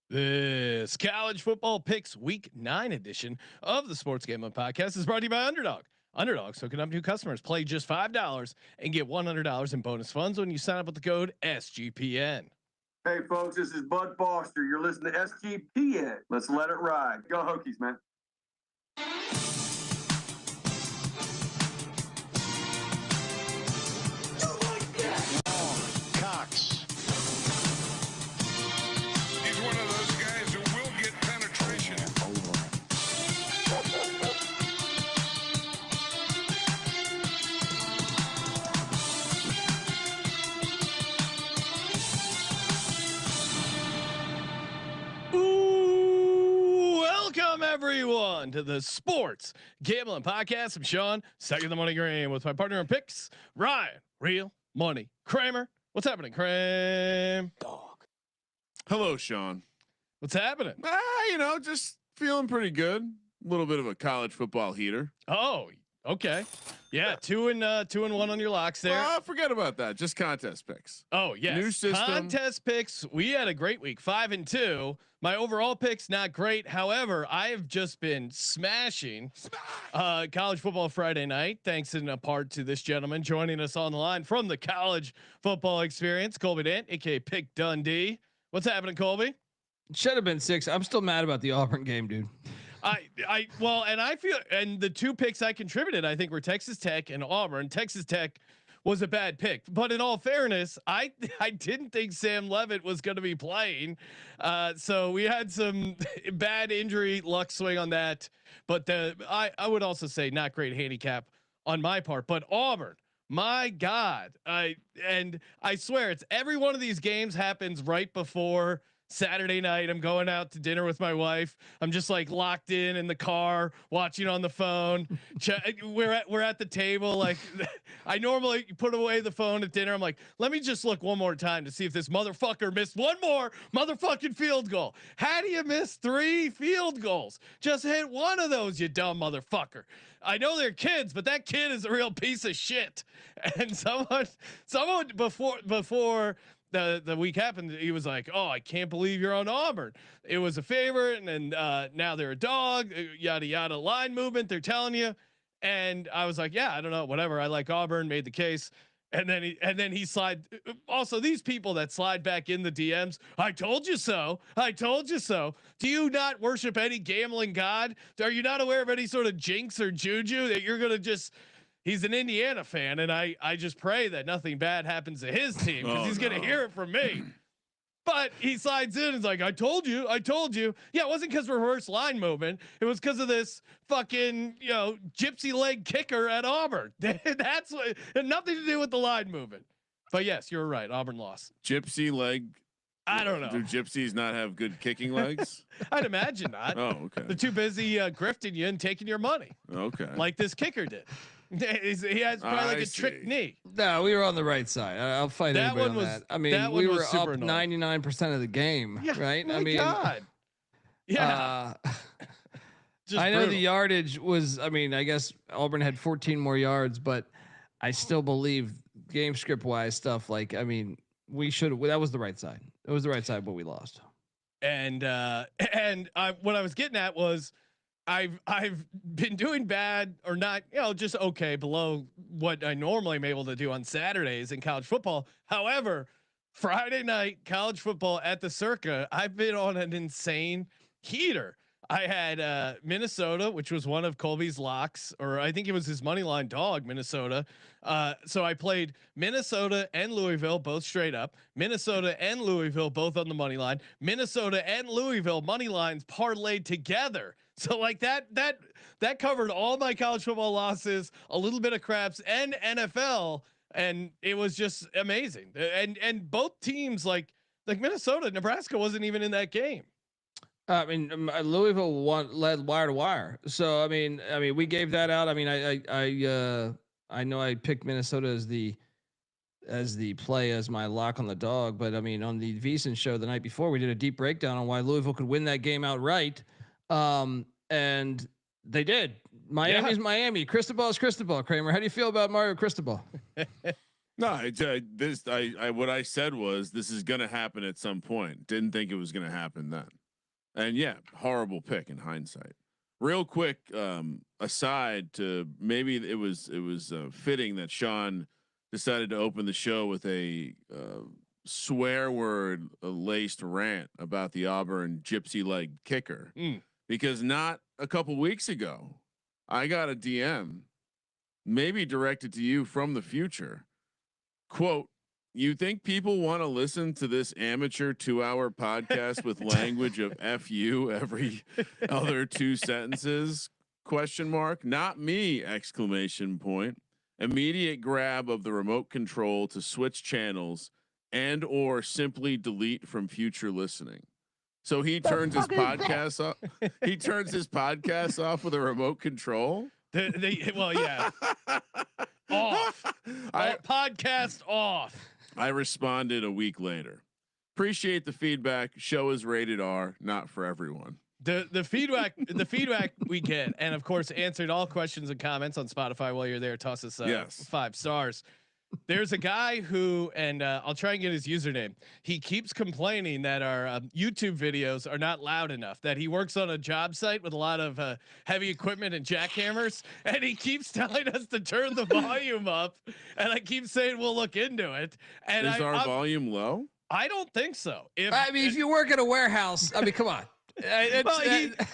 This college football picks week 9 edition of the Sports Gambling Podcast is brought to you by Underdog. Underdog's hooking up new customers. Play just $5 and get $100 in bonus funds when you sign up with the code SGPN. Hey folks, this is Bud Foster. You're listening to SGPN. Let's let it ride. Go Hokies, man. Cox. He's one of those guys who will get penetration. Ooh, welcome everyone to the Sports Gambling Podcast. I'm Sean, second the money green with my partner in picks, Ryan, real money Kramer. What's happening, Kramer? Dog. Hello, Sean. What's happening? Just feeling pretty good. A little bit of a college football heater. Oh, okay. Yeah, 2 and 1 on your locks there. Forget about that. Just contest picks. Oh yes, New system. Contest picks. We had a great week, 5 and 2. My overall picks not great. However, I have just been smashing college football Friday night, thanks in a part to this gentleman joining us on the line from the college football experience, Colby Dant, aka Pick Dundee. What's happening, Colby? Should have been 6. I'm still mad about the Auburn game, dude. I feel, and the 2 picks I contributed, I think, were Texas Tech and Auburn. Texas Tech was a bad pick, but in all fairness, I didn't think Sam Levitt was going to be playing. So we had some bad injury luck swing on that, but I would also say not great handicap on my part, but Auburn, my God. I swear it's every one of these games happens right before Saturday night. I'm going out to dinner with my wife. I'm just like locked in the car, watching on the phone. We're at the table. Like I normally put away the phone at dinner. I'm like, let me just look one more time to see if this motherfucker missed one more motherfucking field goal. How do you miss 3 field goals? Just hit one of those, you dumb motherfucker. I know they're kids, but that kid is a real piece of shit. And someone before the week happened, he was like, "Oh, I can't believe you're on Auburn. It was a favorite, and now they're a dog. Yada yada. Line movement. They're telling you." And I was like, "Yeah, I don't know. Whatever. I like Auburn." Made the case, and then he slide. Also, these people that slide back in the DMs. I told you so. I told you so. Do you not worship any gambling god? Are you not aware of any sort of jinx or juju that you're gonna just? He's an Indiana fan, and I just pray that nothing bad happens to his team because he's gonna hear it from me. But he slides in and is like, I told you. Yeah, it wasn't because reverse line movement. It was because of this fucking, gypsy leg kicker at Auburn. That's what, it had nothing to do with the line movement. But yes, you're right. Auburn lost. Gypsy leg. I don't know. Do gypsies not have good kicking legs? I'd imagine not. Oh, okay. They're too busy grifting you and taking your money. Okay. Like this kicker did. He has probably like a trick knee. No, we were on the right side. I'll fight That anybody one on was- that. I mean, that we one were was super up annoying. 99% of the game, right? My I mean, God. Yeah. Just I know brutal. the yardage was. I mean, I guess Auburn had 14 more yards, but I still believe game script wise stuff. Like, I mean, we should. That was the right side. It was the right side, but we lost. And what I was getting at was I've been doing bad or not, just okay below what I normally am able to do on Saturdays in college football. However, Friday night college football at the Circa, I've been on an insane heater. I had Minnesota, which was one of Colby's locks, or I think it was his money line dog, Minnesota. So I played Minnesota and Louisville both straight up. Minnesota and Louisville both on the money line. Minnesota and Louisville money lines parlayed together. So like that covered all my college football losses, a little bit of craps, and NFL, and it was just amazing. And both teams like Minnesota, Nebraska wasn't even in that game. I mean, Louisville led wire to wire. So I mean, we gave that out. I mean, I know I picked Minnesota as the play as my lock on the dog, but I mean, on the VSiN show the night before, we did a deep breakdown on why Louisville could win that game outright, and they did. Miami's Miami. Cristobal is Cristobal. Kramer, how do you feel about Mario Cristobal? No, what I said was this is going to happen at some point. Didn't think it was going to happen then. And yeah, horrible pick in hindsight. Real quick, aside to maybe it was fitting that Sean decided to open the show with a swear word laced rant about the Auburn gypsy leg kicker, because not a couple weeks ago I got a DM, maybe directed to you from the future. Quote, you think people want to listen to this amateur 2-hour podcast with language of F you every other 2 sentences? Question mark. Not me, exclamation point. Immediate grab of the remote control to switch channels and or simply delete from future listening. So he turns his podcast off. He turns his podcast off with a remote control. Well, yeah. Off. Podcast off. I responded a week later. Appreciate the feedback. Show is rated R, not for everyone. The feedback we get, and of course answered all questions and comments on Spotify while you're there. Toss us 5 stars. There's a guy who, and I'll try and get his username. He keeps complaining that our YouTube videos are not loud enough, that he works on a job site with a lot of heavy equipment and jackhammers. And he keeps telling us to turn the volume up. And I keep saying, we'll look into it. And is our volume low? I don't think so. If you work at a warehouse, I mean, come on. Well,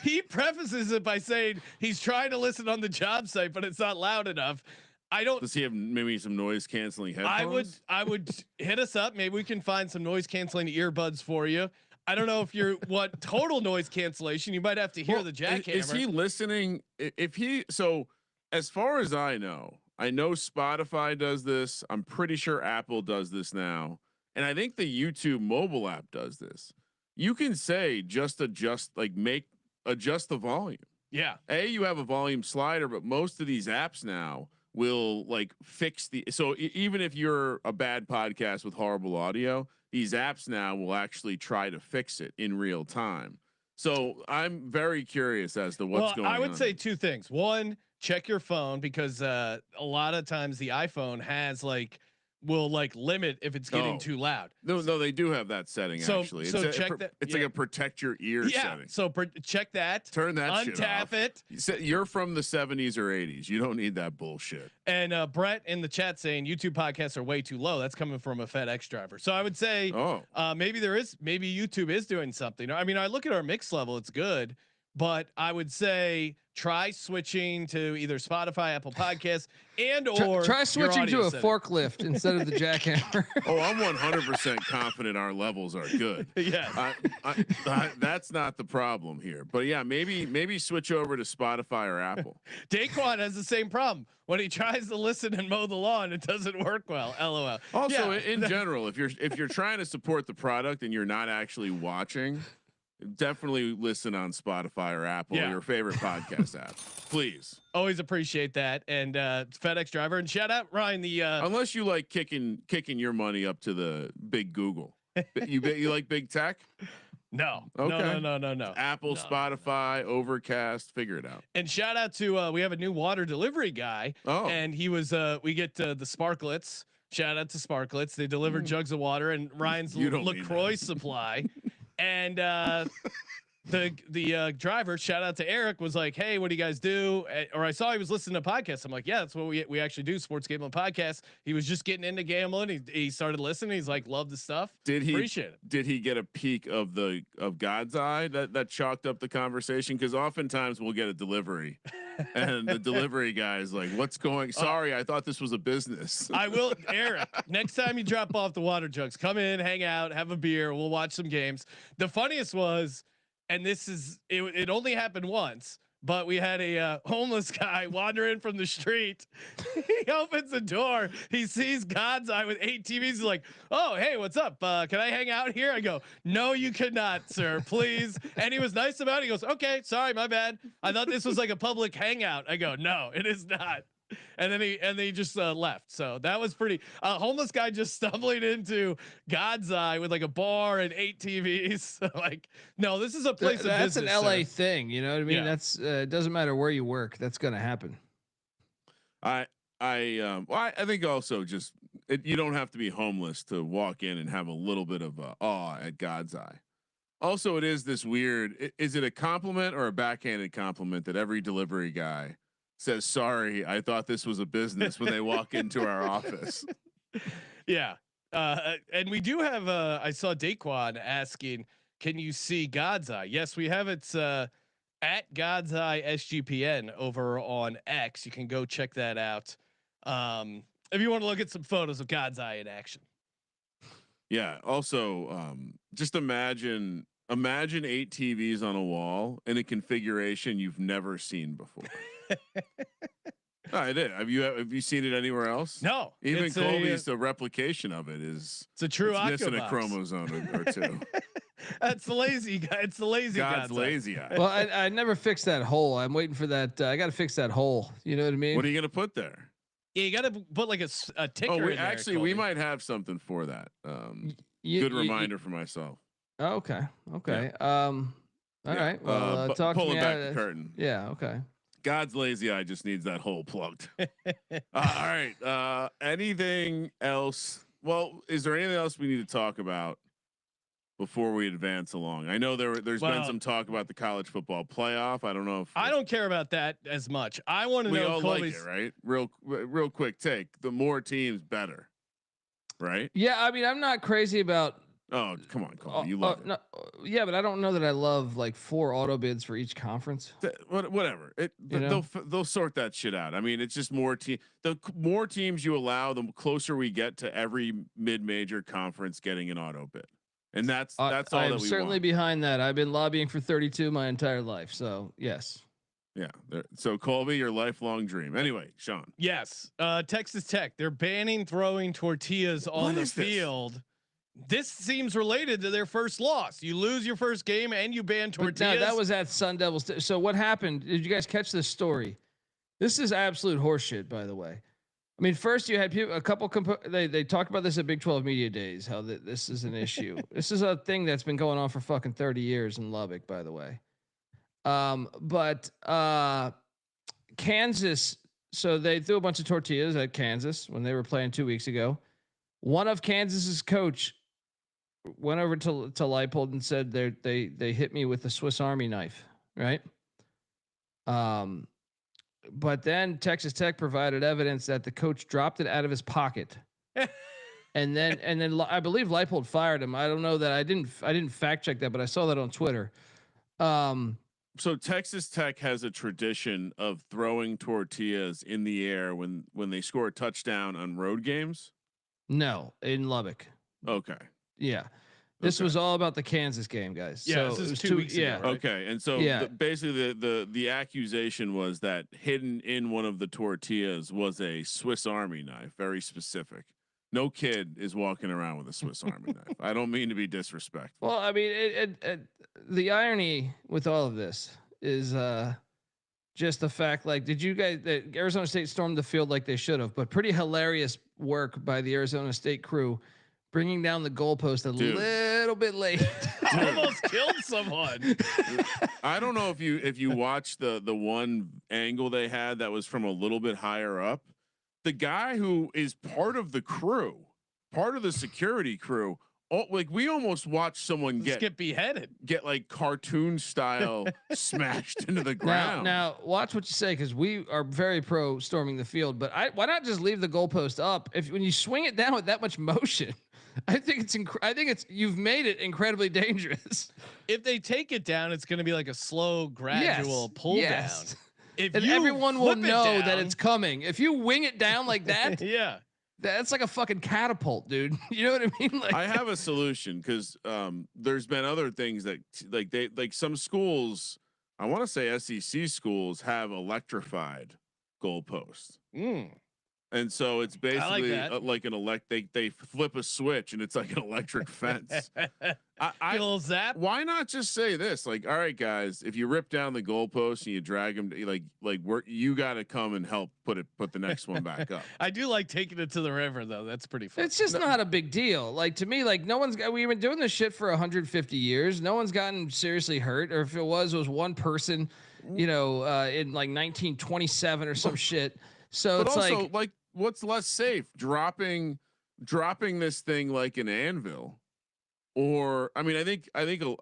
he prefaces it by saying he's trying to listen on the job site, but it's not loud enough. I don't. Does he have maybe some noise canceling headphones? I would hit us up. Maybe we can find some noise canceling earbuds for you. I don't know if you're what total noise cancellation. You might have to hear the jackhammer. Is he listening? So as far as I know Spotify does this. I'm pretty sure Apple does this now. And I think the YouTube mobile app does this. You can say adjust the volume. Yeah. You have a volume slider, but most of these apps now will fix even if you're a bad podcast with horrible audio, these apps now will actually try to fix it in real time. So I'm very curious as to what's going on. I would say 2 things. One, check your phone, because a lot of times the iPhone has will limit if it's getting too loud. No, they do have that setting actually. Check that. It's like a protect your ears setting. So check that. Turn that shit off. Untap it. You're from the 70s or 80s. You don't need that bullshit. And Brett in the chat saying YouTube podcasts are way too low. That's coming from a FedEx driver. So I would say maybe YouTube is doing something. I mean, I look at our mix level, it's good, but I would say try switching to either Spotify, Apple Podcasts, and or try switching to a setting. Forklift instead of the jackhammer. I'm 100% confident our levels are good. Yeah, that's not the problem here. But yeah, maybe switch over to Spotify or Apple. Daquan has the same problem. When he tries to listen and mow the lawn, it doesn't work well. LOL. Also, in general, if you're trying to support the product and you're not actually watching, definitely listen on Spotify or Apple, or your favorite podcast app, please. Always appreciate that. And FedEx driver, and shout out Ryan. Unless you like kicking your money up to the big Google, you like big tech. No. Okay. No. Apple, Spotify, Overcast, figure it out. And shout out to we have a new water delivery guy. And he was we get the Sparklets. Shout out to Sparklets. They deliver jugs of water and Ryan's LaCroix supply. And the driver, shout out to Eric, was like, "Hey, what do you guys do?" Or I saw he was listening to podcasts. I'm like, "Yeah, that's what we actually do, sports gambling podcast." He was just getting into gambling. He started listening. He's like, "Love the stuff." Appreciate it. Did he get a peek of God's eye that chalked up the conversation? Because oftentimes we'll get a delivery, and the delivery guy is like, "What's going? Sorry, I thought this was a business." I will, Eric. Next time you drop off the water jugs, come in, hang out, have a beer. We'll watch some games. The funniest was. And this is it only happened once, but we had a homeless guy wander in from the street. He opens the door. He sees God's eye with 8 TVs. He's like, "Oh, hey, what's up? Can I hang out here?" I go, "No, you could not, sir. Please." And he was nice about it. He goes, "Okay, sorry, my bad. I thought this was like a public hangout." I go, "No, it is not." And then he just left. So that was pretty. Homeless guy just stumbling into God's eye with like a bar and 8 TVs. So no, this is a place of business. That's an LA thing, you know what I mean? That's it doesn't matter where you work. That's gonna happen. I I think also just you don't have to be homeless to walk in and have a little bit of awe at God's eye. Also, it is this weird. Is it a compliment or a backhanded compliment that every delivery guy says, "Sorry, I thought this was a business" when they walk into our office? Yeah. And we do have. I saw Daquan asking, "Can you see God's Eye?" Yes, we have. It's at God's Eye SGPN over on X. You can go check that out. If you want to look at some photos of God's Eye in action. Yeah. Also, just imagine 8 TVs on a wall in a configuration you've never seen before. I did. Have you seen it anywhere else? No. Even Colby's the replication of it is. It's a true missing a chromosome or two. That's the lazy guy. It's the lazy God's lazy eye. Well, I never fixed that hole. I'm waiting for that. I got to fix that hole. You know what I mean? What are you gonna put there? Yeah, you got to put like a ticker. Oh, in there, we might have something for that. Good reminder for myself. Okay. Okay. All right. Well, talk to me. Pulling back the curtain. Yeah. Okay. God's lazy eye just needs that hole plugged. All right. Anything else? Well, is there anything else we need to talk about before we advance along? I know there's been some talk about the college football playoff. I don't know if I don't care about that as much. I want to know. We all like it, right? Real quick take. The more teams, better, right? Yeah. I mean, I'm not crazy about. Oh, come on, Colby. You love it. No, yeah, but I don't know that I love like 4 auto bids for each conference. Whatever. They'll sort that shit out. I mean, it's just more team. The more teams you allow, the closer we get to every mid-major conference getting an auto bid. And that's all that we want. I'm certainly behind that. I've been lobbying for 32 my entire life. So yes. Yeah. So Colby, your lifelong dream. Anyway, Sean. Yes. Texas Tech. They're banning throwing tortillas on the field. This seems related to their first loss. You lose your first game and you ban tortillas. No, that was at Sun Devils. So what happened? Did you guys catch this story? This is absolute horseshit, by the way. I mean, first you had people, a couple. They talked about this at Big 12 Media Days. How this is an issue. This is a thing that's been going on for fucking 30 years in Lubbock, by the way. But Kansas. So they threw a bunch of tortillas at Kansas when they were playing 2 weeks ago. One of Kansas's coach went over to Leipold and said they hit me with a Swiss Army knife, right? But then Texas Tech provided evidence that the coach dropped it out of his pocket, and then I believe Leipold fired him. I don't know that I didn't fact check that, but I saw that on Twitter. So Texas Tech has a tradition of throwing tortillas in the air when they score a touchdown on road games. No, in Lubbock. Okay. Yeah. This was all about the Kansas game, guys. Yeah, so this it was 2 weeks ago, right? Okay. And so basically the accusation was that hidden in one of the tortillas was a Swiss Army knife, very specific. No kid is walking around with a Swiss Army knife. I don't mean to be disrespectful. Well, I mean, the irony with all of this is just the fact, like, did you guys, Arizona State stormed the field like they should have, but pretty hilarious work by the Arizona State crew, bringing down the goalpost a little bit late. Almost killed someone. I don't know if you watched the one angle they had that was from a little bit higher up. The guy who is part of the crew, part of the security crew, like we almost watched someone get beheaded, get like cartoon style smashed into the ground. Now watch what you say, because we are very pro storming the field. But why not just leave the goalpost up? When you swing it down with that much motion, I think you've made it incredibly dangerous. If they take it down, it's going to be like a slow, gradual pull down. And everyone will know that it's coming. If you wing it down like that, yeah, that's like a fucking catapult, dude. You know what I mean? Like, I have a solution, because there's been other things that like some schools, I want to say SEC schools, have electrified goalposts. And so it's basically like an they flip a switch and it's like an electric fence. I little zap. Why not just say this? Like, all right, guys, if you rip down the goalpost and you drag them, you got to come and help put the next one back up. I do like taking it to the river though. That's pretty fun. It's just not a big deal. Like, to me, like we've been doing this shit for 150 years. No one's gotten seriously hurt, or if it was one person, in like 1927 or some shit. So But it's also, like what's less safe, dropping this thing like an anvil, or I mean, I think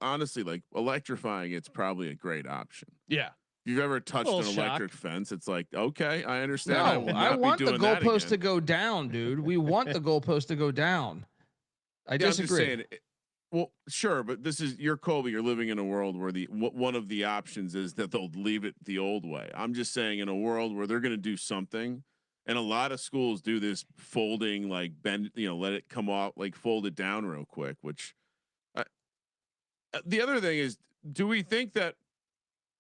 honestly, like electrifying, it's probably a great option. Yeah. If you've ever touched an little shock. electric fence, it's like, okay, I understand. no, I will want be the doing that goalpost to again. go down, dude. We want the goalpost to go down. I Yeah, I'm just disagree. saying, well, sure, but you're Colby. You're living in a world where one of the options is that they'll leave it the old way. I'm just saying, in a world where they're going to do something, and a lot of schools do this folding, like bend, let it come off, like fold it down real quick. Which the other thing is, do we think that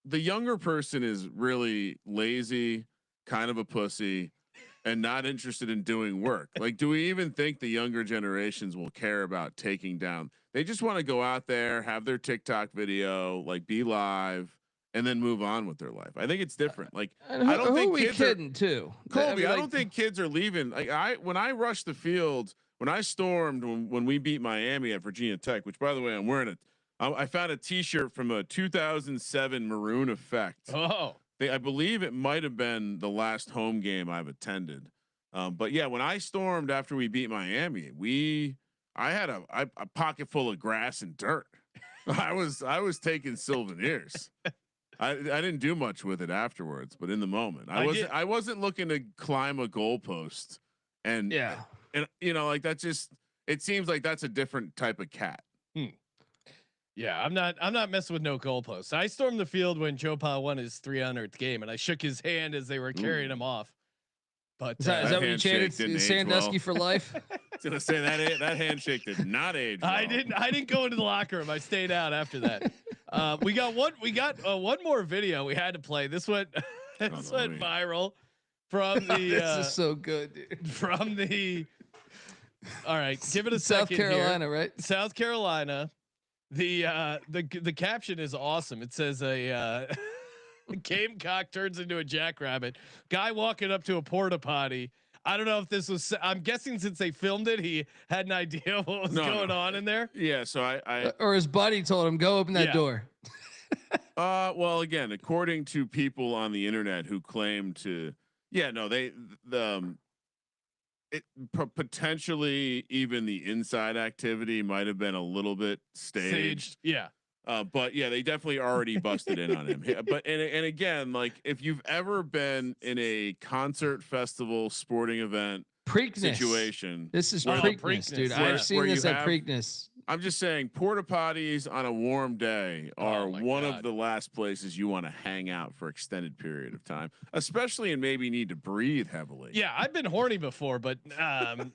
the younger person is really lazy, kind of a pussy, and not interested in doing work? Like, do we even think the younger generations will care about taking down? They just want to go out there, have their TikTok video, like be live, and then move on with their life. I think it's different. Like, And who, I don't who think are we kids kidding too? Colby, I like, don't think kids are leaving. Like when I rushed the field, when I stormed, when we beat Miami at Virginia Tech, which by the way, I'm wearing I found a T-shirt from a 2007 Maroon Effect. Oh, I believe it might have been the last home game I've attended. But yeah, when I stormed after we beat Miami, I had a pocket full of grass and dirt. I was taking souvenirs. I didn't do much with it afterwards, but in the moment, I wasn't looking to climb a goalpost, and like that. Just it seems like that's a different type of cat. Yeah, I'm not messing with no goalposts. I stormed the field when Joe Pa won his 300th game, and I shook his hand as they were carrying him off. But is that what you chanted? Sandusky for life. I was gonna say that handshake did not age well. I didn't go into the locker room. I stayed out after that. We got one more video we had to play. This went viral from the. This is so good, dude. From the. All right, give it a South second. Carolina, here. right? South Carolina. The caption is awesome. It says a gamecock turns into a jackrabbit. Guy walking up to a porta-potty. I don't know if this was. I'm guessing since they filmed it, he had an idea what was going on in there. Yeah, so I or his buddy told him go open that door. Well, again, according to people on the internet who claim to, potentially even the inside activity might have been a little bit staged. Yeah. But yeah, they definitely already busted in on him. But and again, like if you've ever been in a concert, festival, sporting event situation, this is Preakness, dude. I've seen this at Preakness. I'm just saying, porta potties on a warm day are one of the last places you want to hang out for extended period of time, especially and maybe need to breathe heavily. Yeah, I've been horny before, but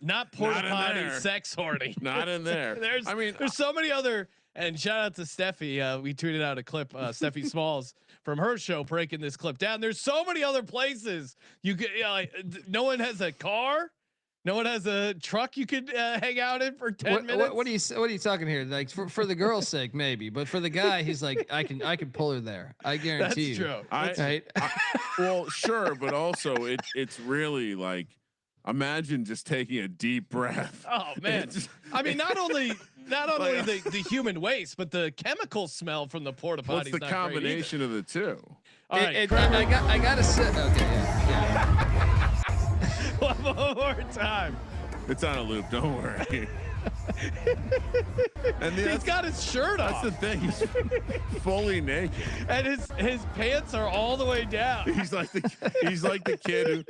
not porta potty sex horny. Not in there. There's so many other. And shout out to Steffi. We tweeted out a clip, Steffi Smalls from her show breaking this clip down. There's so many other places you could. No one has a car. No one has a truck you could hang out in for 10 minutes. What are you talking here? Like for the girl's sake, maybe, but for the guy, he's like, I can pull her there. I guarantee you. That's true. Well, sure, but also it's really like, imagine just taking a deep breath. Oh man! I mean, not only the human waste, but the chemical smell from the porta potty. What's the combination of the two? All right, I gotta sit. Okay, yeah. One more time. It's on a loop. Don't worry. And he's got his shirt off. That's the thing. He's fully naked, and his pants are all the way down. He's like the kid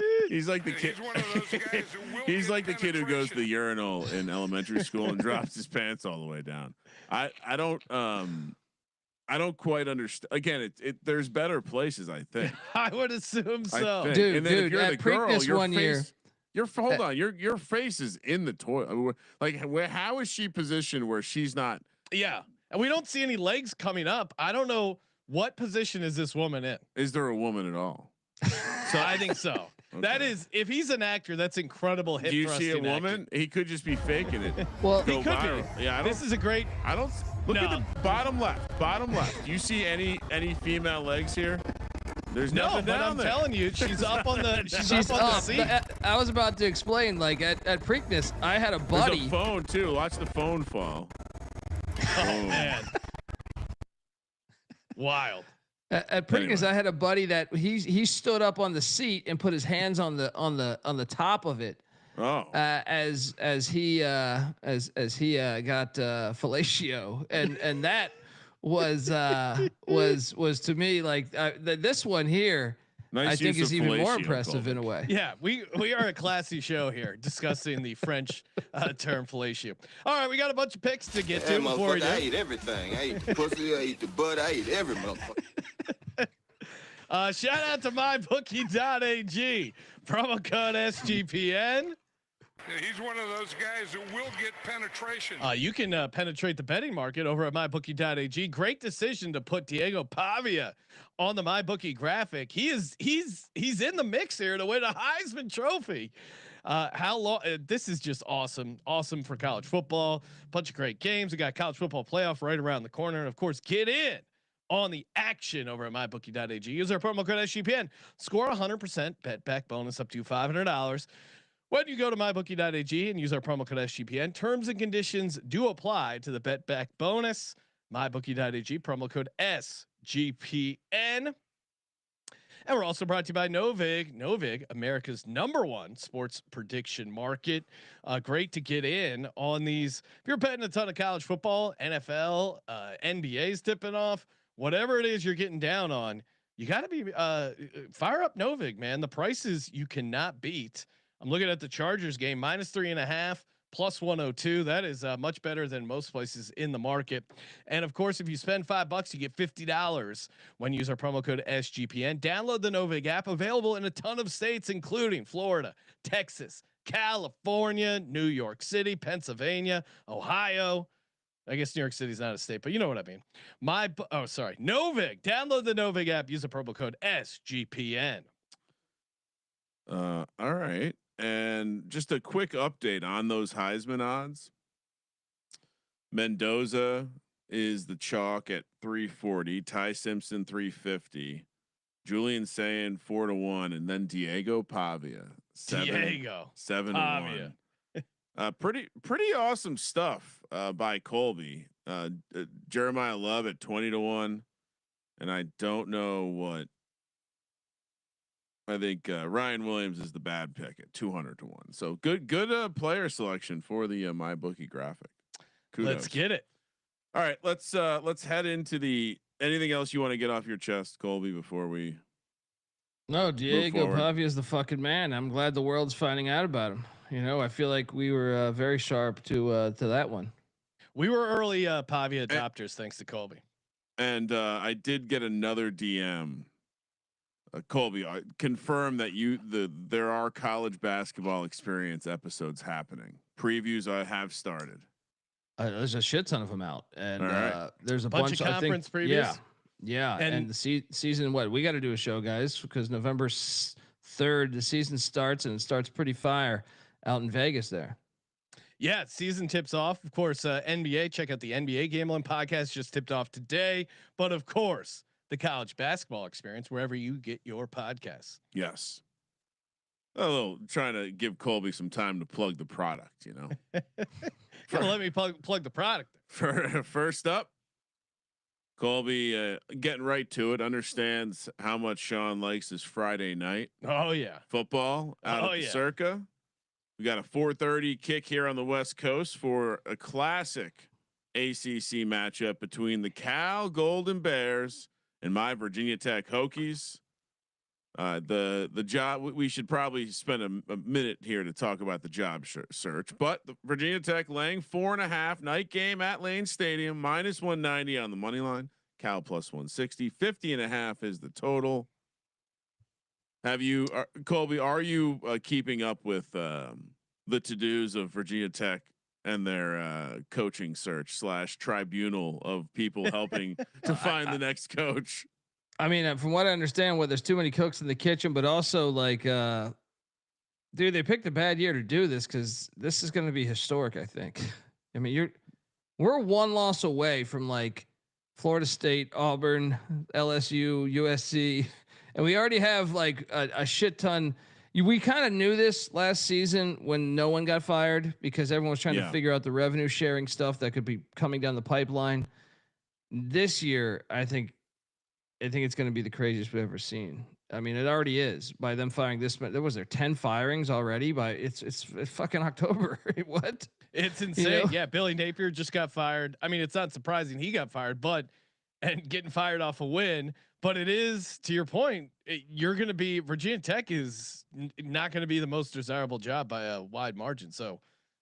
who goes to the urinal in elementary school and drops his pants all the way down. I don't quite understand. Again, there's better places, I think. I would assume so. Dude, and then if you're at the girl, Preakness your one face, year. Hold on. Your face is in the toilet. Like, how is she positioned where she's not? Yeah, and we don't see any legs coming up. I don't know what position is this woman in. Is there a woman at all? So I think so. Okay. That is, if he's an actor, that's incredible. Hip Do you see a woman? Acting. He could just be faking it. Well, he could viral. be. Yeah, this is a great. I don't look at the bottom left. Bottom left. Do you see any female legs here? There's nothing down I'm there. telling you, she's up on the. She's up on the seat. I was about to explain. Like at Preakness, I had a buddy. There's a phone too. Watch the phone fall. Oh man. Wild. At Pringles, Anyway. I had a buddy that he stood up on the seat and put his hands on the top of it Oh, as he got fellatio, and that was to me like this one here. nice I think use is of even more fellatio, impressive in a Colby. way. Yeah, we are a classy show here discussing the French term fellatio. All right, we got a bunch of picks to get to before we do. I ate everything. I ate the pussy. I ate the butt. I ate every motherfucker. Shout out to mybookie.ag. Promo code SGPN. Yeah, he's one of those guys who will get penetration. You can penetrate the betting market over at mybookie.ag. Great decision to put Diego Pavia on the MyBookie graphic. He's in the mix here to win a Heisman Trophy. How long? This is just awesome. Awesome for college football. Bunch of great games. We got college football playoff right around the corner, and of course, get in on the action over at mybookie.ag. Use our promo code SGPN. Score 100% bet back bonus up to $500 when you go to mybookie.ag and use our promo code SGPN. Terms and conditions do apply to the bet back bonus. Mybookie.ag, promo code SGPN. And we're also brought to you by Novig. Novig, America's #1 sports prediction market. Great to get in on these. If you're betting a ton of college football, NFL, NBA's tipping off, whatever it is you're getting down on, you got to be fire up Novig, man. The prices you cannot beat. I'm looking at the Chargers game, -3.5, +102. That is much better than most places in the market. And of course, if you spend $5, you get $50 when you use our promo code SGPN. Download the Novig app, available in a ton of states, including Florida, Texas, California, New York City, Pennsylvania, Ohio. I guess New York City is not a state, but you know what I mean. Novig. Download the Novig app. Use the promo code SGPN. All right. And just a quick update on those Heisman odds. Mendoza is the chalk at 340, Ty Simpson 350, Julian Sayin 4-1, and then Diego Pavia 7-1. Pretty awesome stuff by Colby. Jeremiah Love at 20-1, and I don't know what. I think Ryan Williams is the bad pick at 200-1. So good player selection for the MyBookie graphic. Kudos. Let's get it. All right, let's head into the anything else you want to get off your chest, Colby, before we. No, Diego Pavia is the fucking man. I'm glad the world's finding out about him. You know, I feel like we were very sharp to that one. We were early Pavia adopters, thanks to Colby. And I did get another DM. Colby, confirm that there are college basketball experience episodes happening. Previews have started. There's a shit ton of them out, and right. there's a bunch of conference previews. Yeah, and the season. What we got to do a show, guys, because November 3rd the season starts, and it starts pretty fire out in Vegas there. Yeah, season tips off. Of course, NBA. Check out the NBA Gambling Podcast. Just tipped off today, but of course, the college basketball experience wherever you get your podcasts. Yes. A little trying to give Colby some time to plug the product, you know. Let me plug the product. First up, Colby getting right to it. Understands how much Sean likes his Friday night. Oh yeah, football out at the Circa. We got a 4:30 kick here on the West Coast for a classic ACC matchup between the Cal Golden Bears and my Virginia Tech Hokies. The job, we should probably spend a minute here to talk about the job search, but the Virginia Tech laying 4.5, night game at Lane Stadium, -190 on the money line. Cal +160, 50.5 is the total. Have you, Colby, are you keeping up with the to-dos of Virginia Tech and their coaching search / tribunal of people helping to find the next coach? I mean, from what I understand, there's too many cooks in the kitchen, but also like, dude, they picked a bad year to do this because this is going to be historic. I think. I mean, we're one loss away from like Florida State, Auburn, LSU, USC, and we already have like a shit ton. We kind of knew this last season when no one got fired because everyone was trying to figure out the revenue sharing stuff that could be coming down the pipeline. This year, I think think it's going to be the craziest we've ever seen. I mean, it already is by them firing this. There was 10 firings already by it's fucking October. What? It's insane. You know? Yeah, Billy Napier just got fired. I mean, it's not surprising he got fired, but and getting fired off a win. But it is, to your point, you're going to be Virginia Tech is not going to be the most desirable job by a wide margin. So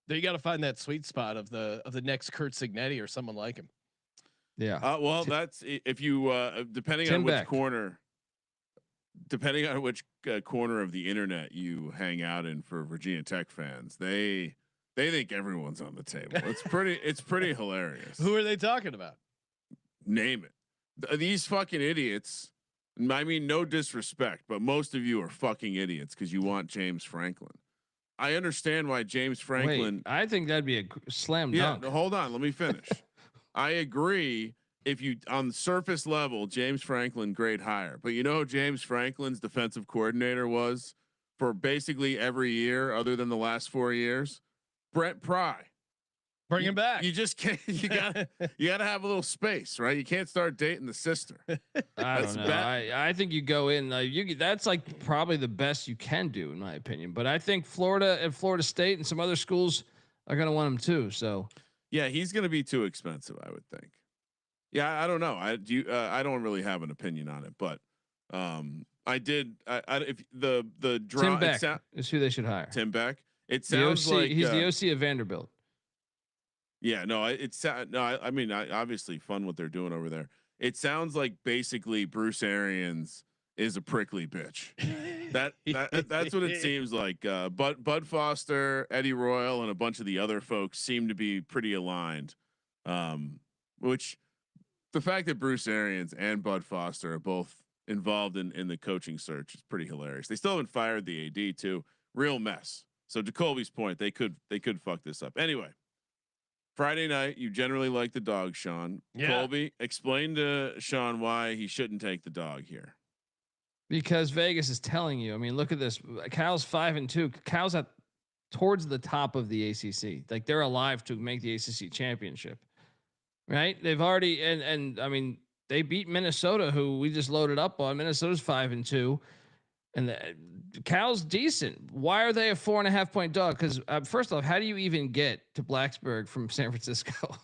there you got to find that sweet spot of the next Kurt Signetti or someone like him. Yeah. Well, that's if you depending on which corner, depending on which corner of the internet you hang out in for Virginia Tech fans, they think everyone's on the table. It's pretty hilarious. Who are they talking about? Name it. These fucking idiots. I mean, no disrespect, but most of you are fucking idiots because you want James Franklin. I understand why James Franklin. Wait, I think that'd be a slam dunk. Yeah, hold on, let me finish. I agree. If you on the surface level, James Franklin, great hire, but you know James Franklin's defensive coordinator was for basically every year other than the last 4 years. Brent Pry. Bring him back. You just can't. You gotta have a little space, right? You can't start dating the sister. I don't know. I think you go in. That's like probably the best you can do, in my opinion. But I think Florida and Florida State and some other schools are going to want him too. So yeah, he's going to be too expensive, I would think. Yeah, I don't know. I don't really have an opinion on it, but I did. If the draw Tim Beck is who they should hire. Tim Beck. It sounds like he's the OC of Vanderbilt. Yeah, no, I mean, obviously fun what they're doing over there. It sounds like basically Bruce Arians is a prickly bitch. That's what it seems like. Bud Foster, Eddie Royal, and a bunch of the other folks seem to be pretty aligned. Which the fact that Bruce Arians and Bud Foster are both involved in the coaching search is pretty hilarious. They still haven't fired the AD too. Real mess. So to Colby's point, they could fuck this up. Anyway, Friday night, you generally like the dog, Sean. Yeah. Colby, explain to Sean why he shouldn't take the dog here. Because Vegas is telling you. I mean, look at this. Cal's 5-2. Cal's at towards the top of the ACC. Like they're alive to make the ACC championship, right? They've already and I mean they beat Minnesota, who we just loaded up on. Minnesota's 5-2. And Cal's decent. Why are they a 4.5 point dog? Because first off, how do you even get to Blacksburg from San Francisco?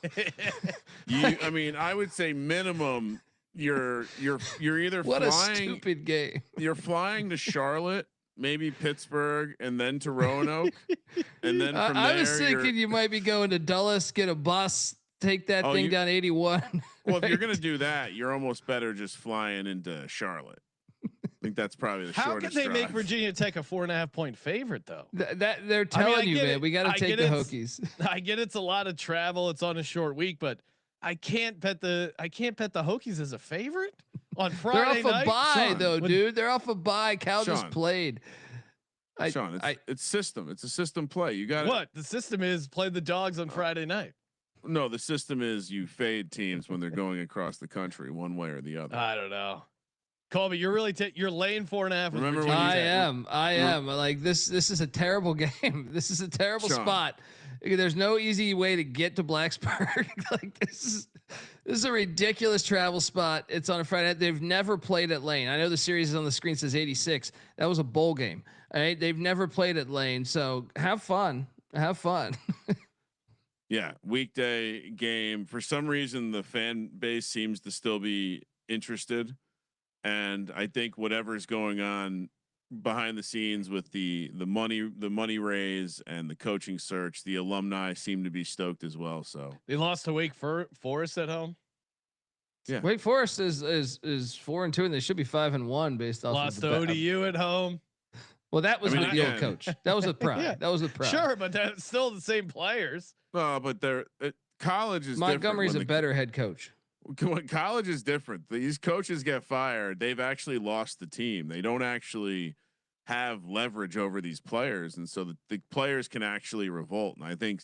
I mean, I would say minimum you're either what flying. A stupid game. You're flying to Charlotte, maybe Pittsburgh, and then to Roanoke, and then from there. I was thinking you might be going to Dulles, get a bus, take that thing down 81. Well, if you're gonna do that, you're almost better just flying into Charlotte. I think that's probably the shortest. How can they make Virginia Tech a 4.5 point favorite though? That they're telling you, man. We got to take the Hokies. I get it's a lot of travel. It's on a short week, but I can't bet the Hokies as a favorite on Friday They're off night. a bye Sean, though, dude. They're off a bye. Cal Sean, just played. Sean, it's system. It's a system play. You got what the system is. Play the dogs on Friday night. No, the system is you fade teams when they're going across the country, one way or the other. I don't know. Colby, you're really you're laying 4.5. Remember when I am like this is a terrible game. This is a terrible spot. There's no easy way to get to Blacksburg. Like this is a ridiculous travel spot. It's on a Friday night. They've never played at Lane. I know the series on the screen says 86. That was a bowl game. All right. They've never played at Lane. So have fun. Have fun. Yeah. Weekday game. For some reason, the fan base seems to still be interested. And I think whatever's going on behind the scenes with the money raise and the coaching search, the alumni seem to be stoked as well. So they lost to Wake Forest at home. Yeah, Wake Forest is 4-2, and they should be 5-1 based off. Lost to ODU at home. Well, that was with the old coach. That was with Pride. Yeah. That was with Pride. Sure, but that's still the same players. but college is Montgomery's a better head coach. When college is different. These coaches get fired. They've actually lost the team. They don't actually have leverage over these players. And so the players can actually revolt. And I think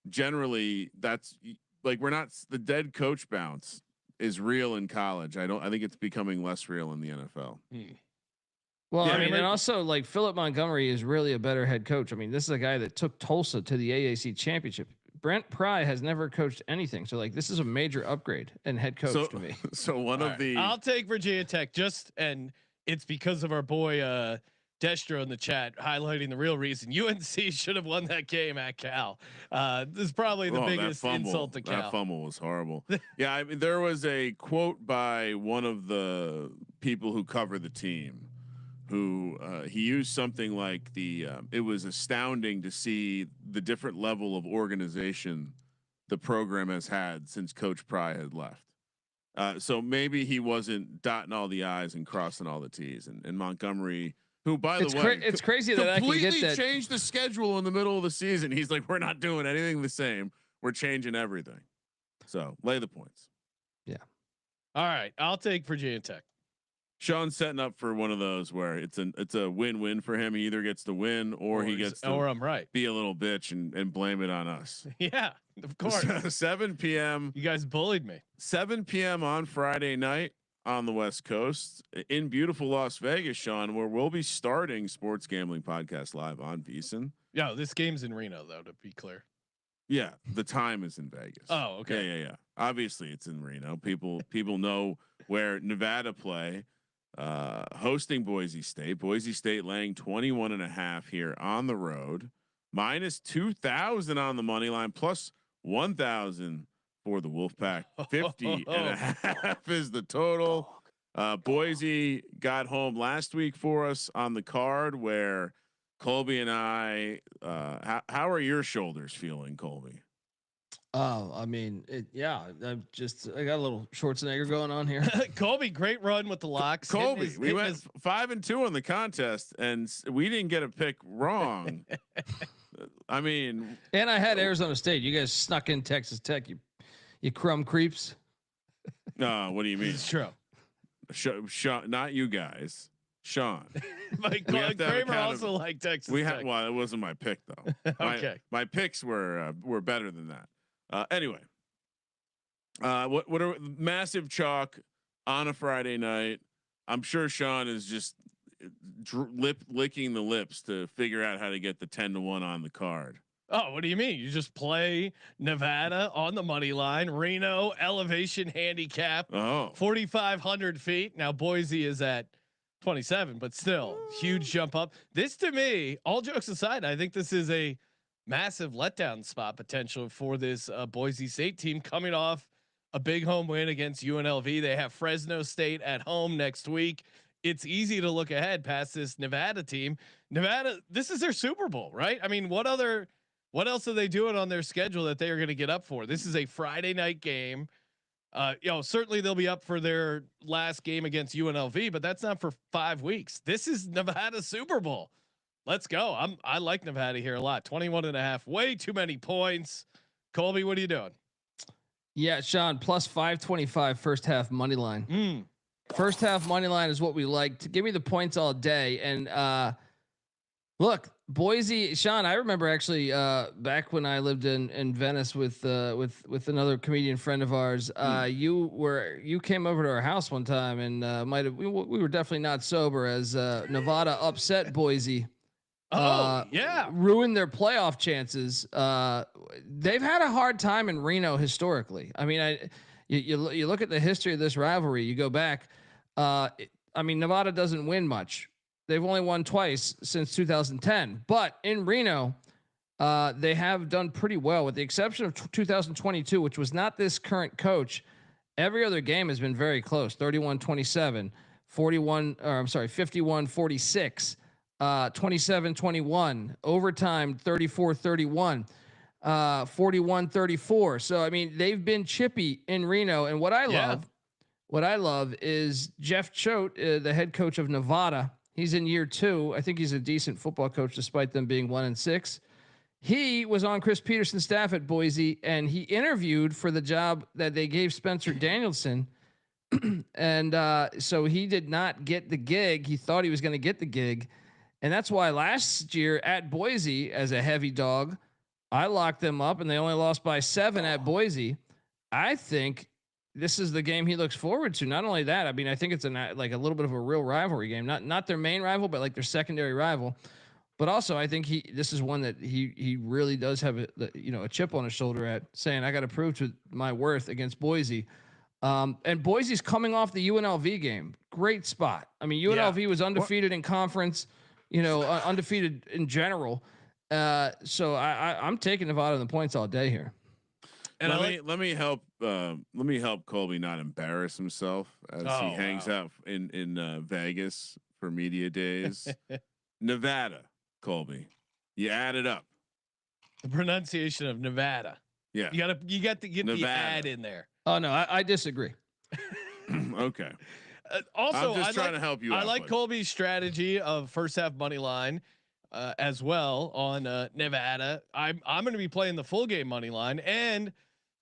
generally that's like, the dead coach bounce is real in college. I think it's becoming less real in the NFL. Well, yeah, I mean, and also like Philip Montgomery is really a better head coach. I mean, this is a guy that took Tulsa to the AAC championship. Brent Pry has never coached anything. So like this is a major upgrade in head coach to me. So one All of right, the I'll take Virginia Tech and it's because of our boy Destro in the chat highlighting the real reason UNC should have won that game at Cal. This is probably the biggest insult to Cal. That fumble was horrible. Yeah, I mean, there was a quote by one of the people who cover the team, who he used something like it was astounding to see the different level of organization the program has had since Coach Pry had left. So maybe he wasn't dotting all the I's and crossing all the T's, and Montgomery. Who, by the way, it's crazy that I can get completely that. changed the schedule in the middle of the season. He's like, we're not doing anything the same. We're changing everything. So lay the points. Yeah. All right, I'll take Virginia Tech. Sean's setting up for one of those where it's a win-win for him. He either gets to win or he gets to I'm right. be a little bitch and blame it on us. Yeah, of course. 7 p.m. You guys bullied me. 7 p.m. on Friday night on the West Coast in beautiful Las Vegas, Sean, where we'll be starting Sports Gambling Podcast live on VSiN. Yeah, this game's in Reno though, to be clear. Yeah, the time is in Vegas. Oh, okay. Yeah. Obviously, it's in Reno. People know where Nevada play. Hosting Boise State. Boise State laying 21.5 here on the road. Minus 2,000 on the money line. Plus 1,000 for the Wolfpack. 50.5 is the total. Boise got home last week for us on the card where Colby and I. How are your shoulders feeling, Colby? Oh, I mean, I got a little Schwarzenegger going on here. Colby, great run with the locks. Colby, we went 5-2 on the contest, and we didn't get a pick wrong. I mean, and I had Arizona State. You guys snuck in Texas Tech. You crumb creeps. No, what do you mean? It's true. Sean, not you guys. Sean. Mike Kramer also liked Texas Tech. Well, it wasn't my pick though. Okay. My picks were better than that. Anyway, what are massive chalk on a Friday night? I'm sure Sean is just licking the lips to figure out how to get the 10-1 on the card. Oh, what do you mean? You just play Nevada on the money line, Reno elevation handicap, 4,500 feet. Now Boise is at 27, but still huge jump up. This to me, all jokes aside, I think this is a massive letdown spot potential for this Boise State team coming off a big home win against UNLV. They have Fresno State at home next week. It's easy to look ahead past this Nevada team. Nevada, this is their Super Bowl, right? I mean, what else are they doing on their schedule that they are going to get up for? This is a Friday night game. Certainly they'll be up for their last game against UNLV, but that's not for 5 weeks. This is Nevada Super Bowl. Let's go. I like Nevada here a lot. 21.5, way too many points. Colby, what are you doing? Yeah, Sean, plus 525 first half money line. First half money line is what we like. To give me the points all day. And look, Boise, Sean, I remember actually back when I lived in Venice with another comedian friend of ours. You came over to our house one time and we were definitely not sober as Nevada upset Boise. Ruined their playoff chances. They've had a hard time in Reno historically. I mean, you look at the history of this rivalry. You go back. Nevada doesn't win much. They've only won twice since 2010. But in Reno, they have done pretty well, with the exception of 2022, which was not this current coach. Every other game has been very close. 31-27, 51-46. 27-21, overtime 34-31, 41-34. So I mean, they've been chippy in Reno, and what I love is Jeff Choate, the head coach of Nevada. He's in year 2. I think he's a decent football coach despite them being 1-6. He was on Chris Peterson's staff at Boise, and he interviewed for the job that they gave Spencer Danielson. And so he did not get the gig. He thought he was going to get the gig. And that's why last year at Boise, as a heavy dog, I locked them up and they only lost by 7 at Boise. I think this is the game he looks forward to. Not only that, I mean, I think it's like a little bit of a real rivalry game, not their main rival, but like their secondary rival. But also, I think this is one that he really does have a chip on his shoulder at saying I got to prove to my worth against Boise. And Boise's coming off the UNLV game. Great spot. I mean, UNLV was undefeated in conference, undefeated in general. So I'm taking Nevada in the points all day here. And let me help Colby not embarrass himself as he hangs out in Vegas for media days. Nevada, Colby, you add it up. The pronunciation of Nevada. Yeah, you got to get Nevada. The ad in there. Oh no, I disagree. Okay. Also, I'm just trying to help you. I like Colby's strategy of first half money line as well on Nevada. I'm going to be playing the full game money line and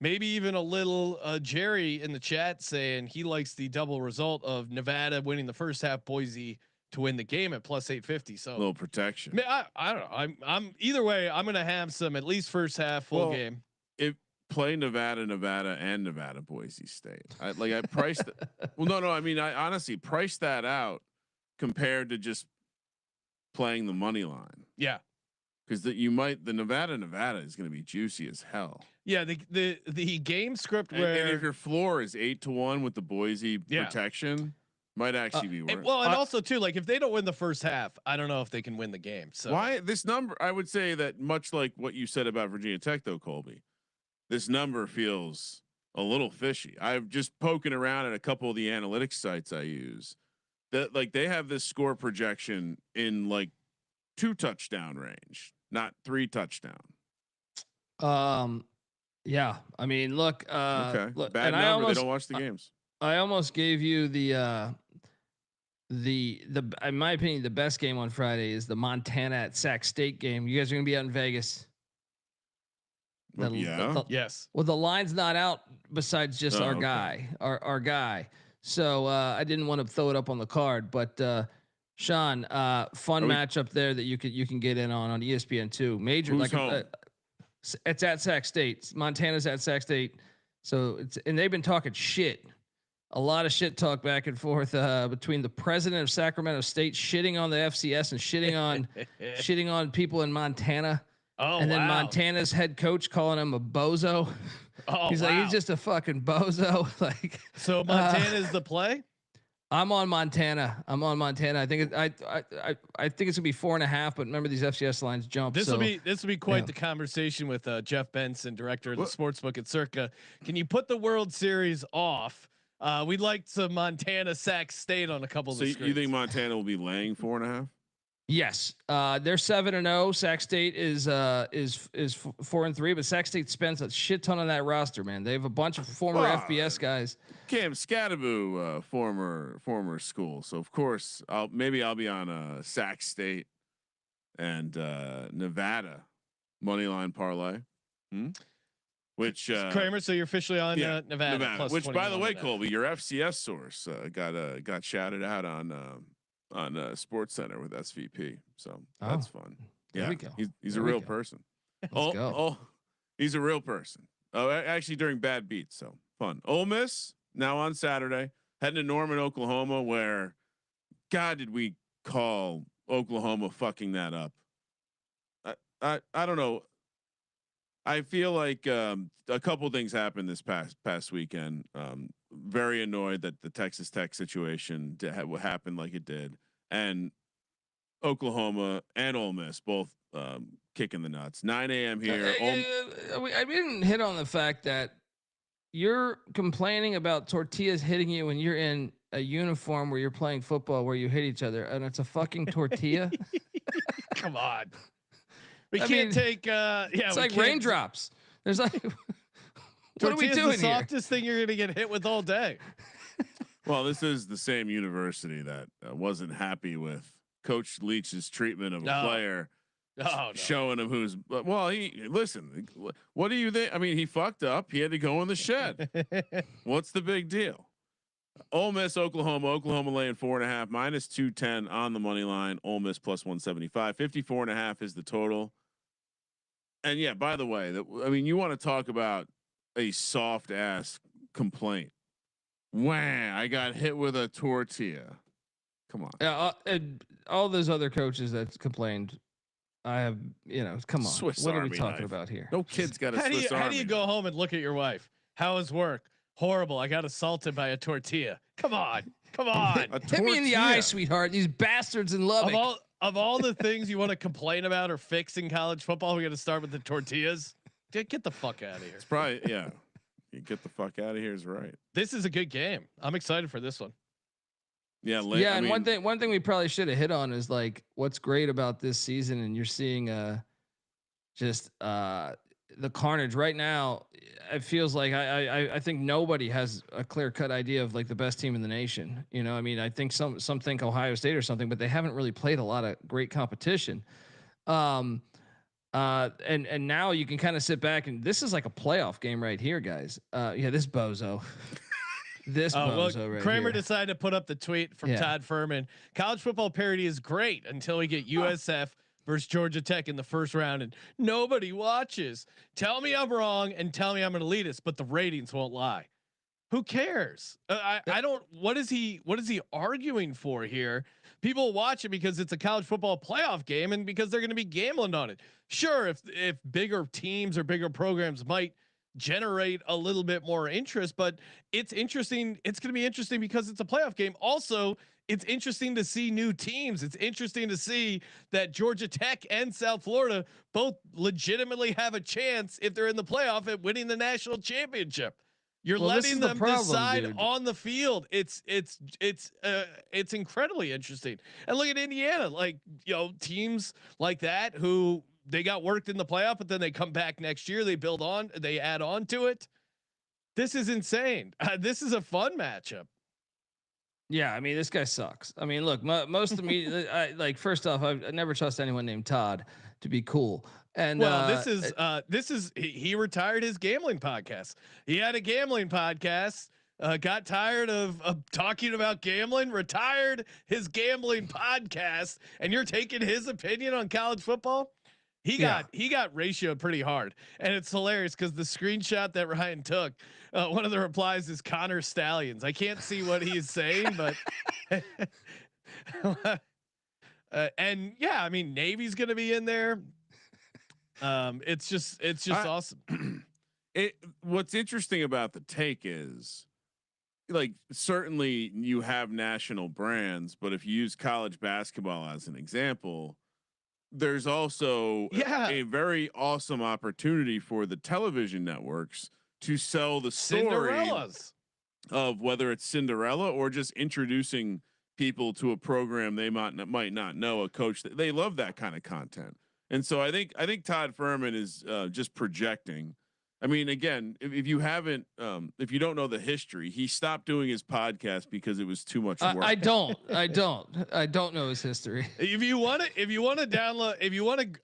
maybe even a little Jerry in the chat saying he likes the double result of Nevada winning the first half, Boise to win the game at plus 850. So a little protection. I don't know. I'm either way. I'm going to have some at least first half full game. If play Nevada, and Nevada, Boise State. I priced it. Well, no. I mean, I honestly priced that out compared to just playing the money line. Yeah. Because the Nevada is going to be juicy as hell. Yeah. The game script and if your floor is 8-1 with the Boise protection, might actually be worth. Well, and also too, like if they don't win the first half, I don't know if they can win the game. So why this number? I would say that much like what you said about Virginia Tech, though, Colby, this number feels a little fishy. I've just poking around at a couple of the analytics sites I use that like they have this score projection in like 2 touchdown range, not 3 touchdown. Yeah. I mean, look, okay. Look, bad number. They don't watch the games. I almost gave you the in my opinion, the best game on Friday is the Montana at Sac State game. You guys are gonna be out in Vegas. Yes. Well, the line's not out besides just our guy. So I didn't want to throw it up on the card, but Sean, fun matchup there that you can get in on ESPN2. Major Who's home? It's at Sac State. Montana's at Sac State. So and they've been talking shit. A lot of shit talk back and forth between the president of Sacramento State shitting on the FCS and shitting on people in Montana. Oh, and then Montana's head coach calling him a bozo. Oh, he's like, he's just a fucking bozo. Like, so Montana's the play. I'm on Montana. I think I think it's gonna be 4.5. But remember, these FCS lines jump. This will be quite the conversation with Jeff Benson, director of the sportsbook at Circa. Can you put the World Series off? We'd like some Montana Sac State on a couple of the screens. You think Montana will be laying 4.5? Yes, they're 7-0. Sac State is 4-3, but Sac State spends a shit ton on that roster, man. They have a bunch of former FBS guys. Cam Scattaboo, former school. So of course, I'll be on Sac State and Nevada moneyline parlay. Which Kramer? So you're officially on Nevada. Plus which, by the way, Colby, your FCS source got shouted out on Sports Center with SVP, so that's fun. Yeah, he's a real person. He's a real person. Oh, actually, during bad beats, so fun. Ole Miss now on Saturday, heading to Norman, Oklahoma, where God did we call Oklahoma fucking that up? I don't know. I feel like a couple things happened this past weekend. Very annoyed that the Texas Tech situation happened like it did, and Oklahoma and Ole Miss both kicking the nuts. 9 a.m. here. I didn't hit on the fact that you're complaining about tortillas hitting you when you're in a uniform where you're playing football where you hit each other, and it's a fucking tortilla. Come on. We can't take. It's like raindrops. There's like, what are we doing the softest thing you're gonna get hit with all day. Well, this is the same university that wasn't happy with Coach Leach's treatment of a player, showing him who's. Well, listen. What do you think? I mean, he fucked up. He had to go in the shed. What's the big deal? Ole Miss, Oklahoma laying 4.5, minus 210 on the money line. Ole Miss plus 175, 54.5 is the total. And yeah, by the way, I mean, you want to talk about a soft ass complaint. Wham! I got hit with a tortilla. Come on. Yeah, and all those other coaches that complained I have, come on. Swiss what are Army we talking knife. about here? No kid's got a How do Swiss you Army go knife. home and look at your wife? How is work? Horrible. I got assaulted by a tortilla. Come on. Hit me in the eye, sweetheart. These bastards in Lubbock. Of all the things you want to complain about or fix in college football, we got to start with the tortillas. Get the fuck out of here. It's probably You get the fuck out of here is right. This is a good game. I'm excited for this one. Yeah. One thing we probably should have hit on is like what's great about this season, and you're seeing just the carnage right now. It feels like I think nobody has a clear cut idea of like the best team in the nation. I mean, I think some think Ohio State or something, but they haven't really played a lot of great competition. And now you can kind of sit back and this is like a playoff game right here, guys. This bozo. Kramer decided to put up the tweet from Todd Furman. College football parity is great until we get USF versus Georgia Tech in the first round, and nobody watches. Tell me I'm wrong and tell me I'm an elitist, but the ratings won't lie. Who cares? I don't. What is he arguing for here? People watch it because it's a college football playoff game and because they're going to be gambling on it. Sure, if bigger teams or bigger programs might generate a little bit more interest, but it's interesting. It's going to be interesting because it's a playoff game. Also, it's interesting to see new teams. It's interesting to see that Georgia Tech and South Florida both legitimately have a chance if they're in the playoff at winning the national championship. You're letting them decide on the field. It's incredibly interesting. And look at Indiana, teams like that who they got worked in the playoff, but then they come back next year. They add on to it. This is insane. This is a fun matchup. Yeah, I mean, this guy sucks. I mean, look, most of me, first off, I never trust anyone named Todd to be cool. And this is he retired his gambling podcast. He had a gambling podcast, got tired of talking about gambling, retired his gambling podcast, and you're taking his opinion on college football. He got ratioed pretty hard, and it's hilarious because the screenshot that Ryan took, one of the replies is Connor Stallions. I can't see what he's saying, but and yeah, I mean Navy's going to be in there. It's just awesome. What's interesting about the take is, certainly you have national brands, but if you use college basketball as an example, there's also a very awesome opportunity for the television networks to sell the story of whether it's Cinderella or just introducing people to a program they might not know, a coach that they love that kind of content. And so I think Todd Furman is just projecting. I mean, again, if you haven't, if you don't know the history, he stopped doing his podcast because it was too much work. I don't know his history. If you want a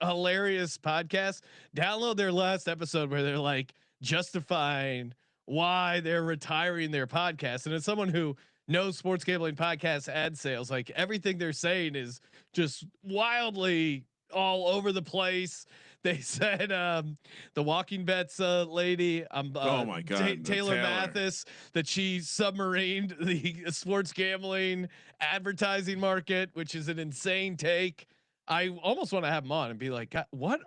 hilarious podcast, download their last episode where they're like justifying why they're retiring their podcast. And as someone who knows sports gambling podcast ad sales, like everything they're saying is just wildly all over the place. They said the Walking Bets lady, oh my God, Taylor Mathis, that she submarined the sports gambling advertising market, which is an insane take. I almost want to have him on and be like, God, what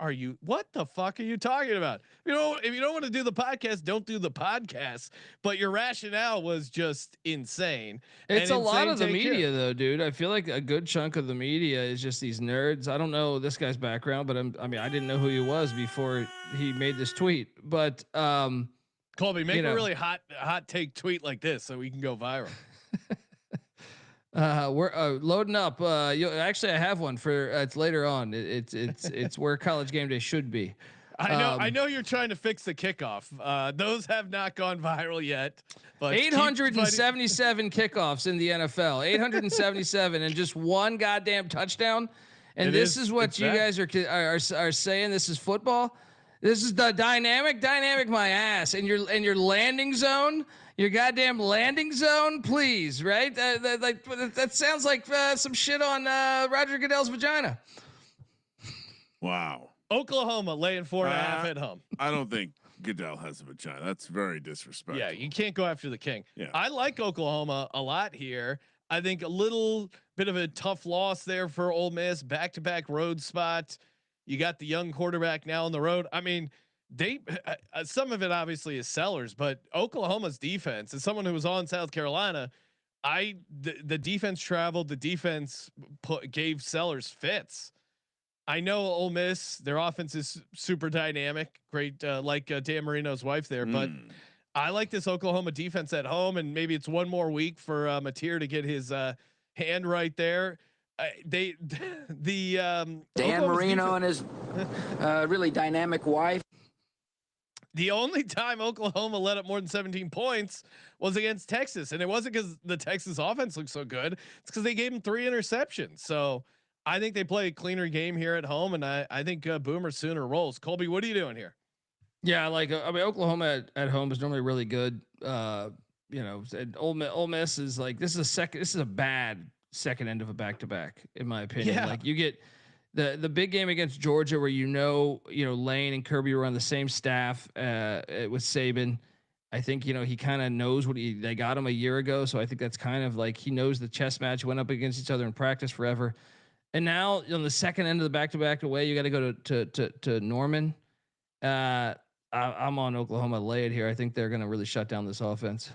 the fuck are you talking about? If you don't want to do the podcast, don't do the podcast. But your rationale was just insane. It's a lot of the media though, dude. I feel like a good chunk of the media is just these nerds. I don't know this guy's background, but I didn't know who he was before he made this tweet. But Colby, make a really hot take tweet like this so we can go viral. We're loading up. Actually, I have one for it's later on. It's where College Game Day should be. I know you're trying to fix the kickoff. Those have not gone viral yet. But 877 kickoffs in the NFL. 877 and just one goddamn touchdown. And this is what you guys are saying. This is football. This is the dynamic my ass. And your landing zone. Your goddamn landing zone, please, right? That sounds like some shit on Roger Goodell's vagina. Wow. Oklahoma laying 4.5 at home. I don't think Goodell has a vagina. That's very disrespectful. Yeah, you can't go after the king. Yeah. I like Oklahoma a lot here. I think a little bit of a tough loss there for Ole Miss, back-to-back road spot. You got the young quarterback now on the road. I mean, they some of it obviously is Sellers, but Oklahoma's defense, as someone who was on South Carolina, the defense traveled. The defense gave Sellers fits. I know Ole Miss, their offense is super dynamic, great, like Dan Marino's wife there, but I like this Oklahoma defense at home, and maybe it's one more week for Mateer to get his hand right there. Dan Marino and his really dynamic wife. The only time Oklahoma let up more than 17 points was against Texas, and it wasn't because the Texas offense looked so good. It's because they gave them 3 interceptions. So I think they play a cleaner game here at home, and I think Boomer Sooner rolls. Colby, what are you doing here? Yeah, like I mean, Oklahoma at home is normally really good. You know, Ole Miss is like this is a bad second end of a back-to-back, in my opinion. Yeah. Like you get the big game against Georgia where you know Lane and Kirby were on the same staff with Saban. I think he kind of knows what they got him a year ago, so I think that's kind of like he knows the chess match, went up against each other in practice forever. And now on the second end of the back-to-back away, you got to go to Norman. I'm on Oklahoma lay it here. I think they're going to really shut down this offense.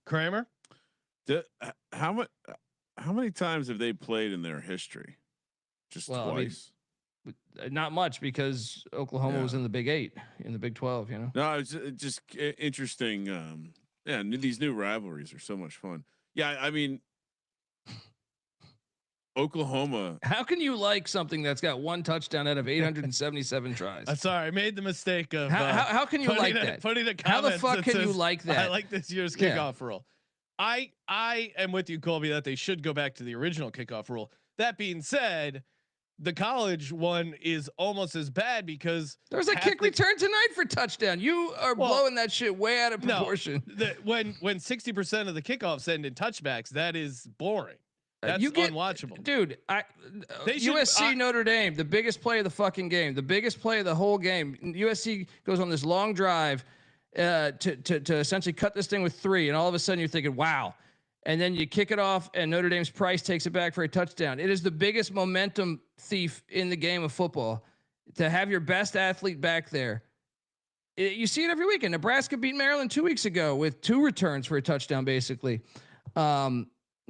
Kramer, how many times have they played in their history? Just twice. I mean, not much because Oklahoma was in the Big 8, in the Big 12. No, it's just interesting. These new rivalries are so much fun. Yeah, I mean, Oklahoma. How can you like something that's got 1 touchdown out of 877 tries? I'm sorry, I made the mistake of how can you like that? Putting a how the fuck that can says, you like that? I like this year's kickoff rule. I am with you, Colby, that they should go back to the original kickoff rule. That being said, the college one is almost as bad because there's a kick return tonight for touchdown. You are blowing that shit way out of proportion. No, when 60% of the kickoffs end in touchbacks, that is boring. That's unwatchable, dude. USC Notre Dame, the biggest play of the fucking game, the biggest play of the whole game. USC goes on this long drive to essentially cut this thing with 3, and all of a sudden you're thinking, wow. And then you kick it off, and Notre Dame's Price takes it back for a touchdown. It is the biggest momentum thief in the game of football to have your best athlete back there. You see it every weekend. Nebraska beat Maryland 2 weeks ago with 2 returns for a touchdown, basically.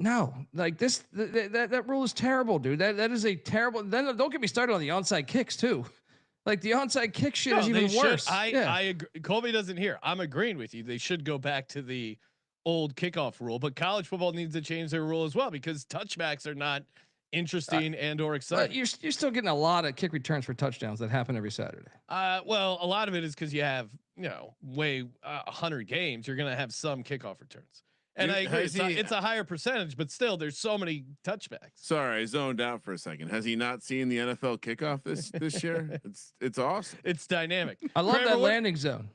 No, like this, that rule is terrible, dude. That is a terrible. Then don't get me started on the onside kicks too. Like the onside kick shit is even worse. I agree. Colby doesn't hear. I'm agreeing with you. They should go back to the old kickoff rule, but college football needs to change their rule as well because touchbacks are not interesting and or exciting. You're still getting a lot of kick returns for touchdowns that happen every Saturday. Well, a lot of it is because you have 100 games. You're gonna have some kickoff returns. And I agree, it's a higher percentage, but still, there's so many touchbacks. Sorry, I zoned out for a second. Has he not seen the NFL kickoff this year? It's awesome. It's dynamic. I love that landing zone.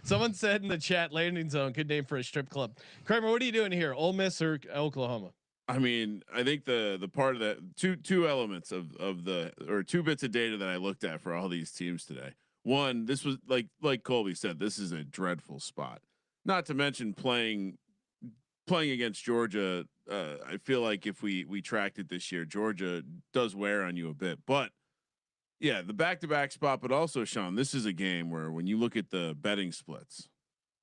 Someone said in the chat, landing zone, good name for a strip club. Kramer, what are you doing here? Ole Miss or Oklahoma? I mean, I think the part of that two elements of the 2 bits of data that I looked at for all these teams today. One, this was like Colby said, this is a dreadful spot. Not to mention playing against Georgia. I feel like if we tracked it this year, Georgia does wear on you a bit, but yeah, the back-to-back spot, but also Sean, this is a game where when you look at the betting splits,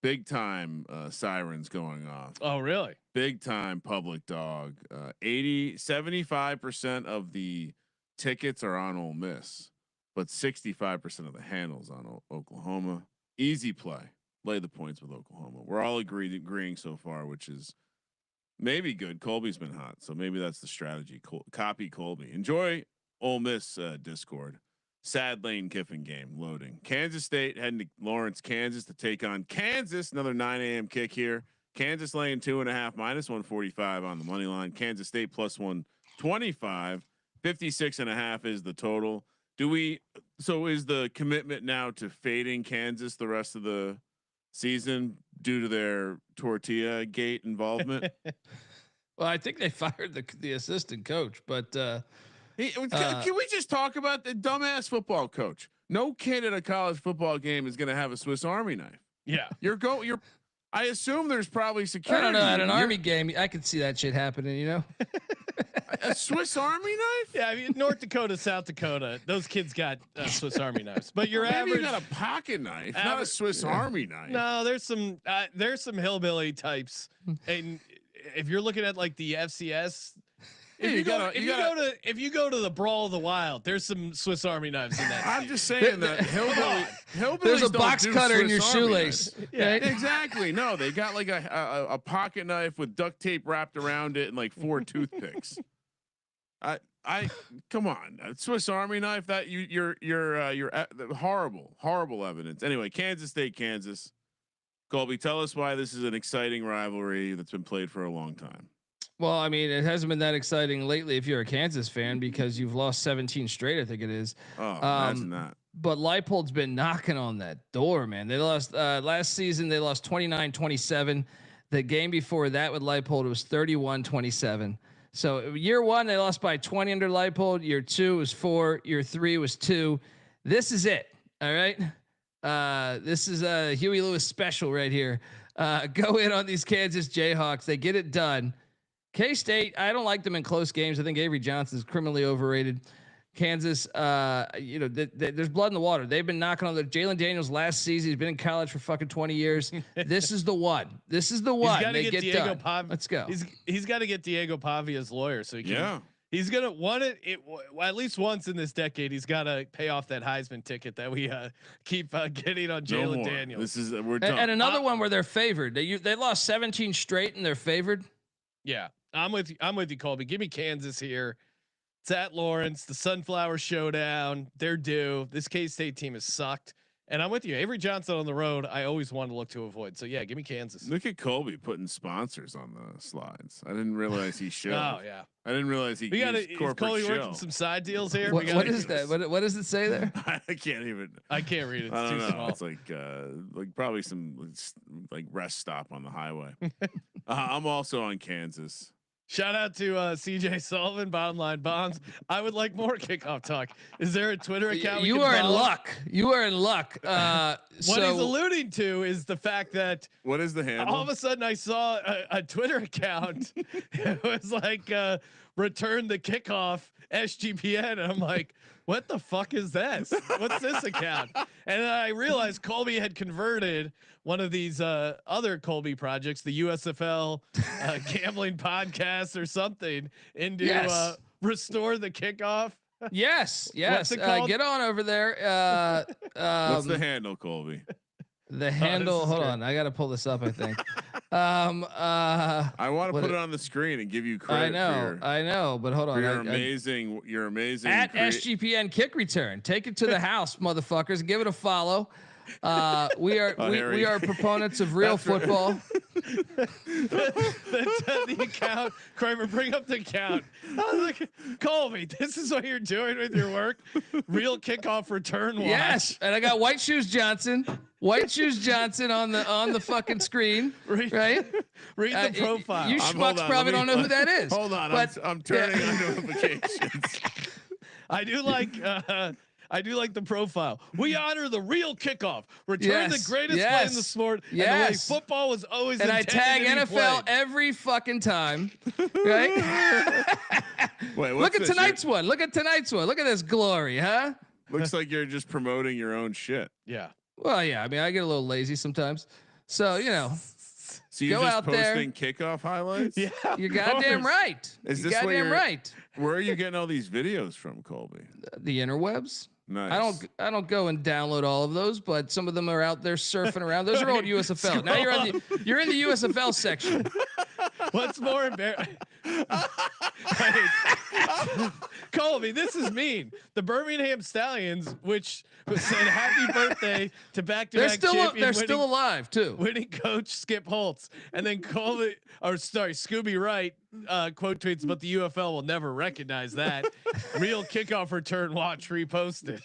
big time sirens going off. Oh, really? Big time public dog. 75% of the tickets are on Ole Miss, but 65% of the handles on Oklahoma. Easy play. Lay the points with Oklahoma. We're all agreeing so far, which is maybe good. Colby's been hot, so maybe that's the strategy. Copy Colby. Enjoy Ole Miss Discord. Sad Lane Kiffin game loading. Kansas State heading to Lawrence, Kansas to take on Kansas. Another 9 a.m. kick here. Kansas laying 2.5 minus 145 on the money line. Kansas State plus 125. 56.5 is the total. So is the commitment now to fading Kansas the rest of the season due to their Tortilla gate involvement? Well, I think they fired the assistant coach, but can we just talk about the dumbass football coach? No kid at a college football game is going to have a Swiss Army knife. Yeah, I assume there's probably security. I don't know. At an Army game, I could see that shit happening. A Swiss Army knife? Yeah, I mean North Dakota, South Dakota, those kids got Swiss Army knives. But your Maybe average you got a pocket knife, not a Swiss Army knife. No, there's some hillbilly types, and if you're looking at like the FCS, if you go to the Brawl of the Wild, there's some Swiss Army knives in that. I'm just saying that hillbillies There's a don't box do cutter in your Swiss Army shoelace. knives. Yeah. Exactly. No, they got like a pocket knife with duct tape wrapped around it and like 4 toothpicks. I come on, a Swiss Army knife, that you're horrible evidence. Anyway, Kansas State, Kansas. Colby, tell us why this is an exciting rivalry that's been played for a long time. Well, I mean, it hasn't been that exciting lately if you're a Kansas fan because you've lost 17 straight, I think it is. Oh, imagine that. But Leipold's been knocking on that door, man. They lost last season, they lost 29-27. The game before that with Leipold, it was 31-27. So year 1, they lost by 20 under Leipold. Year 2 was 4. Year 3 was 2. This is it. All right. This is a Huey Lewis special right here. Go in on these Kansas Jayhawks. They get it done. K-State, I don't like them in close games. I think Avery Johnson's criminally overrated. Kansas, there's blood in the water. They've been knocking on the Jalen Daniels last season. He's been in college for fucking 20 years. This is the one. This is the one. They get Diego done. Let's go. He's got to get Diego Pavia's lawyer so he can. Yeah. He's gonna want it at least once in this decade. He's got to pay off that Heisman ticket that we keep getting on Jalen Daniels. This is we're done. And another one where they're favored. They lost 17 straight and they're favored. Yeah, I'm with you, Colby. Give me Kansas here. It's at Lawrence, the Sunflower Showdown. They're due. This K-State team has sucked. And I'm with you. Avery Johnson on the road, I always want to look to avoid. So, yeah, give me Kansas. Look at Colby putting sponsors on the slides. I didn't realize he showed. Oh, yeah. I didn't realize he used corporate Colby show. working some side deals here. What is that? What does it say there? I can't even. I can't read it. It's too small. It's like probably some like rest stop on the highway. I'm also on Kansas. Shout out to CJ Sullivan, Bottom Line Bonds. I would like more kickoff talk. Is there a Twitter account? You are in luck. You are in luck. What he's alluding to is the fact that what is the handle? All of a sudden, I saw a Twitter account. It was like return the kickoff SGPN, and I'm like, what the fuck is this? What's this account? And then I realized Colby had converted one of these other Colby projects, the USFL gambling podcast or something, into restore the kickoff. Yes. Get on over there. What's the handle, Colby? The handle. Hold on, I got to pull this up. I think. I want to put it on the screen and give you credit. I know, but hold on. You're amazing. You're amazing. At SGPN kick return. Take it to the house, motherfuckers. Give it a follow. We are proponents of real football. That's the account. Kramer, bring up the account. I was like, Colby, this is what you're doing with your work. Real kickoff return watch. Yes, and I got White Shoes Johnson. White Shoes Johnson on the fucking screen. Right? Read the profile. You schmucks probably don't know who that is. Hold on, but I'm turning on notifications. I do like the profile. We honor the real kickoff. Return the greatest play in the sport. And the way football was always and I tag NFL played. every fucking time. Right? Wait, look at tonight's one. Look at this glory, huh? Looks like you're just promoting your own shit. Yeah. Well, yeah. I mean, I get a little lazy sometimes. So, So you're go just out posting kickoff highlights? Yeah. You're goddamn right. Is this goddamn right? Where are you getting all these videos from, Colby? The interwebs. Nice. I don't go and download all of those, but some of them are out there surfing around. Those are old USFL. Now you're in the USFL section. What's more embarrassing? Colby, this is mean. The Birmingham Stallions, which said happy birthday to back-to-back champion. They're still alive too. Winning coach Skip Holtz, and then Scooby Wright quote tweets, but the UFL will never recognize that. Real kickoff return watch reposted.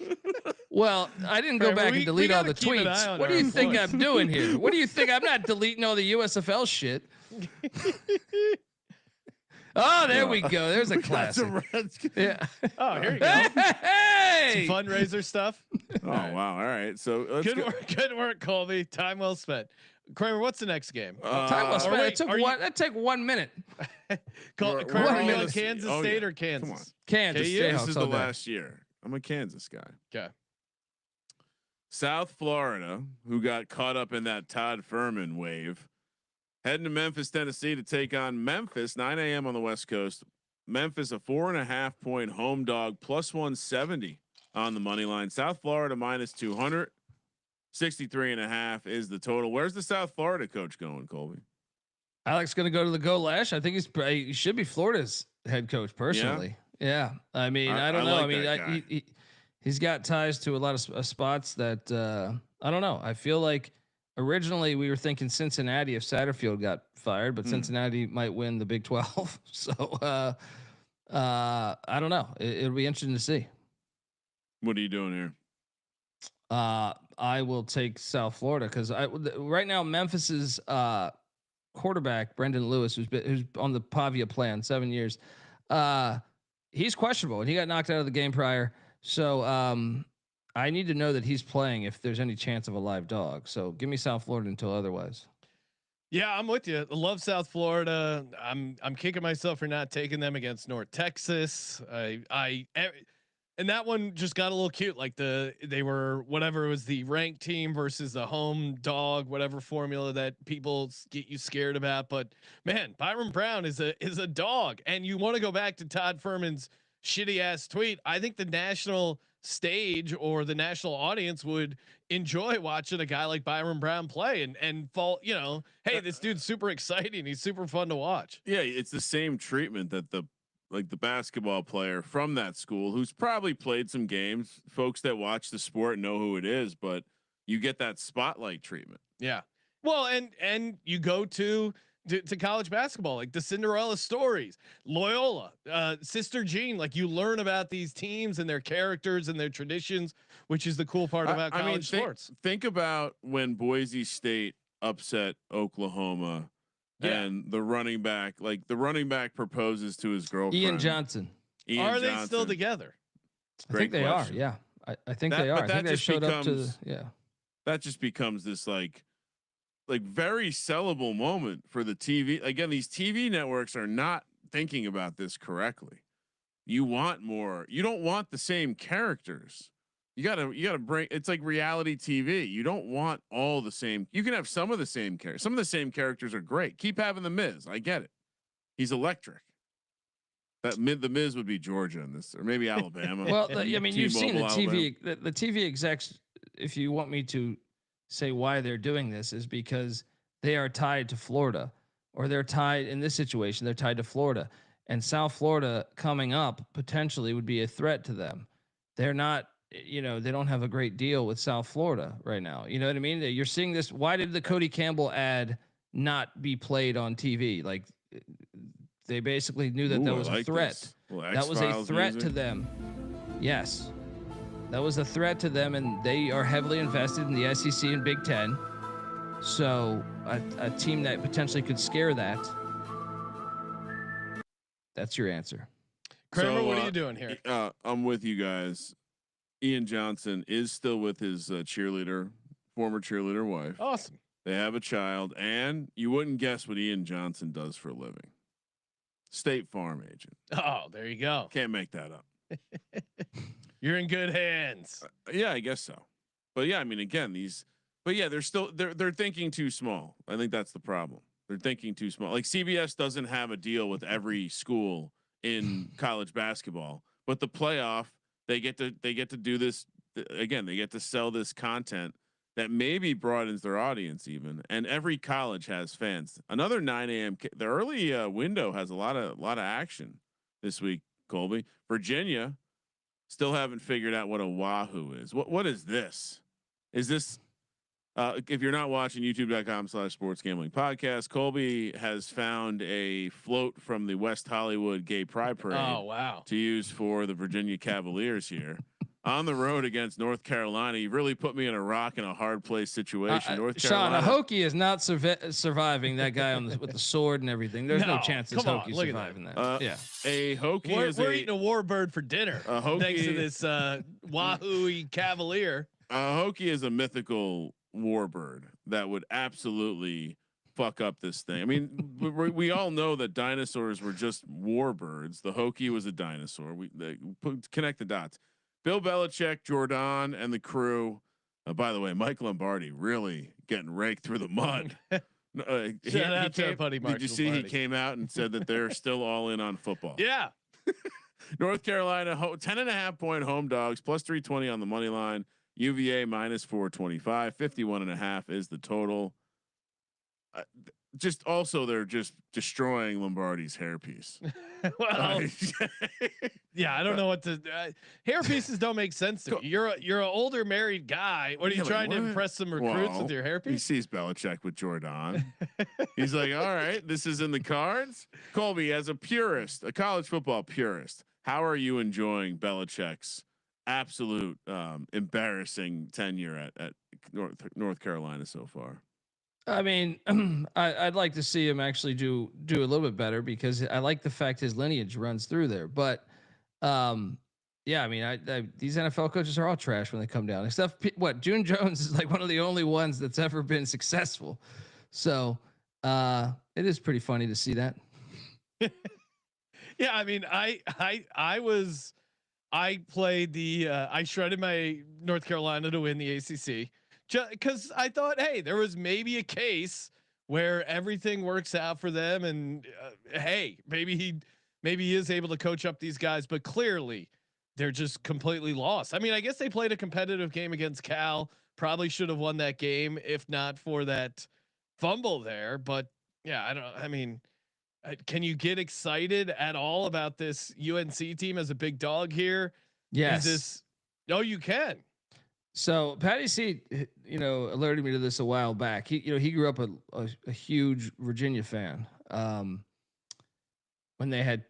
Well, I didn't go back and delete all the tweets. What do you think I'm doing here? What do you think? I'm not deleting all the USFL shit. Oh, there we go. There's a classic. Yeah. Oh, here you go. Hey! Some fundraiser stuff. Oh, wow. All right. So good work, Colby. Time well spent. Kramer, what's the next game? Time well spent. wait, It took are you- one. That take 1 minute. Kramer, we're- you we're- on Kansas oh, State yeah. or Kansas? Come on. Kansas. KU? Jayhawks This is all the day. last year. I'm a Kansas guy. Okay. South Florida, who got caught up in that Todd Furman wave, heading to Memphis, Tennessee to take on Memphis. 9 a.m. on the West Coast. Memphis, a 4.5 point home dog, plus 170 on the money line. South Florida minus 200. 63.5 is the total. Where's the South Florida coach going, Colby? Alex going to go to the Go Lash. I think he should be Florida's head coach personally. Yeah. I mean, I don't know. like I mean, that guy. he's got ties to a lot of spots that I don't know. I feel like originally we were thinking Cincinnati if Satterfield got fired, but Cincinnati might win the Big 12. So I don't know. It'll be interesting to see. What are you doing here? I will take South Florida because right now Memphis's quarterback Brendan Lewis, who's on the Pavia plan 7 years, he's questionable and he got knocked out of the game prior. So I need to know that he's playing if there's any chance of a live dog. So give me South Florida until otherwise. Yeah, I'm with you. I love South Florida. I'm kicking myself for not taking them against North Texas. And that one just got a little cute. Like they were whatever it was, the ranked team versus the home dog, whatever formula that people get you scared about. But man, Byron Brown is a dog, and you want to go back to Todd Furman's shitty ass tweet. I think the national stage or the national audience would enjoy watching a guy like Byron Brown play and fall. You know, hey, this dude's super exciting. He's super fun to watch. Yeah, it's the same treatment that the basketball player from that school who's probably played some games. Folks that watch the sport know who it is, but you get that spotlight treatment. Yeah. Well, and you go to college basketball, like the Cinderella stories, Loyola, Sister Jean, like you learn about these teams and their characters and their traditions, which is the cool part about college sports. Think about when Boise State upset Oklahoma. Yeah. And the running back proposes to his girlfriend. Ian Johnson. Are they still together? I think they are. Yeah. I think they are. I think they showed up to that just becomes this like very sellable moment for the TV. Again, these TV networks are not thinking about this correctly. You want more. You don't want the same characters. You gotta bring. It's like reality TV. You don't want all the same. You can have some of the same characters. Some of the same characters are great. Keep having the Miz. I get it. He's electric. The Miz would be Georgia in this, or maybe Alabama. Well, I mean, you've seen the T-Mobile, TV. The TV execs. If you want me to say why they're doing this, is because they are tied to Florida, or they're tied in this situation. They're tied to Florida, and South Florida coming up potentially would be a threat to them. They're not. You know, they don't have a great deal with South Florida right now. You know what I mean? You're seeing this. Why did the Cody Campbell ad not be played on TV? Like they basically knew that was a threat. That was a threat to them. Yes, that was a threat to them, and they are heavily invested in the SEC and Big Ten. So a team that potentially could scare that. That's your answer. Kramer, what are you doing here? I'm with you guys. Ian Johnson is still with his former cheerleader wife. Awesome. They have a child, and you wouldn't guess what Ian Johnson does for a living. State Farm agent. Oh, there you go. Can't make that up. You're in good hands. Yeah, I guess so. But yeah, I mean, again, they're thinking too small. I think that's the problem. They're thinking too small. Like CBS doesn't have a deal with every school in college basketball, but the playoff. They get to do this again. They get to sell this content that maybe broadens their audience even. And every college has fans. Another 9 a.m. The early window has a lot of action this week. Colby, Virginia, still haven't figured out what a wahoo is. What is this? Is this? If you're not watching YouTube.com/sportsgamblingpodcast, Colby has found a float from the West Hollywood Gay Pride Parade. Oh, wow. To use for the Virginia Cavaliers here on the road against North Carolina. You really put me in a rock and a hard place situation. North Carolina. Sean, a Hokie is not surviving that guy with the sword and everything. There's no chance this Hokie surviving that. A Hokie we're eating a warbird for dinner. A Hokie, next to this Wahoo Cavalier. A Hokie is a mythical warbird that would absolutely fuck up this thing. I mean, we all know that dinosaurs were just warbirds. The Hokie was a dinosaur. Connect the dots. Bill Belichick, Jordan, and the crew. By the way, Mike Lombardi really getting raked through the mud. Shout out to our buddy Mark Did you see Lombardi. he came out and said that they're still all in on football? Yeah. North Carolina 10.5 point home dogs plus 320 on the money line. UVA minus 425. 51.5 is the total. Just also they're just destroying Lombardi's hairpiece. Well, yeah, I don't know what to. Hair pieces don't make sense to me. You're an older married guy. What are you trying to impress some recruits with your hairpiece? He sees Belichick with Jordan. He's like, all right, this is in the cards. Colby, as a purist, a college football purist, how are you enjoying Belichick's absolute embarrassing tenure at North Carolina so far? I mean, I'd like to see him actually do a little bit better because I like the fact his lineage runs through there. But yeah, I mean, these NFL coaches are all trash when they come down. Except what June Jones is like one of the only ones that's ever been successful. So it is pretty funny to see that. Yeah, I mean, I played I shredded my North Carolina to win the ACC. Because I thought, hey, there was maybe a case where everything works out for them, and hey, maybe he is able to coach up these guys, but clearly they're just completely lost. I mean, I guess they played a competitive game against Cal. Probably should have won that game if not for that fumble there. But yeah, I mean, can you get excited at all about this UNC team as a big dog here? Yes. No, you can. So Patty C, alerted me to this a while back. He grew up a huge Virginia fan. When they had,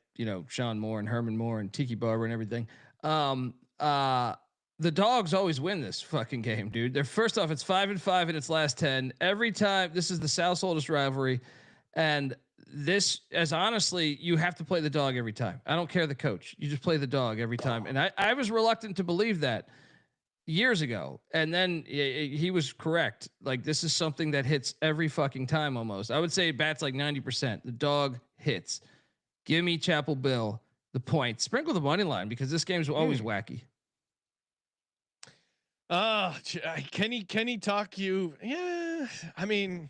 Sean Moore and Herman Moore and Tiki Barber and everything. The Dogs always win this fucking game, dude. They're first off, it's 5-5 in its last 10. Every time, this is the South's oldest rivalry. And this, as honestly, you have to play the dog every time. I don't care the coach. You just play the dog every time. And I was reluctant to believe that years ago, and then he was correct. Like, this is something that hits every fucking time almost. I would say it bats like 90%. The dog hits. Give me Chapel Bill the point. Sprinkle the money line because this game's always wacky. Can he talk you? Yeah, I mean,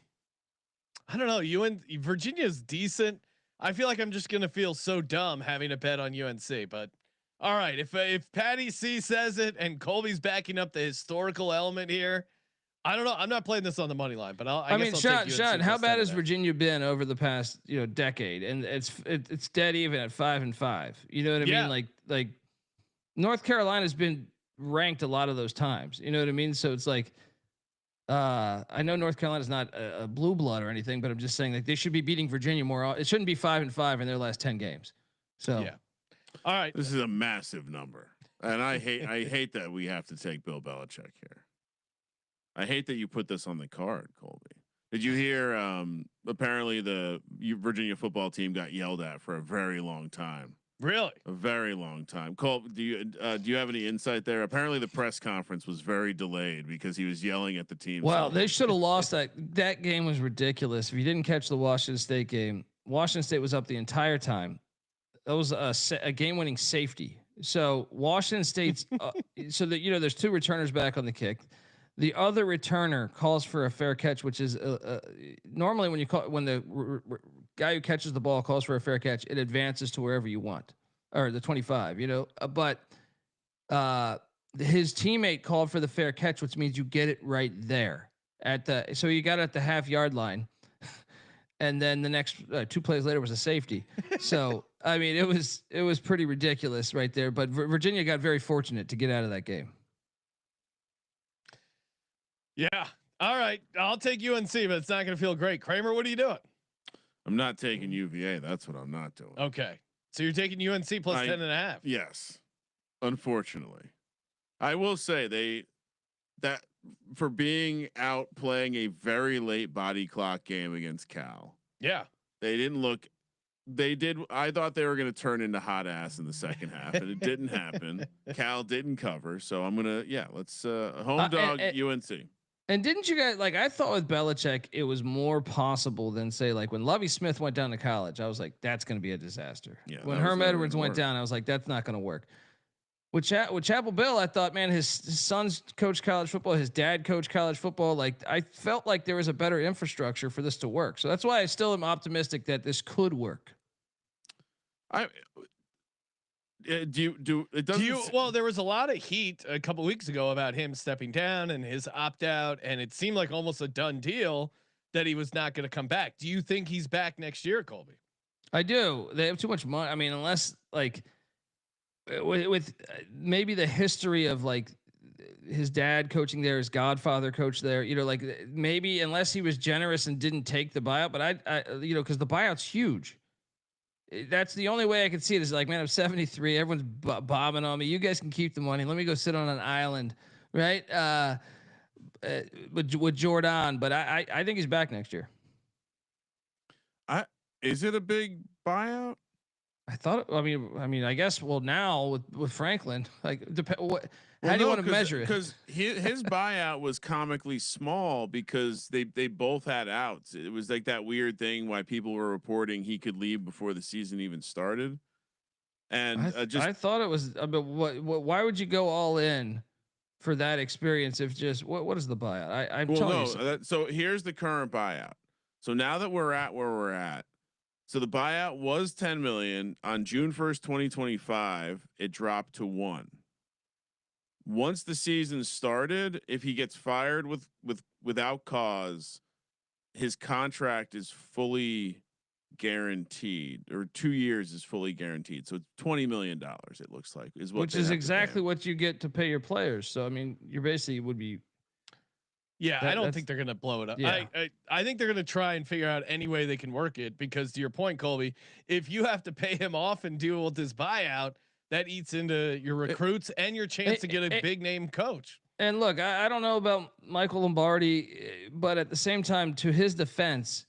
I don't know. Virginia's decent. I feel like I'm just gonna feel so dumb having to bet on UNC, but. All right, if Patty C says it and Colby's backing up the historical element here, I don't know. I'm not playing this on the money line, but I mean, Sean, how bad has Virginia been over the past decade? And it's dead even at 5-5. You know what I mean? Like North Carolina's been ranked a lot of those times. You know what I mean? So it's like I know North Carolina's not a blue blood or anything, but I'm just saying like they should be beating Virginia more. It shouldn't be 5-5 in their last 10 games. So yeah. All right. This is a massive number. And I hate that we have to take Bill Belichick here. I hate that you put this on the card, Colby. Did you hear apparently the Virginia football team got yelled at for a very long time? Really? A very long time. Colby, do you have any insight there? Apparently the press conference was very delayed because he was yelling at the team. Well, they should have lost that. That game was ridiculous. If you didn't catch the Washington State game, Washington State was up the entire time. That was a game-winning safety. So Washington State's so that there's two returners back on the kick. The other returner calls for a fair catch, which is normally when the guy who catches the ball calls for a fair catch, it advances to wherever you want, or the 25. But his teammate called for the fair catch, which means you get it right there so you got it at the half-yard line. And then the next 2 plays later was a safety. So, I mean, it was pretty ridiculous right there, but Virginia got very fortunate to get out of that game. Yeah. All right. I'll take UNC, but it's not going to feel great. Kramer, what are you doing? I'm not taking UVA. That's what I'm not doing. Okay. So you're taking UNC plus 10.5. Yes. Unfortunately. I will say that for being out playing a very late body clock game against Cal. Yeah. They didn't look. They did. I thought they were going to turn into hot ass in the second half, and it didn't happen. Cal didn't cover, so I'm gonna. Yeah, let's home dog UNC. And didn't you guys like? I thought with Belichick, it was more possible than say like when Lovie Smith went down to college. I was like, that's going to be a disaster. Yeah, When that was Herm never Edwards gonna went work. down, I was like, that's not going to work. With Chapel Bill, I thought, man, his son's coached college football, his dad coached college football. Like I felt like there was a better infrastructure for this to work. So that's why I still am optimistic that this could work. Well, there was a lot of heat a couple weeks ago about him stepping down and his opt out, and it seemed like almost a done deal that he was not going to come back. Do you think he's back next year, Colby? I do. They have too much money. I mean, unless like with maybe the history of like his dad coaching there, his godfather coached there, you know, like maybe unless he was generous and didn't take the buyout, but I you know, because the buyout's huge. That's the only way I could see it is like, man, I'm 73. Everyone's bobbing on me. You guys can keep the money. Let me go sit on an island, right? With Jordan, but I think he's back next year. Is it a big buyout? I thought. I mean, I guess. Well, now with Franklin, like, how do you want to measure it? Because his buyout was comically small because they both had outs. It was like that weird thing why people were reporting he could leave before the season even started. And I thought it was. But why would you go all in for that experience if just what is the buyout? I'm telling you. So here's the current buyout. So now that we're at where we're at. So the buyout was 10 million on June 1st, 2025. It dropped to 1. Once the season started, if he gets fired without cause, his contract is fully guaranteed, or 2 years is fully guaranteed. So it's $20 million. It looks like is what, which is exactly what you get to pay your players. So I mean, you basically would be. Yeah, I don't think they're gonna blow it up. Yeah. I think they're gonna try and figure out any way they can work it, because to your point, Colby, if you have to pay him off and deal with this buyout, that eats into your recruits and your chance to get a big name coach. And look, I don't know about Michael Lombardi, but at the same time, to his defense,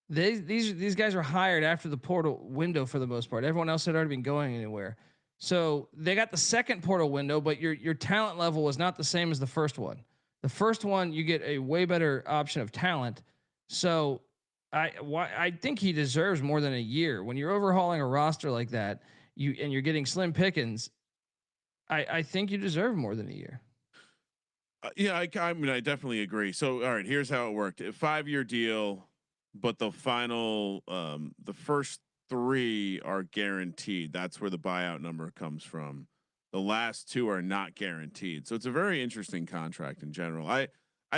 these guys were hired after the portal window for the most part. Everyone else had already been going anywhere. So they got the second portal window, but your talent level was not the same as the first one. The first one, you get a way better option of talent. So I think he deserves more than a year. When you're overhauling a roster like that, you're getting slim pickings, I think you deserve more than a year. Yeah, I mean, I definitely agree. So, all right, here's how it worked: a 5-year deal, but the final, the first 3 are guaranteed. That's where the buyout number comes from. The last 2 are not guaranteed. So it's a very interesting contract in general. I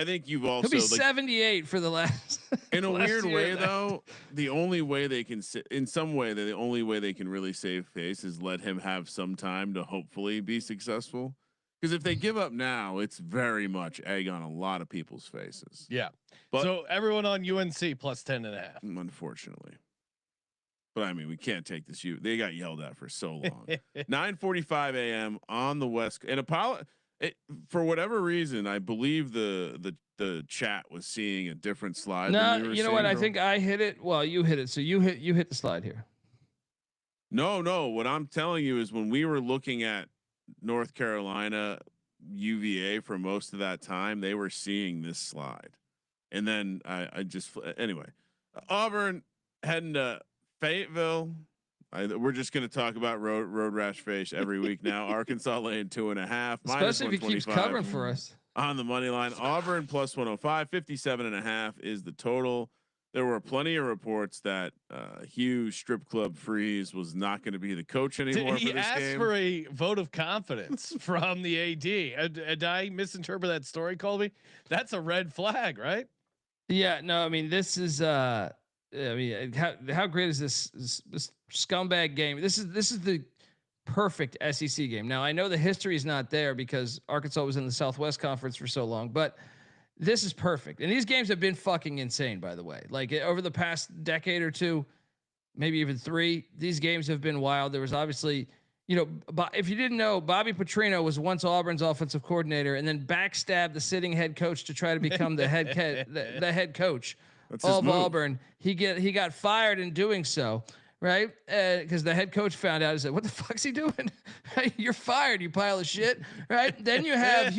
think you've also He'll be 78 for the last. In a weird way, left. though, the only way they can in some way, the only way they can really save face is let him have some time to hopefully be successful. Because if they give up now, it's very much egg on a lot of people's faces. Yeah. But, so everyone on UNC plus 10.5. Unfortunately. But I mean, we can't take this. They got yelled at for so long. 9:45 a.m. on the West. And for whatever reason, I believe the chat was seeing a different slide. No, you know what? I think I hit it. Well, you hit it. So you hit the slide here. No. What I'm telling you is when we were looking at North Carolina, UVA for most of that time, they were seeing this slide. And then I just anyway, Auburn heading to Fayetteville. We're just going to talk about road rash face every week now. Arkansas laying 2.5, especially if he keeps covering for us on the money line. Auburn plus 105, 57.5 is the total. There were plenty of reports that Hugh Strip Club Freeze was not going to be the coach anymore. He for this asked game. for a vote of confidence from the AD. Did I misinterpret that story, Colby? That's a red flag, right? Yeah. No, I mean, this is. I mean, how great is this scumbag game? This is the perfect SEC game. Now I know the history is not there because Arkansas was in the Southwest Conference for so long, but this is perfect. And these games have been fucking insane, by the way. Like over the past decade or two, maybe even 3, these games have been wild. There was obviously, you know, if you didn't know, Bobby Petrino was once Auburn's offensive coordinator and then backstabbed the sitting head coach to try to become the head coach of Auburn. He got fired in doing so. right? Because the head coach found out. He said, "What the fuck's he doing? You're fired, you pile of shit." Right? Then you have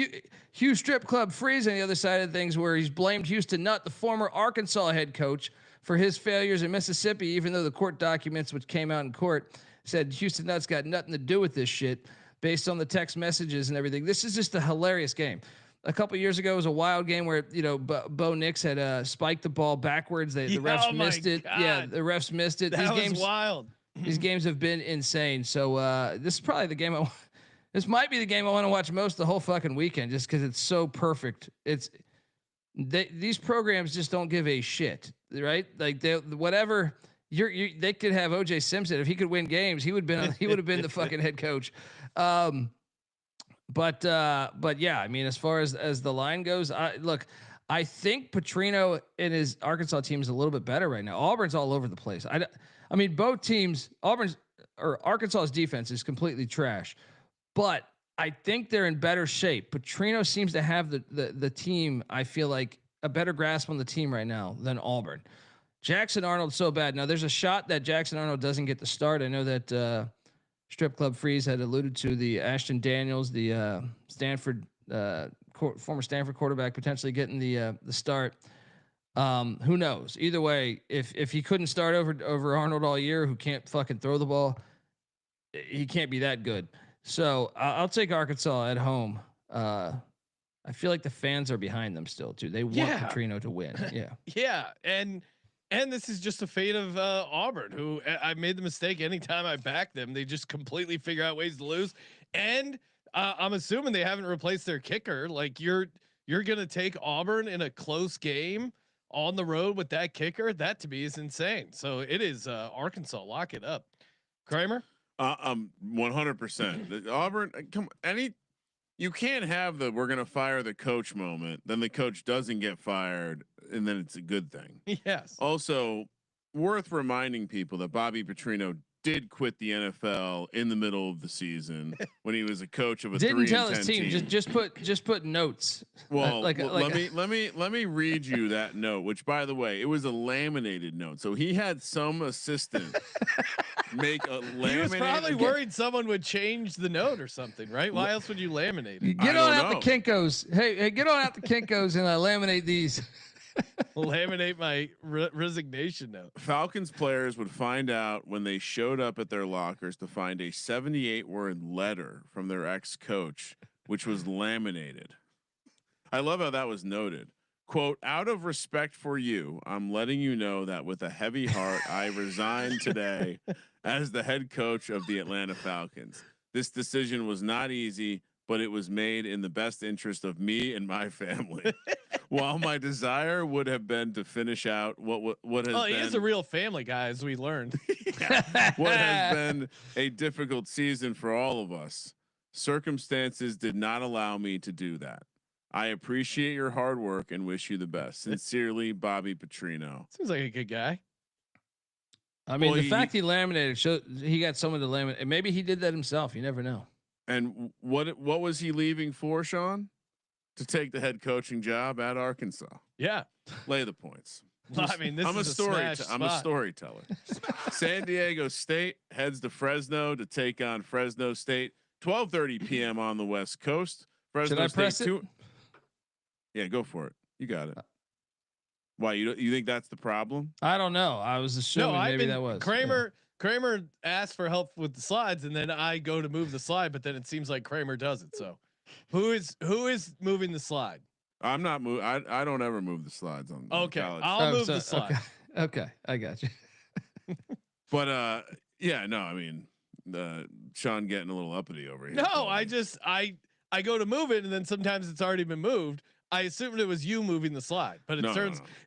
Hugh Strip Club Freeze on the other side of things, where he's blamed Houston Nutt, the former Arkansas head coach, for his failures in Mississippi, even though the court documents which came out in court said Houston Nutt's got nothing to do with this shit, based on the text messages and everything. This is just a hilarious game. A couple years ago, it was a wild game where Bo Nix had spiked the ball backwards. The refs missed it. God. Yeah, the refs missed it. That was wild. These games have been insane. So this is probably the game. This might be the game I want to watch most the whole fucking weekend, just because it's so perfect. These programs just don't give a shit, right? Like whatever. They could have OJ Simpson if he could win games. He would have been the fucking head coach. But yeah, I mean, as far as the line goes, I think Petrino and his Arkansas team is a little bit better right now. Auburn's all over the place. I mean, both teams, Arkansas's defense is completely trash, but I think they're in better shape. Petrino seems to have the team. I feel like a better grasp on the team right now than Auburn. Jackson Arnold's so bad. Now there's a shot that Jackson Arnold doesn't get the start. I know that Strip Club Freeze had alluded to the Ashton Daniels, the Stanford former Stanford quarterback, potentially getting the start. Who knows? Either way, if he couldn't start over Arnold all year, who can't fucking throw the ball, he can't be that good. So I'll take Arkansas at home. I feel like the fans are behind them still too. They want Petrino to win. Yeah. Yeah, and this is just a fate of Auburn, who I made the mistake anytime I back them. They just completely figure out ways to lose. And I'm assuming they haven't replaced their kicker. Like you're going to take Auburn in a close game on the road with that kicker. That to me is insane. So it is Arkansas. Lock it up. Kramer? 100%. Auburn, you can't have the we're going to fire the coach moment. Then the coach doesn't get fired, and then it's a good thing. Yes. Also, worth reminding people that Bobby Petrino did quit the NFL in the middle of the season when he was a coach of a didn't 3 tell and 10 his team. Just put notes. Well, let me read you that note, which by the way, it was a laminated note. So he had some assistant make a laminated. He was probably worried someone would change the note or something, right? Why else would you laminate it? Get on out the Kinkos. Hey, get on out the Kinkos and laminate these. Laminate my resignation note. Falcons players would find out when they showed up at their lockers to find a 78-word letter from their ex-coach, which was laminated. I love how that was noted. Quote, out of respect for you, I'm letting you know that with a heavy heart, I resign today as the head coach of the Atlanta Falcons. This decision was not easy, but it was made in the best interest of me and my family. While my desire would have been to finish out what has been, he is a real family guy, as we learned. what has been a difficult season for all of us. Circumstances did not allow me to do that. I appreciate your hard work and wish you the best. Sincerely, Bobby Petrino. Seems like a good guy. I mean, the fact he laminated shows he got someone to laminate. Maybe he did that himself. You never know. And what was he leaving for, Sean? To take the head coaching job at Arkansas. Yeah. Lay the points. Well, I mean, I'm a storyteller. San Diego State heads to Fresno to take on Fresno State. 12:30 p.m. on the West Coast. Fresno Should I State press it? Yeah, go for it. You got it. Why you think that's the problem? I don't know. I was assuming maybe that was Kramer asked for help with the slides, and then I go to move the slide, but then it seems like Kramer does it. So, who is moving the slide? I'm not moving. I don't ever move the slides on. Okay, college. I'll move the slide. Okay, I got you. But yeah, no, I mean, Sean getting a little uppity over here. No, I go to move it, and then sometimes it's already been moved. I assumed it was you moving the slide, but it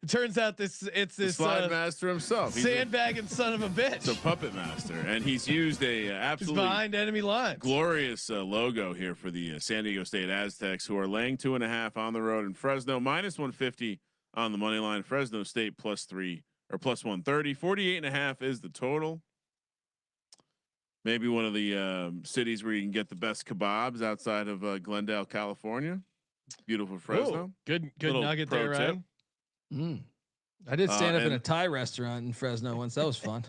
turns out it's this slide master himself, sandbagging son of a bitch. It's a puppet master, and he's used a absolutely behind enemy lines glorious logo here for the San Diego State Aztecs, who are laying 2.5 on the road in Fresno, -150 on the money line. Fresno State +3 or +130. 48.5 is the total. Maybe one of the cities where you can get the best kebabs outside of Glendale, California. Beautiful Fresno. Ooh, good nugget there, Ryan. I did stand up in a Thai restaurant in Fresno once. That was fun.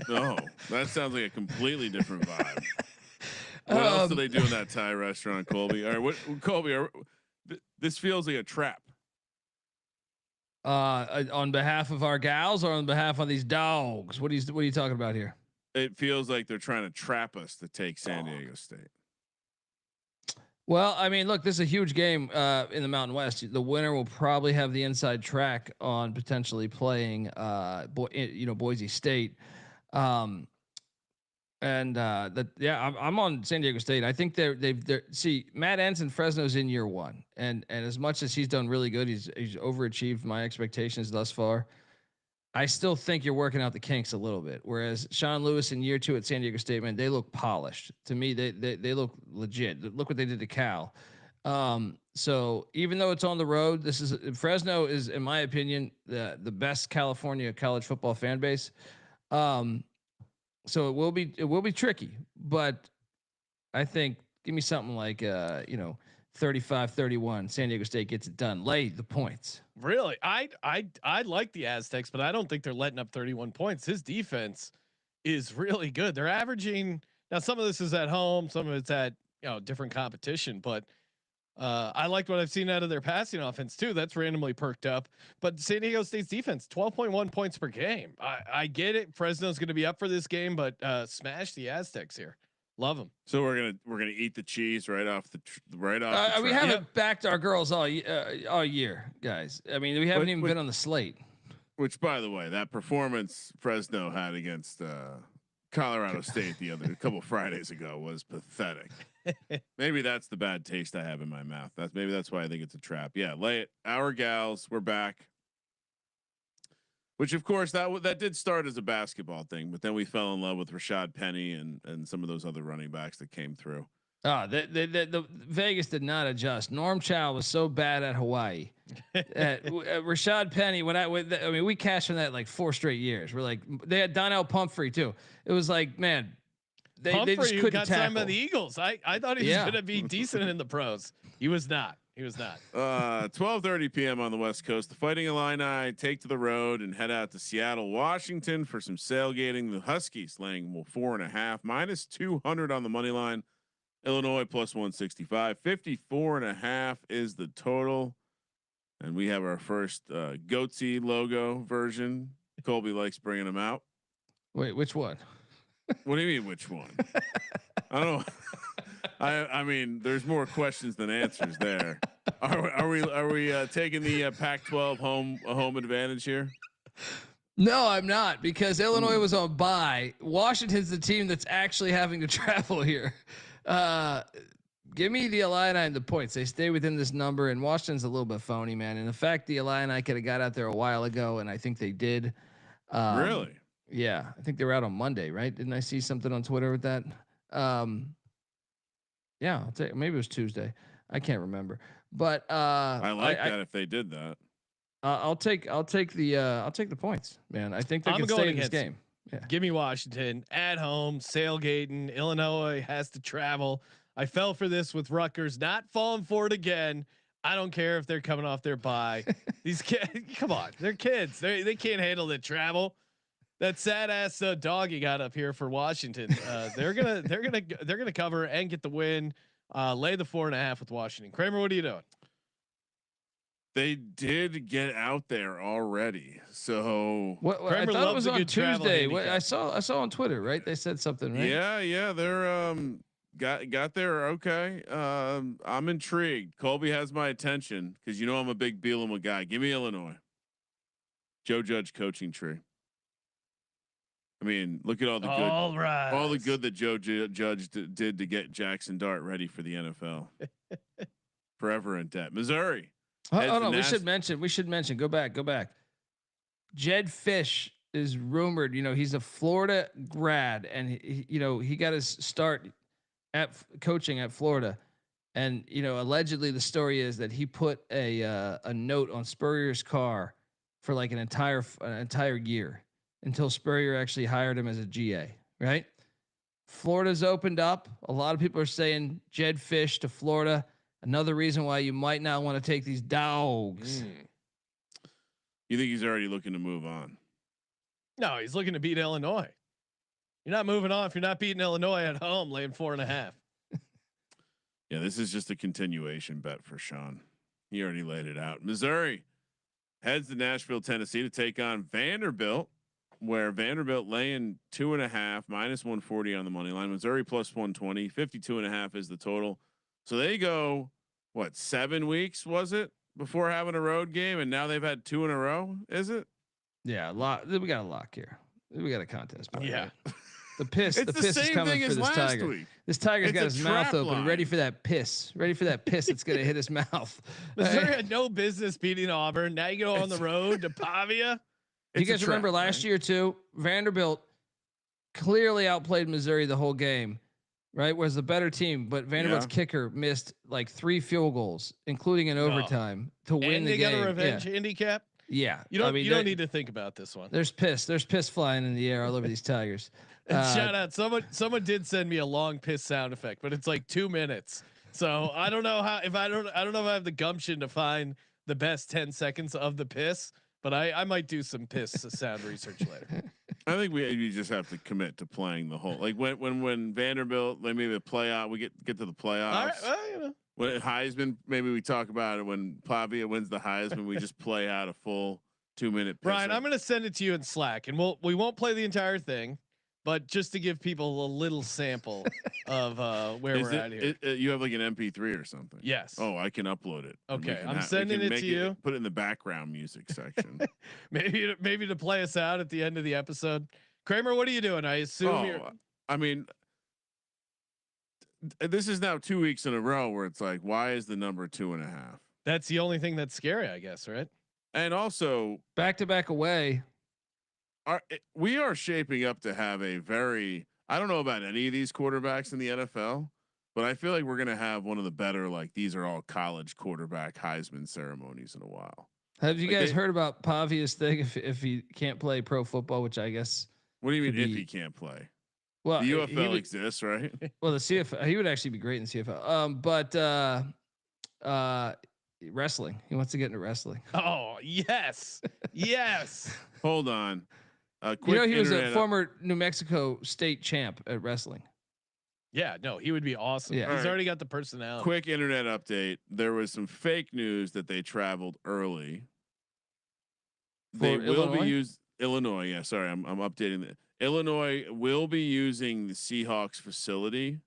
No, that sounds like a completely different vibe. What else do they do in that Thai restaurant, Colby? All right, what Colby? This feels like a trap. On behalf of our gals or on behalf of these dogs? What are you talking about here? It feels like they're trying to trap us to take San Diego State. Well, I mean, look, this is a huge game in the Mountain West. The winner will probably have the inside track on potentially playing, Boise State. I'm on San Diego State. I think they're see Matt Ensign Fresno's in year one, and as much as he's done really good, he's overachieved my expectations thus far. I still think you're working out the kinks a little bit. Whereas Sean Lewis in year two at San Diego State, man, they look polished to me. They look legit. Look what they did to Cal. So even though it's on the road, Fresno is, in my opinion, the best California college football fan base. So it will be tricky, but I think give me something like 35-31. San Diego State gets it done. Lay the points. Really? I like the Aztecs, but I don't think they're letting up 31 points. His defense is really good. They're averaging, now some of this is at home, some of it's at different competition, but I liked what I've seen out of their passing offense too. That's randomly perked up. But San Diego State's defense, 12.1 points per game. I get it. Fresno's going to be up for this game, but smash the Aztecs here. Love them. So we're gonna eat the cheese right off the we haven't backed our girls all year, guys. I mean, we haven't even been on the slate. Which, by the way, that performance Fresno had against Colorado State a couple Fridays ago was pathetic. Maybe that's the bad taste I have in my mouth. That's why I think it's a trap. Yeah, lay it. Our gals, we're back. Which of course that did start as a basketball thing, but then we fell in love with Rashad Penny and some of those other running backs that came through. The Vegas did not adjust. Norm Chow was so bad at Hawaii. Rashad Penny, we cashed from that like 4 straight years. We're like, they had Donnell Pumphrey too. It was like, man, they just couldn't got tackle. signed by the Eagles. I thought he was going to be decent in the pros. He was not. 12:30 p.m. on the West Coast. The Fighting Illini take to the road and head out to Seattle, Washington for some sailgating. The Huskies laying 4.5, -200 on the money line. Illinois +165, 54.5 is the total. And we have our first Goatsy logo version. Colby likes bringing them out. Wait, which one? What do you mean, which one? I don't know. I mean, there's more questions than answers there. Are we taking the Pac-12 home advantage here? No, I'm not, because Illinois was on bye. Washington's the team that's actually having to travel here. Give me the Illini and the points. They stay within this number, and Washington's a little bit phony, man. And in fact, the Illini could have got out there a while ago, and I think they did. Really? Yeah, I think they were out on Monday, right? Didn't I see something on Twitter with that? Yeah, I'll take, maybe it was Tuesday. I can't remember, but I like that if they did that. I'll take the points, man. I think they can stay in this game. Yeah. Give me Washington at home, sailgating. Illinois has to travel. I fell for this with Rutgers, not falling for it again. I don't care if they're coming off their bye. These kids, come on, they're kids. They can't handle the travel. That sad ass dog you got up here for Washington. They're gonna cover and get the win. Lay the 4.5 with Washington. Kramer, what are you doing? They did get out there already, so what I thought it was on Tuesday. What I saw on Twitter, right? They said something, right? Yeah, they're got there. Okay, I'm intrigued. Colby has my attention because I'm a big Bielema guy. Give me Illinois. Joe Judge coaching tree. I mean, look at all the good, all the good that Joe Judge did to get Jackson Dart ready for the NFL. Forever in debt. Missouri. Oh no, we should mention. Go back. Jed Fish is rumored. He's a Florida grad, and he got his start at coaching at Florida, and allegedly the story is that he put a note on Spurrier's car for like an entire year until Spurrier actually hired him as a GA. Right? Florida's opened up. A lot of people are saying Jed Fish to Florida. Another reason why you might not want to take these dogs. You think he's already looking to move on? No, he's looking to beat Illinois. You're not moving on if you're not beating Illinois at home, laying 4.5. Yeah, this is just a continuation bet for Sean. He already laid it out. Missouri heads to Nashville, Tennessee to take on Vanderbilt, where Vanderbilt laying 2.5 minus 140 on the money line. Missouri plus 120, 52.5 is the total. So they go, what, 7 weeks was it before having a road game, and now they've had 2 in a row. Is it? Yeah, a lot. We got a lock here. We got a contest. Yeah. Right? The piss. It's the the piss same is coming thing for as this last tiger. week. This tiger's It's got a his mouth trap open, line. ready for that piss. Ready for that piss that's gonna hit his mouth. Missouri had no business beating Auburn. Now you go on the road to Pavia. You guys remember last year too? Vanderbilt clearly outplayed Missouri the whole game, right? Was the better team, but Vanderbilt's kicker missed like 3 field goals, including in overtime, to win And the they game. got a revenge handicap. Yeah, You don't. I mean, you don't need to think about this one. There's piss. There's piss flying in the air all over these tigers. And shout out, someone did send me a long piss sound effect, but it's like 2 minutes. So I don't know how. I don't know if I have the gumption to find the best 10 seconds of the piss. But I might do some piss sound research later. I think we just have to commit to playing the whole, like when Vanderbilt, like maybe the playoff, we get to the playoffs. All right, well, you know. When Heisman, maybe we talk about it when Pavia wins the Heisman. We just play out a full 2-minute. Brian, I'm going to send it to you in Slack, and we won't play the entire thing, but just to give people a little sample of where we're at here. You have like an MP3 or something. Yes. Oh, I can upload it. Okay, I'm sending it to you. Put it in the background music section. maybe to play us out at the end of the episode. Kramer, what are you doing? I assume you're. I mean, this is now 2 weeks in a row where it's like, why is the number 2.5? That's the only thing that's scary, I guess, right? And also, back to back away. We are shaping up to have a very, I don't know about any of these quarterbacks in the NFL, but I feel like we're going to have one of the better, like these are all college quarterback Heisman ceremonies in a while. Have you guys heard about Pavia's thing? If he can't play pro football, which I guess. What do you mean if he can't play? Well, the UFL exists, right? Well, the CFL, he would actually be great in CFL. But wrestling, he wants to get into wrestling. Oh yes, yes. Hold on. He was a former New Mexico state champ at wrestling. Yeah, no, he would be awesome. Yeah. He's already got the personality. Quick internet update. There was some fake news that they traveled early. They will be used Illinois. Yeah, sorry, I'm updating that. Illinois will be using the Seahawks facility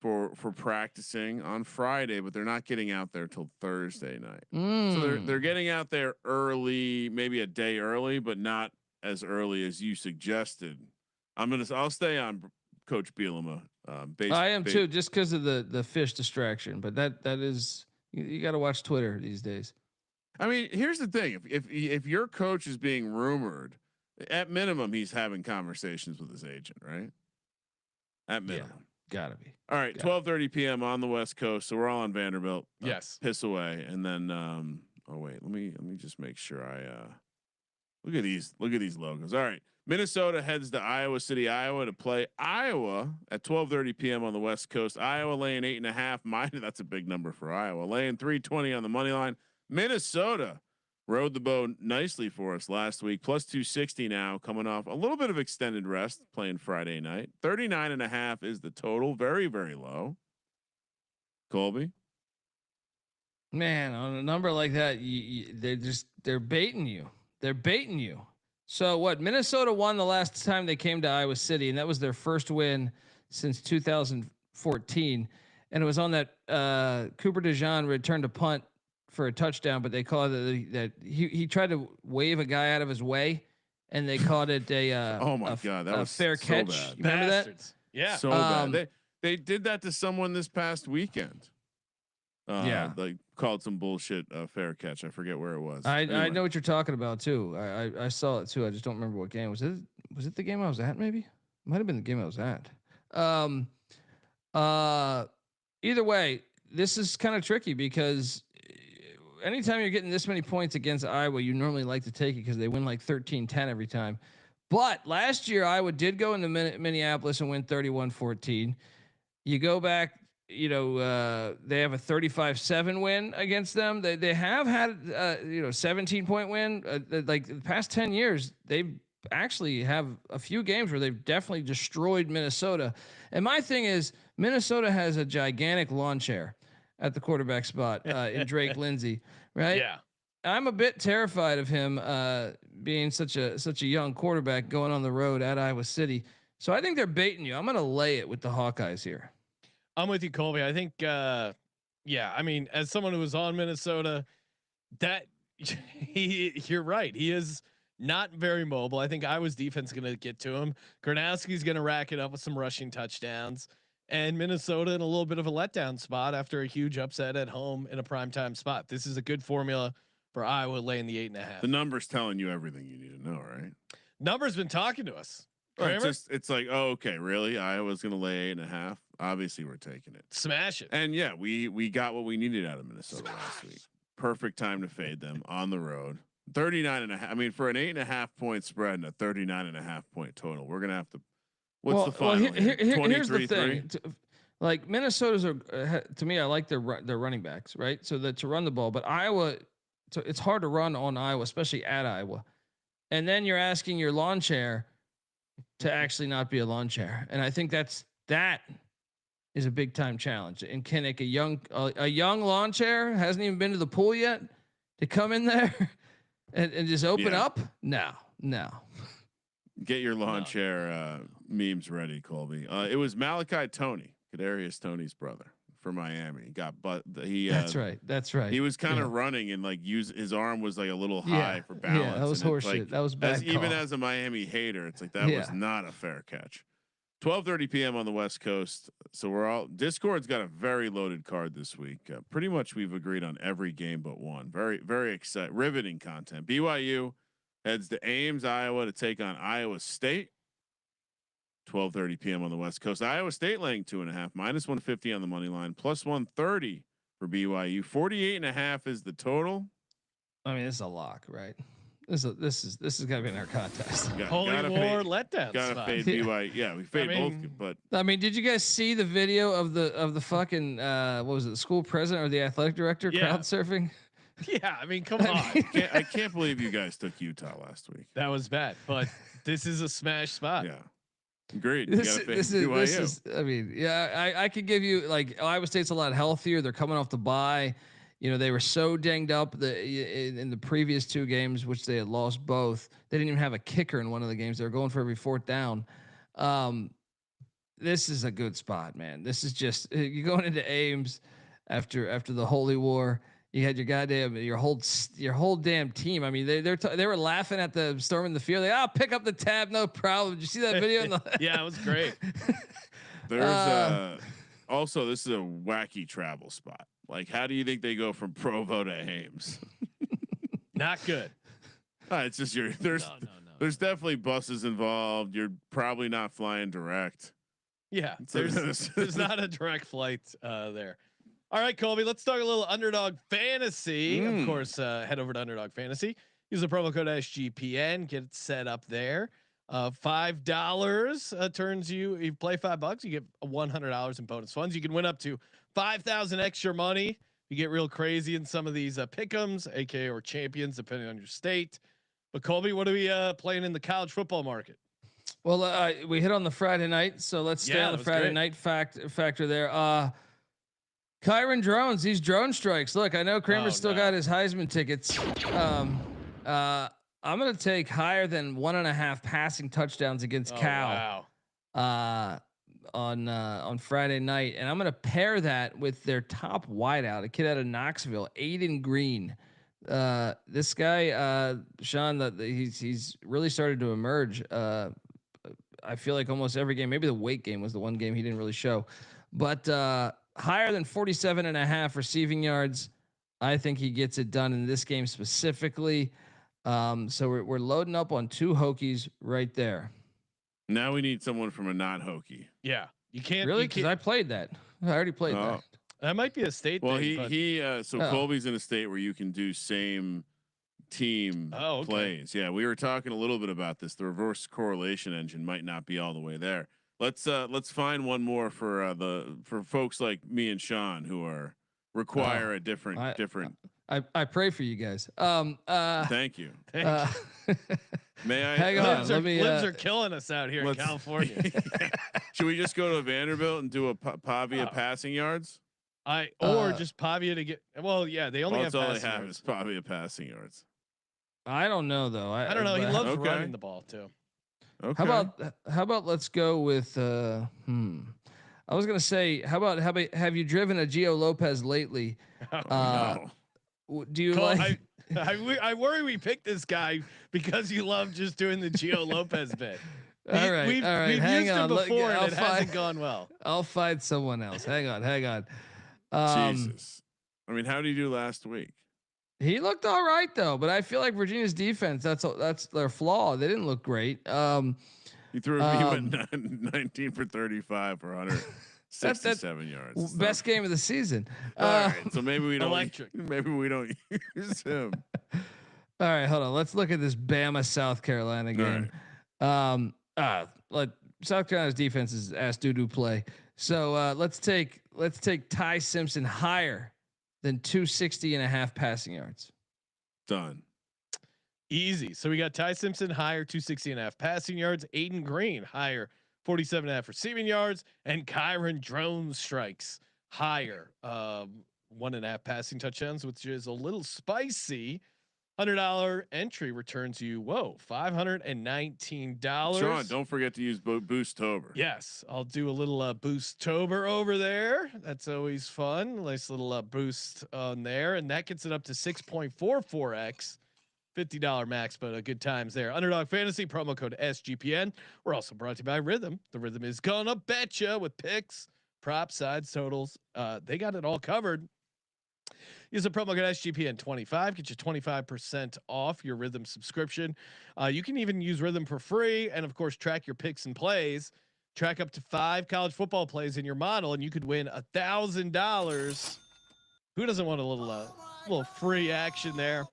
for practicing on Friday, but they're not getting out there till Thursday night. So they're getting out there early, maybe a day early, but not as early as you suggested. I'll stay on Coach Bielema. I am too, just because of the fish distraction. But that is you got to watch Twitter these days. I mean, here's the thing: if your coach is being rumored, at minimum he's having conversations with his agent, right? At minimum, gotta be. All right, 12:30 p.m. on the West Coast, so we're all on Vanderbilt. Yes, piss away, and then oh wait, let me just make sure I look at these logos. All right, Minnesota heads to Iowa City, Iowa to play Iowa at 12:30 p.m. on the West Coast. Iowa laying 8.5. That's a big number for Iowa. Laying 320 on the money line. Minnesota rode the boat nicely for us last week. Plus 260 now, coming off a little bit of extended rest, playing Friday night. 39.5 is the total. Very, very low. Colby, man, on a number like that, they're baiting you. They're baiting you. So what? Minnesota won the last time they came to Iowa City, and that was their first win since 2014. And it was on that Cooper DeJean returned a punt for a touchdown, but they called it that he tried to wave a guy out of his way, and they called it a oh my god, that was fair so catch. Bad. You remember Bastards. that? Yeah, so bad. They did that to someone this past weekend. Like called some bullshit fair catch. I forget where it was. I know what you're talking about too. I saw it too. I just don't remember what game was it. Was it the game I was at? Maybe might have been the game I was at. Either way, this is kind of tricky because anytime you're getting this many points against Iowa, you normally like to take it because they win like 13-10 every time. But last year, Iowa did go into Minneapolis and win 31-14. You go back they have a 35-7 win against them. They have had 17-point win. Like the past 10 years, they've actually have a few games where they've definitely destroyed Minnesota. And my thing is, Minnesota has a gigantic lawn chair at the quarterback spot in Drake Lindsay, right? Yeah. I'm a bit terrified of him being such a young quarterback going on the road at Iowa City. So I think they're baiting you. I'm going to lay it with the Hawkeyes here. I'm with you, Colby. I think, yeah, I mean, as someone who was on Minnesota, that you're right. He is not very mobile. I think Iowa's defense is going to get to him. Gronowski's going to rack it up with some rushing touchdowns, and Minnesota in a little bit of a letdown spot after a huge upset at home in a primetime spot. This is a good formula for Iowa laying the 8.5. The number's telling you everything you need to know, right? Number's been talking to us. It's like, oh, okay, really? Iowa's going to lay 8.5. Obviously, we're taking it. Smash it. And yeah, we got what we needed out of Minnesota last week. Perfect time to fade them on the road. 39.5. I mean, for an 8.5 point spread and a 39.5 point total, we're gonna have to. What's the final? Here's the thing. Like Minnesota's are to me, I like their running backs, right? So that to run the ball, but Iowa, so it's hard to run on Iowa, especially at Iowa. And then you're asking your lawn chair to actually not be a lawn chair, and I think that is a big time challenge. And Kinnick, a young lawn chair, hasn't even been to the pool yet, to come in there and just open up. No. Get your lawn chair memes ready, Colby. It was Malachi Tony, Kadarius Tony's brother, for Miami. That's right. He was kind of running and like his arm was like a little high for balance. Yeah, that was horseshit. Like, that was bad. Even as a Miami hater, it's like that was not a fair catch. 12:30 p.m. on the West Coast. So Discord's got a very loaded card this week. Pretty much we've agreed on every game but one. Very, very exciting, riveting content. BYU heads to Ames, Iowa to take on Iowa State. 12:30 p.m. on the West Coast. Iowa State laying 2.5, -150 on the money line, +130 for BYU. 48.5 is the total. I mean, it's a lock, right? This is gonna be in our contest. Holy War letdown. Gotta fade BYU. Yeah, we fade both. But I mean, did you guys see the video of the fucking what was it, the school president or the athletic director crowd surfing? Yeah, I mean, come on. I can't believe you guys took Utah last week. That was bad, but this is a smash spot. Yeah, agreed. This is. I mean, yeah, I could give you like Iowa State's a lot healthier. They're coming off the bye. You know, they were so dinged up in the previous two games, which they had lost both. They didn't even have a kicker in one of the games. They were going for every fourth down. This is a good spot, man. This is just you're going into Ames after the Holy War. You had your whole damn team. I mean, they were laughing at the storming the field. I'll pick up the tab, no problem. Did you see that video? Yeah, it was great. There's also this is a wacky travel spot. Like, how do you think they go from Provo to Ames? Not good. It's just there's definitely buses involved. You're probably not flying direct. Yeah, there's not a direct flight there. All right, Colby, let's talk a little Underdog Fantasy. Of course, head over to Underdog Fantasy. Use the promo code SGPN. Get it set up there. $5 turns you play $5, you get $100 in bonus funds. You can win up to 5,000 extra money. You get real crazy in some of these pick'ems, aka or champions, depending on your state. But Colby, what are we playing in the college football market? Well, we hit on the Friday night, so let's stay on the Friday night factor there. Kyron Drones, these drone strikes. Look, I know Kramer's still got his Heisman tickets. I'm going to take higher than 1.5 passing touchdowns against Cal on Friday night, and I'm going to pair that with their top wideout, a kid out of Knoxville, Aiden Green. This guy, Sean, he's really started to emerge. I feel like almost every game, maybe the Wake game was the one game he didn't really show, but higher than 47.5 receiving yards. I think he gets it done in this game specifically. So we're loading up on two Hokies right there. Now we need someone from a not Hokie. Yeah, you can't really, because I played that. I already played that. That might be a state. Well, thing, Colby's in a state where you can do same team plays. Yeah, we were talking a little bit about this. The reverse correlation engine might not be all the way there. Let's find one more for folks like me and Sean who require a different. I pray for you guys. Thank you. May I? Hang on. Libs are killing us out here in California. Should we just go to Vanderbilt and do a Pavia passing yards? Or just Pavia to get. Well, yeah, they only have. All they passing have yards. is Pavia passing yards. I don't know though. I don't know. He loves running the ball too. Okay. How about let's go with I was gonna say how about have you driven a Gio Lopez lately? No. Do you Cole, like? I worry we picked this guy because you love just doing the Gio Lopez bit. All right, We've hang used on. him before and it hasn't gone well. I'll find someone else. Hang on. Jesus. I mean, how did you do last week? He looked all right though, but I feel like Virginia's defense, that's their flaw. They didn't look great. He threw he went 19 for 35 for 167 yards. Best game of the season. All right, so maybe we don't. Electric. Maybe we don't use him. All right, hold on. Let's look at this Bama South Carolina game. Like South Carolina's defense is ass doo play. So let's take Ty Simpson higher than 260.5 passing yards. Done. Easy. So we got Ty Simpson higher 260.5 passing yards, Aiden Green higher 47.5 receiving yards, and Kyron Drone strikes higher 1.5 passing touchdowns, which is a little spicy. $100 entry returns you $519. Sean, don't forget to use Boostober. Yes, I'll do a little Boostober over there. That's always fun. Nice little boost on there, and that gets it up to 6.44x. $50 max, but good times there. Underdog Fantasy promo code SGPN. We're also brought to you by Rhythm. The Rhythm is gonna betcha with picks, props, sides, totals. They got it all covered. Use the promo code SGPN25. Get you 25% off your Rhythm subscription. You can even use Rhythm for free, and of course, track your picks and plays. Track up to 5 college football plays in your model, and you could win $1,000. Who doesn't want a little free action there?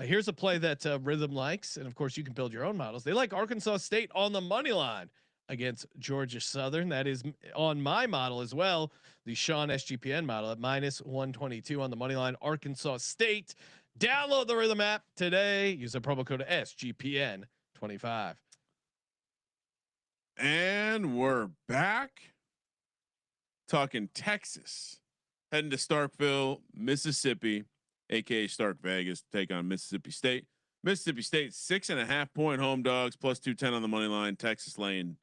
Here's a play that Rhythm likes, and of course, you can build your own models. They like Arkansas State on the money line against Georgia Southern. That is on my model as well. The Sean SGPN model at -122 on the money line. Arkansas State. Download the Rhythm app today. Use the promo code SGPN25. And we're back talking Texas, heading to Starkville, Mississippi, aka Stark Vegas, to take on Mississippi State. Mississippi State 6.5 point home dogs, +210 on the money line. Texas lane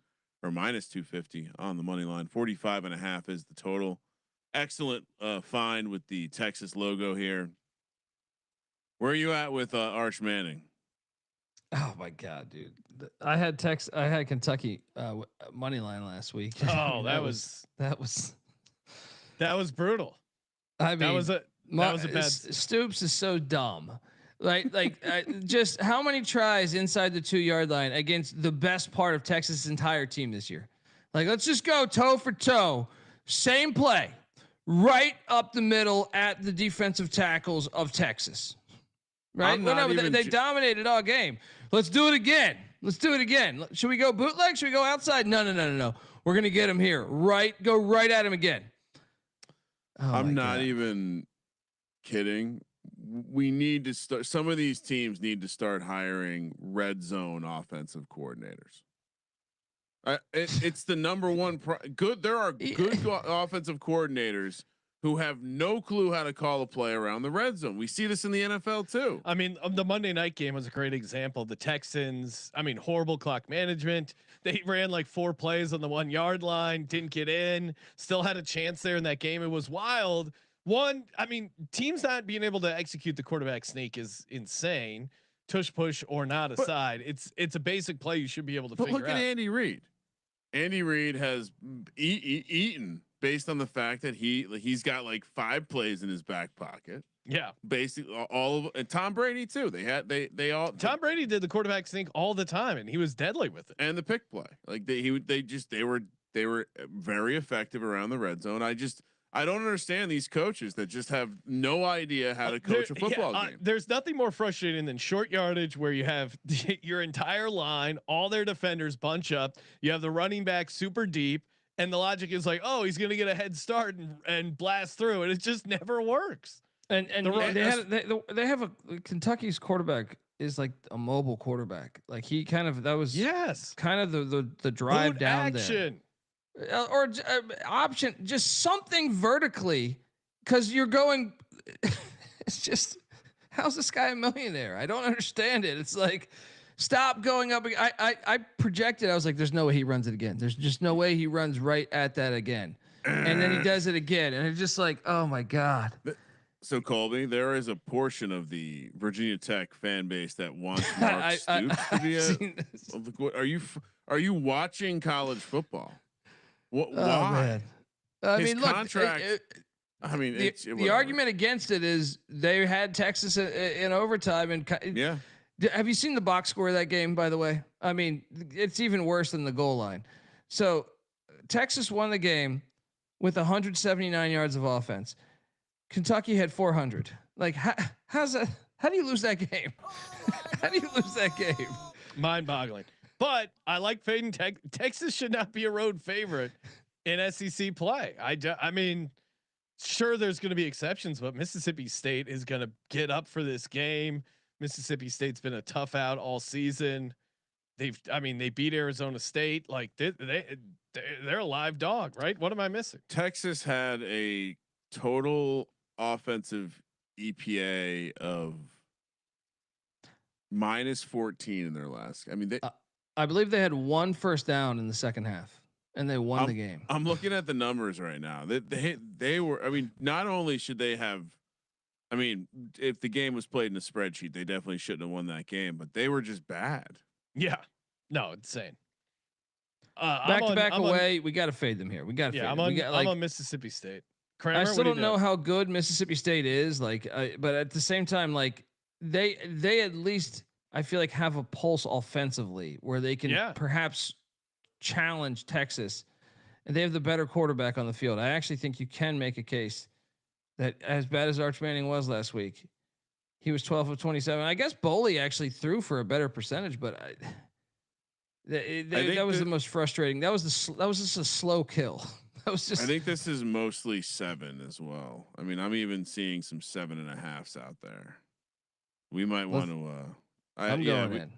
or -250 on the money line. 45.5 is the total. Excellent find with the Texas logo here. Where are you at with Arch Manning? Oh my God, dude! I had Kentucky money line last week. Oh, that was brutal. I mean, that was a bad. Stoops is so dumb. Like just how many tries inside the 2-yard line against the best part of Texas' entire team this year? Like, let's just go toe for toe, same play, right up the middle at the defensive tackles of Texas. Right? They dominated all game. Let's do it again. Should we go bootleg? Should we go outside? No. We're gonna get him here. Go right at him again. Oh, I'm not even kidding. We need to start. Some of these teams need to start hiring red zone offensive coordinators. It's the number one good. There are good offensive coordinators who have no clue how to call a play around the red zone. We see this in the NFL too. I mean, the Monday night game was a great example. The Texans, horrible clock management. They ran like 4 plays on the 1-yard line, didn't get in, still had a chance there in that game. It was wild. Teams not being able to execute the quarterback sneak is insane. Tush push or not aside, it's a basic play you should be able to figure out. Look at Andy Reid. Andy Reid has eaten based on the fact that he's got like 5 plays in his back pocket. Yeah, basically all of, and Tom Brady too. They all. Tom Brady did the quarterback sneak all the time, and he was deadly with it. And the pick play, like they were very effective around the red zone. I don't understand these coaches that just have no idea how to coach a football game. There's nothing more frustrating than short yardage where you have your entire line, all their defenders bunch up. You have the running back super deep, and the logic is like, oh, he's going to get a head start and blast through, and it just never works. And they have a Kentucky's quarterback is like a mobile quarterback. Like he kind of kind of the drive Boot down action. there. Or option, just something vertically, because you're going. It's just, how's this guy a millionaire? I don't understand it. It's like, stop going up. I projected. I was like, there's no way he runs it again. There's just no way he runs right at that again. And then he does it again, and it's just like, oh my god. So Colby, there is a portion of the Virginia Tech fan base that wants Mark Stoops to be are you watching college football? What? Oh, why? man. I His mean, look. contract. The argument against it is they had Texas in overtime, and yeah. Have you seen the box score of that game? By the way, I mean it's even worse than the goal line. So Texas won the game with 179 yards of offense. Kentucky had 400. Like how's that? How do you lose that game? How do you lose that game? Mind-boggling. But I like fading Texas should not be a road favorite in SEC play. I mean, sure, there's going to be exceptions, but Mississippi State is going to get up for this game. Mississippi State's been a tough out all season. They beat Arizona State. Like they're a live dog, right? What am I missing? Texas had a total offensive EPA of -14 in their last. I mean, I believe they had one first down in the second half, and they won the game. I'm looking at the numbers right now. They were. I mean, not only should they have. I mean, if the game was played in a spreadsheet, they definitely shouldn't have won that game. But they were just bad. Yeah, no, insane. Back to back away, we got to fade them here. We got to. Yeah, I'm on Mississippi State. Kramer, I still don't know how good Mississippi State is. Like, but at the same time, like they at least I feel like have a pulse offensively where they can perhaps challenge Texas, and they have the better quarterback on the field. I actually think you can make a case that as bad as Arch Manning was last week, he was 12 of 27. I guess Boley actually threw for a better percentage, but that was the most frustrating. That was just a slow kill. That was just. I think this is mostly 7 as well. I mean, I'm even seeing some 7.5s out there. We might want to. I'm going in.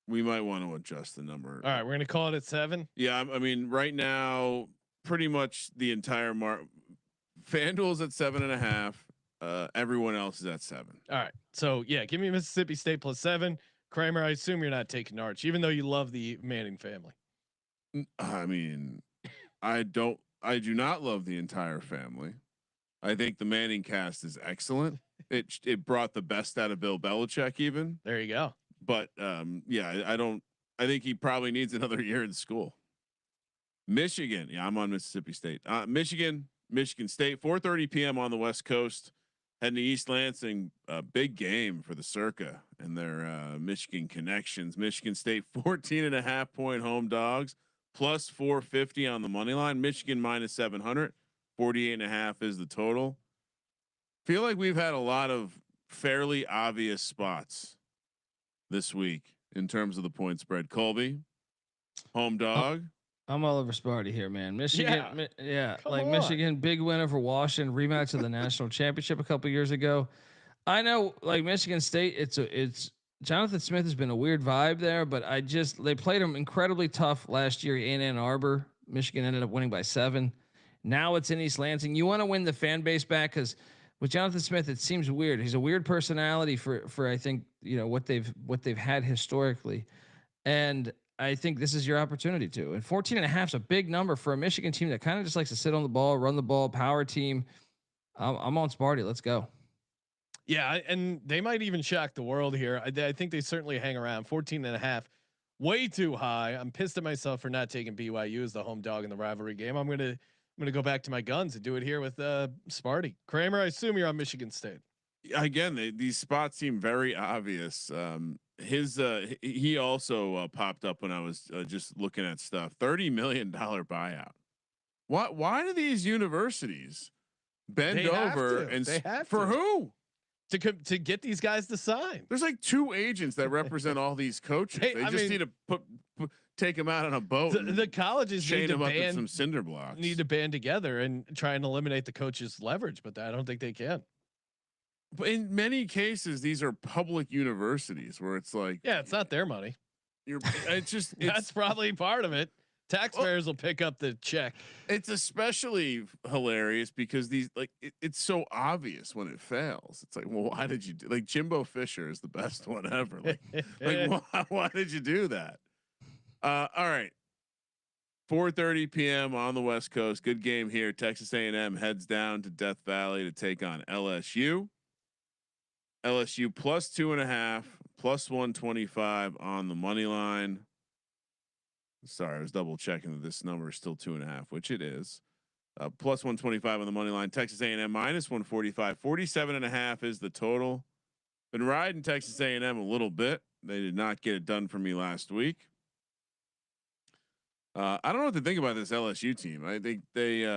We might want to adjust the number. All right, we're gonna call it at 7. Yeah, I mean, right now, pretty much the entire FanDuel's at 7.5. Everyone else is at 7. All right, so yeah, give me Mississippi State plus 7. Kramer, I assume you're not taking Arch, even though you love the Manning family. I mean, I do not love the entire family. I think the Manning cast is excellent. It brought the best out of Bill Belichick even. There you go. But yeah, I think he probably needs another year in school. Michigan. Yeah, I'm on Mississippi State. Michigan State, 4:30 p.m. on the West Coast. Heading to East Lansing, a big game for the Circa and their Michigan connections. Michigan State 14.5 point home dogs, plus 450 on the money line. Michigan -700, 48.5 is the total. Feel like we've had a lot of fairly obvious spots this week in terms of the point spread. Colby, home dog. I'm all over Sparty here, man. Michigan, Michigan, big win over Washington, rematch of the national championship a couple years ago. I know, like Michigan State, it's Jonathan Smith has been a weird vibe there, but they played him incredibly tough last year in Ann Arbor. Michigan ended up winning by 7. Now it's in East Lansing. You want to win the fan base back because with Jonathan Smith, it seems weird. He's a weird personality for I think what they've had historically, and I think this is your opportunity to. And 14.5 is a big number for a Michigan team that kind of just likes to sit on the ball, run the ball, power team. I'm on Sparty. Let's go. Yeah, and they might even shock the world here. I think they certainly hang around. 14.5, way too high. I'm pissed at myself for not taking BYU as the home dog in the rivalry game. I'm gonna go back to my guns and do it here with Sparty. Kramer, I assume you're on Michigan State. Again, these spots seem very obvious. He also popped up when I was just looking at stuff. $30 million buyout. Why do these universities bend They have over to. and They have for to. who? To get these guys to sign. There's like 2 agents that represent all these coaches. They I just mean, need to take them out on a boat. The colleges chain need to them up in band some cinder blocks. need to band together and try and eliminate the coach's leverage, but I don't think they can. But in many cases, these are public universities where it's like, Yeah, it's not their money. It's just That's probably part of it. Taxpayers will pick up the check. It's especially hilarious because these it's so obvious when it fails. It's like, well, why did you do like Jimbo Fisher is the best one ever? Like why did you do that? All right. 4:30 p.m. on the West Coast. Good game here. Texas A&M heads down to Death Valley to take on LSU. LSU plus 2.5, plus 125 on the money line. Sorry, I was double checking that this number is still 2.5, which it is. Plus 125 on the money line. Texas A&M minus 145. 47.5 is the total. Been riding Texas A&M a little bit. They did not get it done for me last week. I don't know what to think about this LSU team. I think they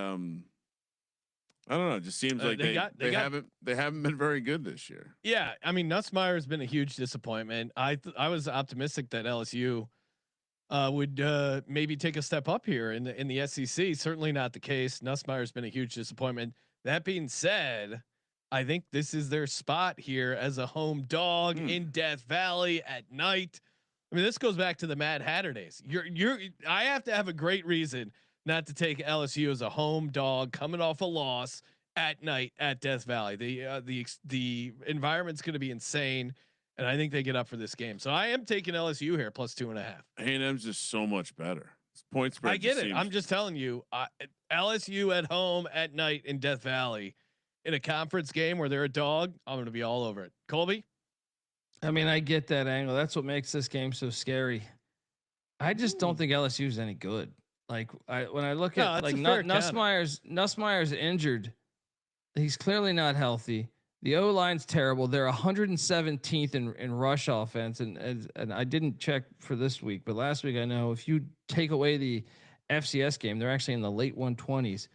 I don't know. It just seems like they haven't been very good this year. Yeah, I mean Nussmeier has been a huge disappointment. I was optimistic that LSU would maybe take a step up here in the SEC. Certainly not the case. Nussmeier's been a huge disappointment. That being said, I think this is their spot here as a home dog in Death Valley at night. I mean, this goes back to the Mad Hatter days. I have to have a great reason not to take LSU as a home dog coming off a loss at night at Death Valley. The environment's going to be insane, and I think they get up for this game. So I am taking LSU here plus 2.5. A&M's just so much better. Point spread. I get it. I'm just telling you, LSU at home at night in Death Valley in a conference game where they're a dog. I'm going to be all over it. Colby. I mean, I get that angle. That's what makes this game so scary. I just don't think LSU is any good. Like when I look at like Nussmeier's injured. He's clearly not healthy. The O line's terrible. They're 117th in rush offense, and I didn't check for this week, but last week I know if you take away the FCS game, they're actually in the late 120s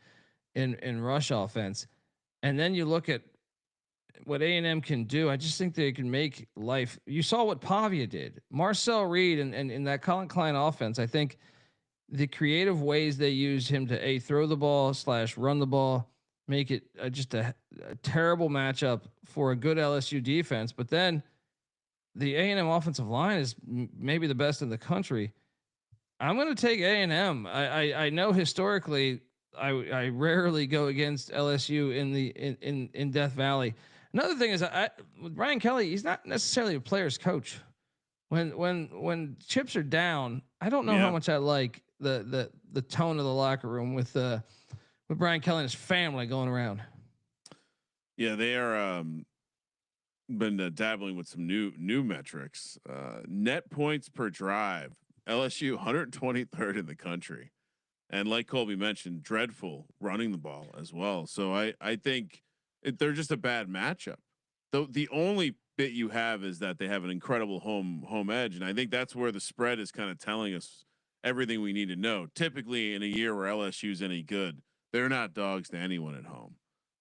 in rush offense. And then you look at what A&M can do. I just think they can make life. You saw what Pavia did. Marcel Reed and in that Colin Klein offense. I think the creative ways they use him to throw the ball / run the ball make it just a terrible matchup for a good LSU defense. But then the A&M offensive line is maybe the best in the country. I'm going to take A&M. I know historically I rarely go against LSU in Death Valley. Another thing is with Brian Kelly, he's not necessarily a player's coach. When chips are down, I don't know how much I like the tone of the locker room with Brian Kelly and his family going around. Yeah, they are been dabbling with some new metrics. Net points per drive. LSU 123rd in the country, and like Colby mentioned, dreadful running the ball as well. So I think they're just a bad matchup. The only bit you have is that they have an incredible home edge, and I think that's where the spread is kind of telling us everything we need to know. Typically, in a year where LSU's any good, they're not dogs to anyone at home.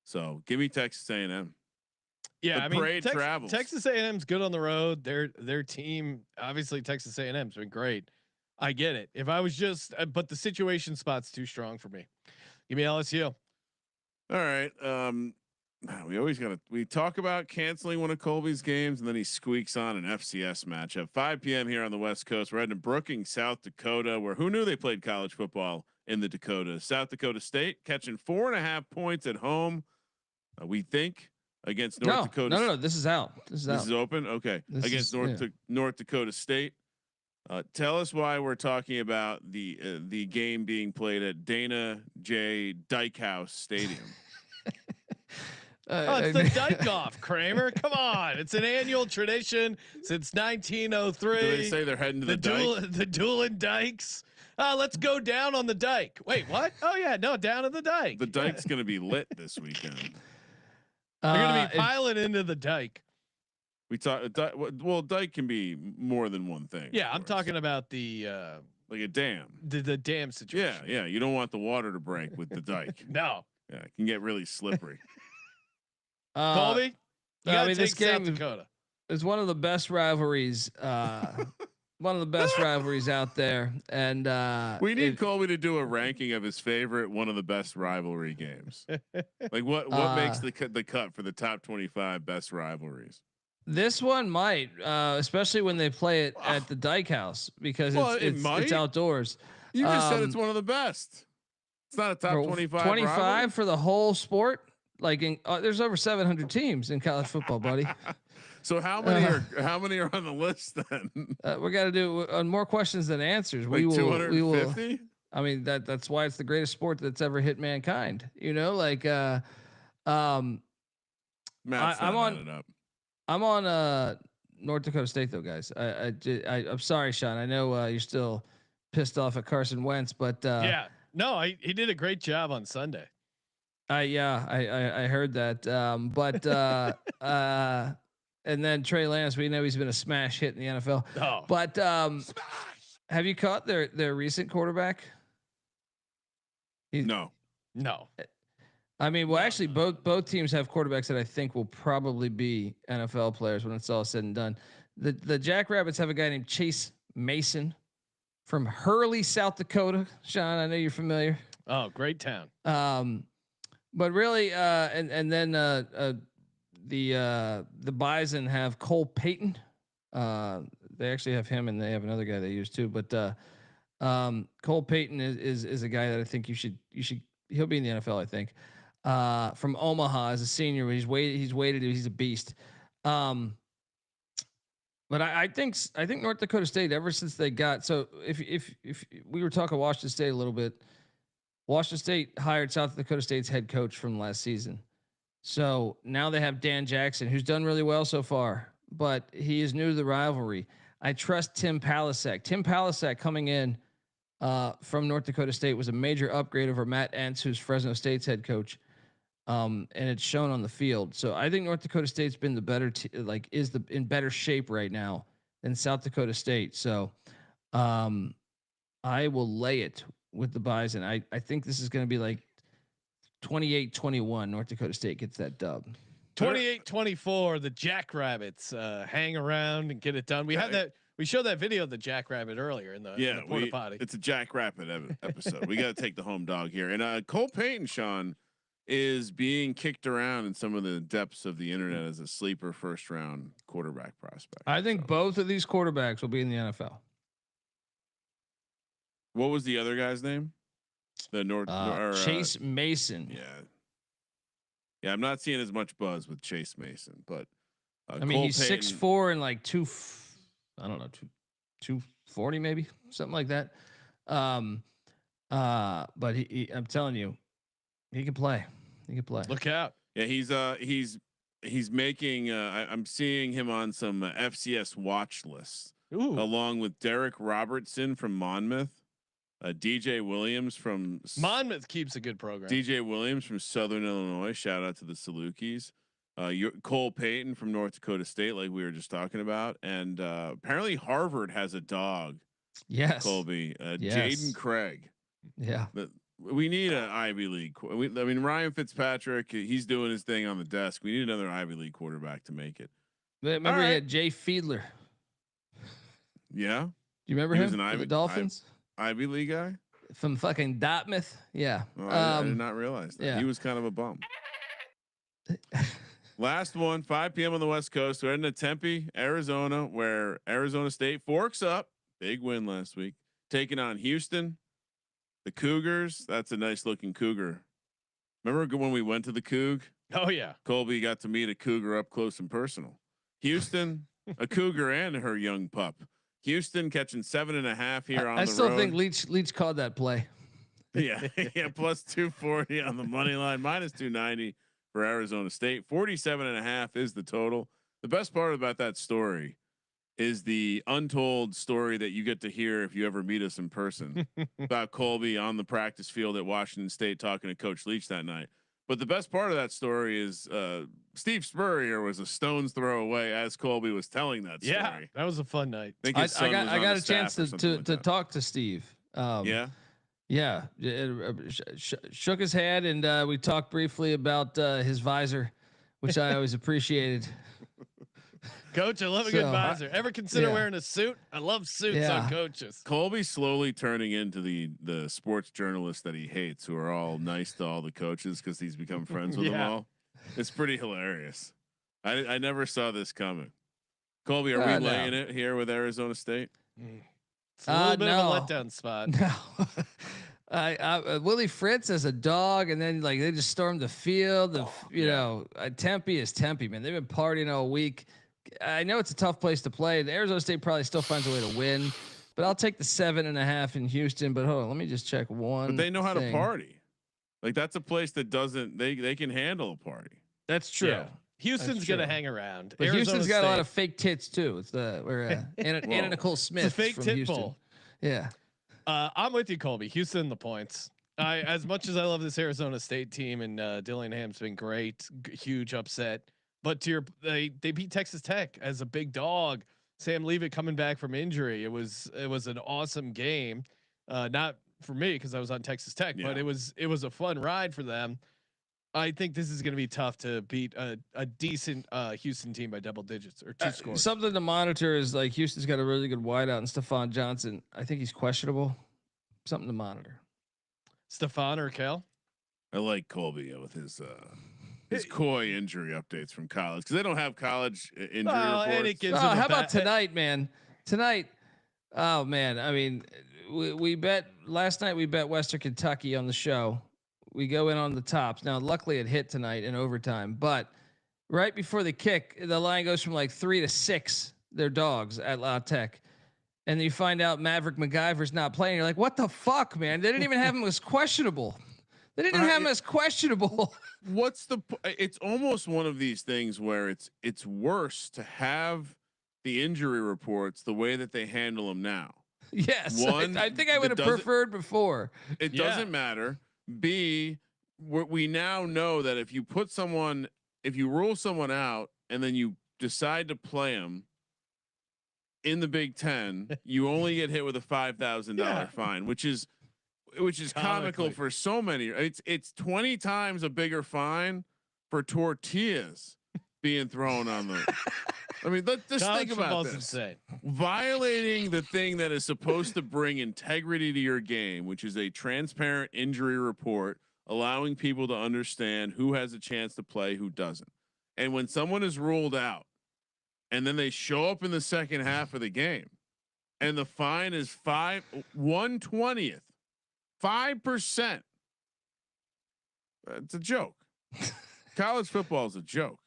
So give me Texas A&M. Yeah, I mean, Texas A&M's good on the road. Their team, obviously Texas A&M's been great. I get it. If I was just, but the situation spot's too strong for me. Give me LSU. All right. We talk about canceling one of Colby's games, and then he squeaks on an FCS matchup. 5 p.m. here on the West Coast. We're heading to Brookings, South Dakota, where who knew they played college football in the Dakotas? South Dakota State catching 4.5 points at home. We think against North Dakota. No. This is out. This is open. Okay, against North Dakota State. Tell us why we're talking about the game being played at Dana J. Dykhouse Stadium. It's the Dykhoff, Kramer. Come on, it's an annual tradition since 1903. Do they say they're heading to the dike? The dueling dikes. Let's go down on the dike. Wait, what? Oh yeah, no, down on the dike. The dike's gonna be lit this weekend. They're gonna be piling into the dike. We talk. Well, dike can be more than one thing. Yeah, I'm talking about the like a dam. The dam situation. Yeah. You don't want the water to break with the dike. No. Yeah, it can get really slippery. Colby, you I gotta mean, take this game South Dakota. is one of the best rivalries. One of the best rivalries out there, and we need Colby to do a ranking of his favorite one of the best rivalry games. Like what makes the cut for the top 25 best rivalries? This one might, especially when they play it at the Dyke House because it's outdoors. You just said it's one of the best. It's not a top 25. 25 rivalry? for the whole sport. Like there's over 700 teams in college football, buddy. So how many are on the list then? We got to do more questions than answers. Like 250? I mean that's why it's the greatest sport that's ever hit mankind. You know, like I'm on North Dakota State though, guys. I'm sorry, Sean. I know you're still pissed off at Carson Wentz, but yeah, no, he did a great job on Sunday. I heard that. And then Trey Lance, we know he's been a smash hit in the NFL. Oh. But have you caught their recent quarterback? No. I mean, well, actually, both teams have quarterbacks that I think will probably be NFL players when it's all said and done. The Jackrabbits have a guy named Chase Mason from Hurley, South Dakota. Sean, I know you're familiar. Oh, great town. But really, and then the Bison have Cole Payton. They actually have him, and they have another guy they use too. But Cole Payton is a guy that I think you should. He'll be in the NFL, I think. From Omaha as a senior, he's weighted. He's a beast. But I think North Dakota State, ever since they got, so if we were talking Washington State a little bit, Washington State hired South Dakota State's head coach from last season. So now they have Dan Jackson, who's done really well so far, but he is new to the rivalry. I trust Tim Palasek. Tim Palasek coming in from North Dakota State was a major upgrade over Matt Entz, who's Fresno State's head coach. And it's shown on the field. So I think North Dakota State's been the better, in better shape right now than South Dakota State. So I will lay it with the Bison. I think this is going to be like 28-21. North Dakota State gets that dub. 28-24. The Jackrabbits hang around and get it done. We had that. We showed that video of the Jackrabbit earlier in the Porta-Potty. It's a Jackrabbit episode. We got to take the home dog here. And Cole Payton, Sean, is being kicked around in some of the depths of the internet as a sleeper first round quarterback prospect. I think both of these quarterbacks will be in the NFL. What was the other guy's name? Chase Mason. Yeah. I'm not seeing as much buzz with Chase Mason, but I mean, he's 6'4" and like 240 maybe, something like that. But he I'm telling you, he can play. Look out. Yeah, he's making. I'm seeing him on some FCS watch lists, along with Derek Robertson from Monmouth, DJ Williams from Monmouth keeps a good program. DJ Williams from Southern Illinois. Shout out to the Salukis. Cole Payton from North Dakota State, like we were just talking about, and apparently Harvard has a dog. Yes, Colby, yes. Jaden Craig. Yeah. We need an Ivy League. I mean, Ryan Fitzpatrick, he's doing his thing on the desk. We need another Ivy League quarterback to make it. Remember he had Jay Fiedler. Yeah. Do you remember him? The Dolphins. Ivy League guy from fucking Dartmouth. Yeah. Oh, I did not realize that. Yeah. He was kind of a bum. Last one, 5 p.m. on the West Coast. We're heading to Tempe, Arizona, where Arizona State forks up. Big win last week, taking on Houston. The Cougars. That's a nice looking cougar. Remember when we went to the Coug? Oh yeah. Colby got to meet a cougar up close and personal. Houston, a cougar and her young pup. Houston catching 7.5 here on the road. I still think Leach called that play. Yeah. Plus 240 on the money line, minus 290 for Arizona State. 47.5 is the total. The best part about that story is the untold story that you get to hear if you ever meet us in person about Colby on the practice field at Washington State talking to Coach Leach that night. But the best part of that story is Steve Spurrier was a stone's throw away as Colby was telling that story. Yeah, that was a fun night. I think his son was I on got the a chance staff or something like to that. talk to Steve. Yeah, shook his hand, and we talked briefly about his visor, which I always appreciated. Coach, I love a good visor. Ever consider wearing a suit? I love suits on coaches. Colby's slowly turning into the sports journalist that he hates, who are all nice to all the coaches because he's become friends with them all. It's pretty hilarious. I never saw this coming. Colby, are we laying it here with Arizona State? It's a little bit of a letdown spot. No. Willie Fritz as a dog, and then like they just stormed the field. You know, Tempe is Tempe, man. They've been partying all week. I know it's a tough place to play. The Arizona State probably still finds a way to win, but I'll take the 7.5 in Houston. But hold on, let me just check one. But they know how to party. Like that's a place that doesn't. They can handle a party. That's true. Yeah. Houston's gonna hang around. But Houston's got a lot of fake tits too. It's Anna Nicole Smith. It's a fake from tit Houston. bowl. Yeah. I'm with you, Colby. Houston the points. As much as I love this Arizona State team and Dillingham's been great, huge upset. But they beat Texas Tech as a big dog. Sam Leavitt coming back from injury. It was an awesome game. Not for me because I was on Texas Tech, but it was a fun ride for them. I think this is going to be tough to beat a decent Houston team by double digits or 2 scores. Something to monitor is like Houston's got a really good wideout in Stephon Johnson. I think he's questionable. Something to monitor. Stephon or Kel? I like Colby with his coy injury updates from college because they don't have college injury reports. How about tonight, man? Tonight, oh man, I mean, we bet last night. We bet Western Kentucky on the show. We go in on the tops. Now, luckily, it hit tonight in overtime. But right before the kick, the line goes from like 3 to 6. They're dogs at La Tech. And you find out Maverick MacGyver's not playing. You're like, what the fuck, man? They didn't even have him as questionable. They didn't even have him as questionable. It's almost one of these things where it's worse to have the injury reports the way that they handle them now. Yes. I think I would have preferred before. It doesn't matter. B, we now know that if you rule someone out and then you decide to play them in the Big Ten, you only get hit with a $5,000 fine, which is comical for so many. It's 20 times a bigger fine for tortillas being thrown on the. I mean, just think about this. Insane. Violating the thing that is supposed to bring integrity to your game, which is a transparent injury report, allowing people to understand who has a chance to play, who doesn't. And when someone is ruled out and then they show up in the second half of the game and the fine is 1/20th, 5%. It's a joke. College football is a joke.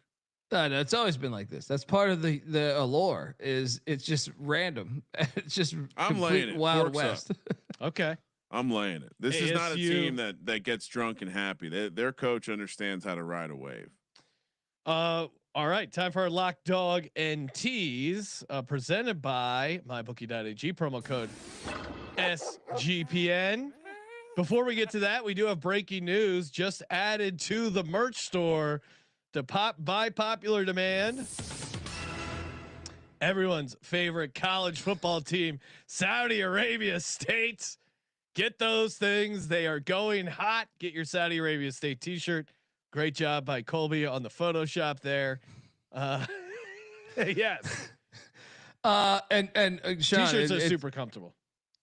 No, it's always been like this. That's part of the allure. Is it's just random. It's just I'm laying it. Wild West. Okay, I'm laying it. This is not a team that gets drunk and happy. Their coach understands how to ride a wave. All right, time for our lock, dog, and tease. Presented by MyBookie.ag. Promo code SGPN. Before we get to that, we do have breaking news just added to the merch store. By popular demand, everyone's favorite college football team, Saudi Arabia State. Get those things. They are going hot. Get your Saudi Arabia State t-shirt. Great job by Colby on the Photoshop there. Yes. And Sean, t-shirts are super comfortable.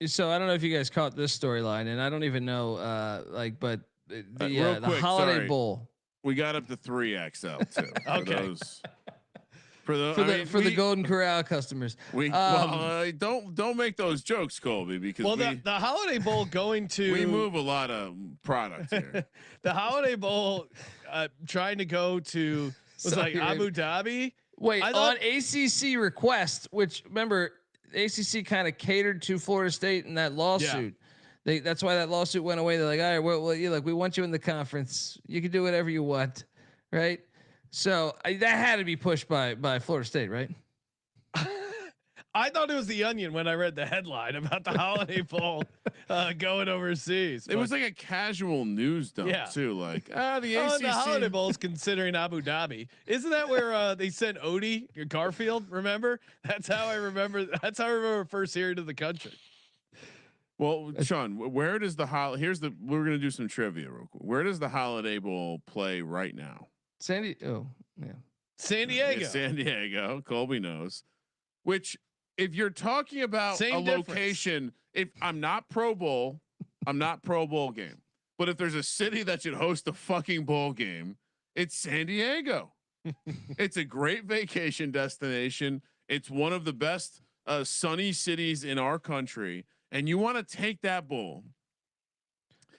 So I don't know if you guys caught this storyline, and I don't even know, but the Holiday Bowl. We got up to 3XL too. Okay. For the Golden Corral customers. Don't make those jokes, Colby, because the Holiday Bowl going to we move a lot of product here. The Holiday Bowl trying to go to Abu Dhabi. Wait, on ACC request, which remember ACC kind of catered to Florida State in that lawsuit. That's why that lawsuit went away. They're like, all right, well, we want you in the conference. You can do whatever you want, right? So that had to be pushed by Florida State, right? I thought it was the Onion when I read the headline about the Holiday Bowl going overseas. It was like a casual news dump too. Like the ACC. The Holiday Bowl is considering Abu Dhabi. Isn't that where they sent Odie Garfield? Remember? That's how I remember. That's how I remember first hearing of the country. Well, Sean, where does the we're gonna do some trivia real quick. Where does the Holiday Bowl play right now? San Diego. San Diego. Colby knows. Which, if you're talking about Same location, if I'm not Pro Bowl game. But if there's a city that should host a fucking bowl game, it's San Diego. It's a great vacation destination. It's one of the best sunny cities in our country. And you want to take that bowl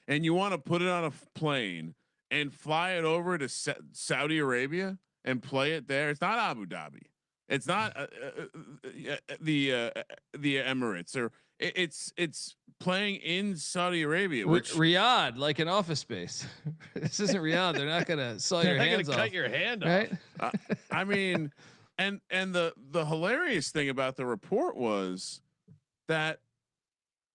and you want to put it on a plane and fly it over to Saudi Arabia and play it there. It's not Abu Dhabi. It's not the Emirates, or it's playing in Saudi Arabia, which Riyadh, like an office space. This isn't Riyadh. They're not gonna saw your hands off. Cut your hand right? off. I mean, and the hilarious thing about the report was that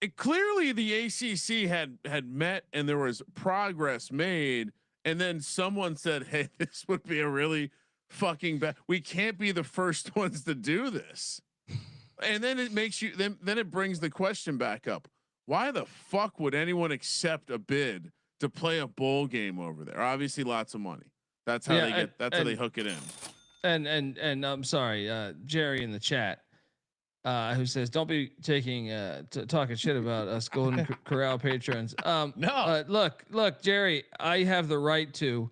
it clearly the ACC had met and there was progress made, and then someone said, "Hey, this would be a really fucking bad. We can't be the first ones to do this." And then it makes you then it brings the question back up. Why the fuck would anyone accept a bid to play a bowl game over there? Obviously lots of money. That's how they get how they hook it in. And I'm sorry, Jerry in the chat, who says don't be taking talking shit about us Golden Corral patrons. No. Look, Jerry, I have the right to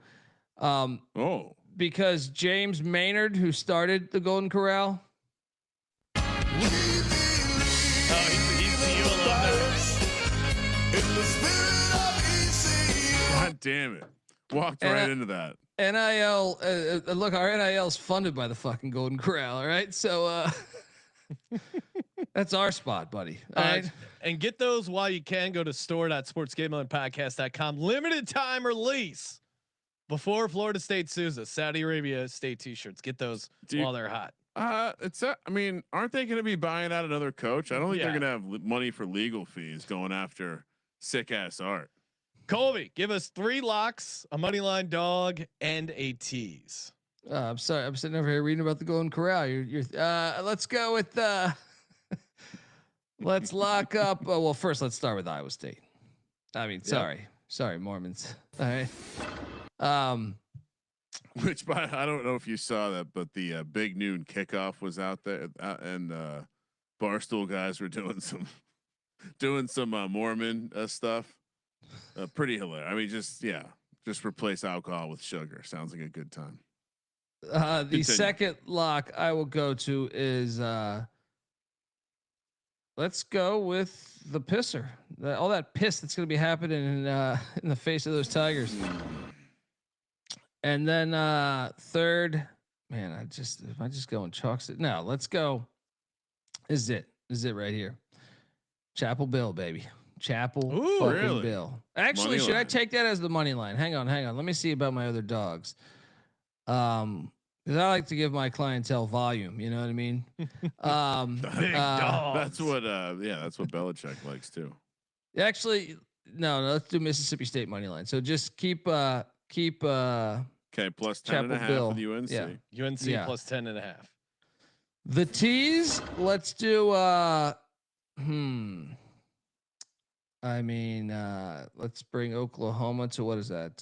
because James Maynard, who started the Golden Corral. God damn it. Walked right into that. NIL, look, our NIL is funded by the fucking Golden Corral. All right. So that's our spot, buddy. All right. And get those while you can. Go to store.sportsgamblingpodcast.com. Limited time release before Florida State sues us. Saudi Arabia State t-shirts. Get those while they're hot. I mean, aren't they going to be buying out another coach? I don't think they're going to have money for legal fees going after sick ass art. Colby, give us 3 locks, a money line dog, and a tease. I'm sorry, I'm sitting over here reading about the Golden Corral. You're let's go with let's lock up. Well, first let's start with Iowa State. I mean, sorry, Mormons. All right. Which, I don't know if you saw that, but the Big Noon Kickoff was out there, and Barstool guys were doing some Mormon stuff. Pretty hilarious. I mean, just replace alcohol with sugar. Sounds like a good time. The second lock I will go to is let's go with the pisser. All that piss that's going to be happening in the face of those Tigers. And then third, man, am I just going chalks it? No, let's go. This is it right here. Chapel Bill, baby. Chapel fucking Bill. Actually, should I take that as the money line? Hang on. Let me see about my other dogs. Because I like to give my clientele volume. You know what I mean? Big dogs. That's what Belichick likes too. Actually, no. Let's do Mississippi State money line. So just keep okay, plus 10.5 with UNC. Yeah. UNC plus 10.5. The tees. Let's do. I mean, let's bring Oklahoma to what is that?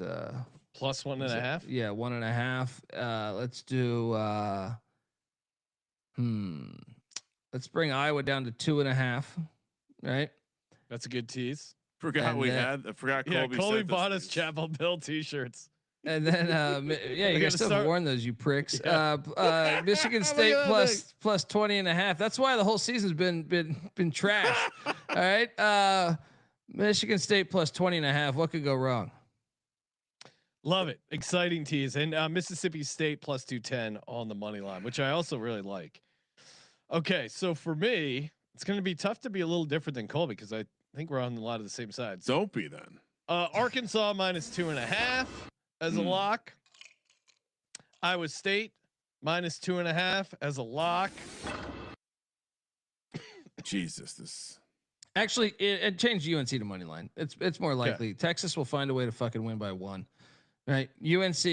Plus 1.5. Yeah, 1.5. Let's do. Let's bring Iowa down to 2.5. Right. That's a good tease. I forgot. Colby bought us Chapel Bill t-shirts. And then, you guys still haven't worn those, you pricks. Yeah. Michigan State plus 20.5. That's why the whole season's been trash. All right. Michigan State plus 20.5. What could go wrong? Love it. Exciting tease. And Mississippi State plus 210 on the money line, which I also really like. Okay. So for me, it's going to be tough to be a little different than Colby because I think we're on a lot of the same sides. Don't be then. Arkansas minus 2.5 as a lock. Iowa State minus 2.5 as a lock. Jesus, this. Actually, it changed UNC to money line. It's more likely Texas will find a way to fucking win by 1. Right? UNC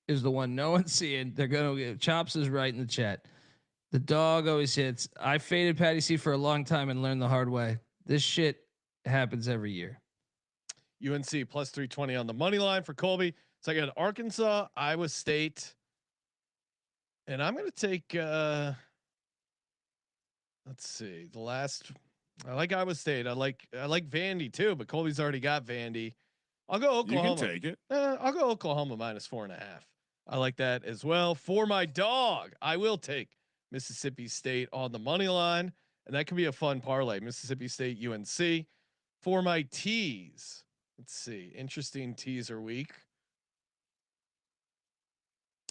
is the one no one's seeing. They're gonna get Chops is right in the chat. The dog always hits. I faded Patty C for a long time and learned the hard way. This shit happens every year. UNC plus 320 on the money line for Colby. So I got Arkansas, Iowa State, and I'm gonna take. Let's see the last. I like Iowa State. I like Vandy too, but Colby's already got Vandy. I'll go Oklahoma. You can take it. I'll go Oklahoma minus 4.5. I like that as well. For my dog, I will take Mississippi State on the money line, and that could be a fun parlay. Mississippi State, UNC. For my teas, let's see, interesting teaser week.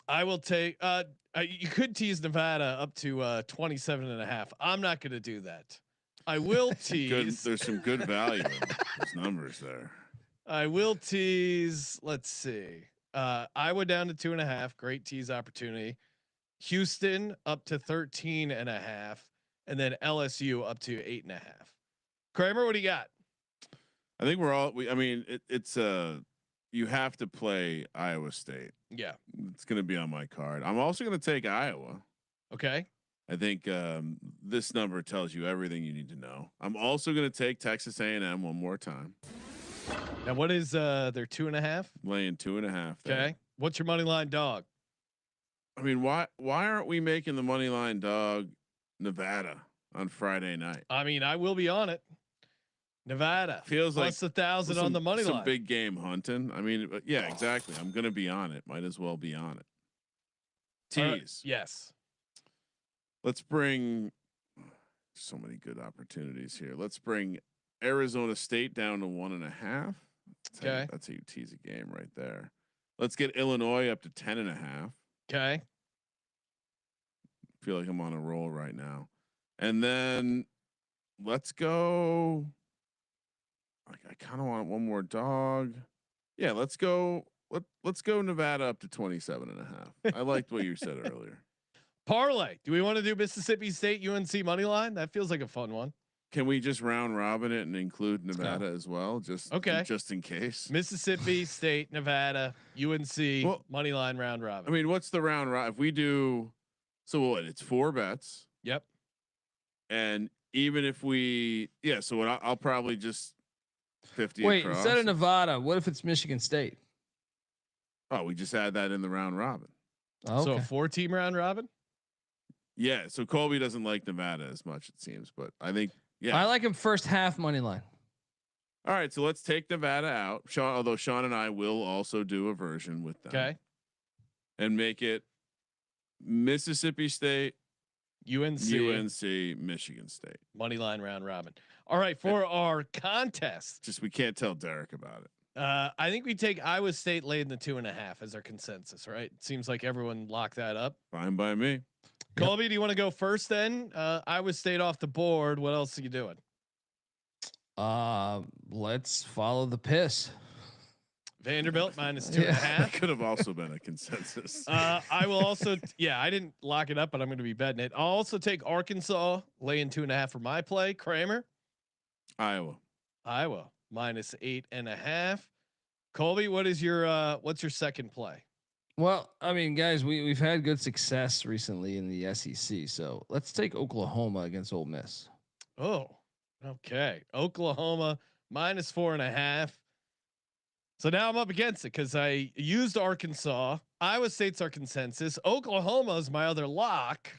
I will take. You could tease Nevada up to 27.5. I'm not going to do that. I will tease. Good, there's some good value in those numbers there. I will tease. Let's see. Iowa down to 2.5. Great tease opportunity. Houston up to 13.5, and then LSU up to 8.5. Kramer, what do you got? I think we're all. I mean, it's you have to play Iowa State. Yeah, it's going to be on my card. I'm also going to take Iowa. Okay. I think this number tells you everything you need to know. I'm also going to take Texas A&M one more time. Now, what is their 2.5? Laying 2.5. Okay. What's your money line dog? I mean, why aren't we making the money line dog Nevada on Friday night? I mean, I will be on it. Nevada feels plus like 1,000 on the money line. Some big game hunting. I mean, yeah, exactly. I'm going to be on it. Might as well be on it. Tease. Yes. Let's bring so many good opportunities here. Let's bring Arizona State down to 1.5. Okay. That's how you tease a game right there. Let's get Illinois up to 10.5. Okay. Feel like I'm on a roll right now. And then let's go. I kind of want one more dog. Yeah, let's go. Let's go Nevada up to 27.5. I liked what you said earlier. Parlay. Do we want to do Mississippi State UNC money line? That feels like a fun one. Can we just round robin it and include Nevada as well? Just in case. Mississippi State, Nevada, UNC money line round robin. I mean, what's the round robin? If we do, so what? It's 4 bets. Yep. And even if we, so what? I'll probably just 50. Wait, across. Instead of Nevada, what if it's Michigan State? Oh, we just add that in the round robin. Oh, okay. So a 4-team round robin. Yeah. So Colby doesn't like Nevada as much, it seems, but I think. Yeah, I like him first half money line. All right, so let's take Nevada out. Although Sean and I will also do a version with them. Okay. And make it Mississippi State, UNC, Michigan State. Money line round robin. All right, for our contest. Just we can't tell Derek about it. I think we take Iowa State late in the 2.5 as our consensus, right? It seems like everyone locked that up. Fine by me. Colby, do you want to go first then? Iowa State off the board. What else are you doing? Let's follow the piss. Vanderbilt minus 2.5. Could have also been a consensus. I will also, I didn't lock it up, but I'm going to be betting it. I'll also take Arkansas laying 2.5 for my play. Kramer, Iowa minus 8.5. Colby, what's your second play? Well, I mean, guys, we've had good success recently in the SEC, so let's take Oklahoma against Ole Miss. Oh, okay. Oklahoma minus 4.5. So now I'm up against it because I used Arkansas. Iowa State's our consensus. Oklahoma is my other lock.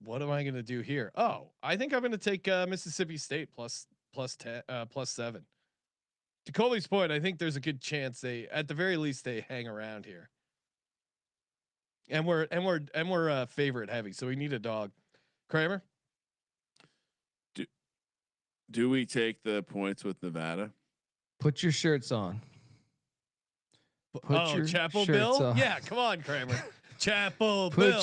What am I going to do here? Oh, I think I'm going to take Mississippi State plus 7. To Colby's point, I think there's a good chance at the very least they hang around here. And we're favorite heavy, so we need a dog. Kramer, do we take the points with Nevada? Put your shirts on. Chapel Bill? On. Yeah, come on, Kramer. Chapel Bill,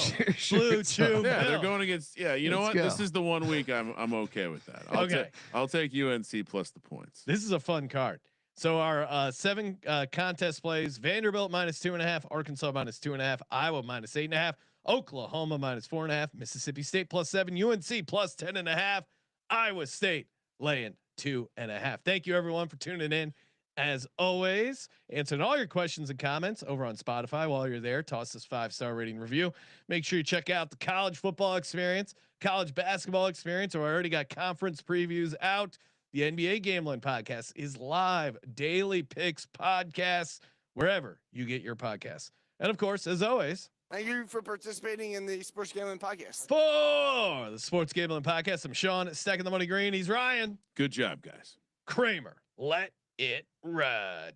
Blue Chew. Yeah, Bill. They're going against. Yeah, you know what? This is the one week I'm okay with that. I'll take UNC plus the points. This is a fun card. So our 7 contest plays: Vanderbilt minus 2.5, Arkansas minus 2.5, Iowa minus 8.5. Oklahoma -4.5, Mississippi State +7, UNC +10.5, Iowa State laying 2.5. Thank you everyone for tuning in. As always, answering all your questions and comments over on Spotify. While you're there, toss this 5-star rating review. Make sure you check out the college football experience, college basketball experience, or I already got conference previews out. The NBA Gambling Podcast is live, daily picks podcasts, wherever you get your podcasts. And of course, as always, thank you for participating in the Sports Gambling Podcast. For the Sports Gambling Podcast, I'm Sean, stacking the money green. He's Ryan. Good job, guys. Kramer, let it ride.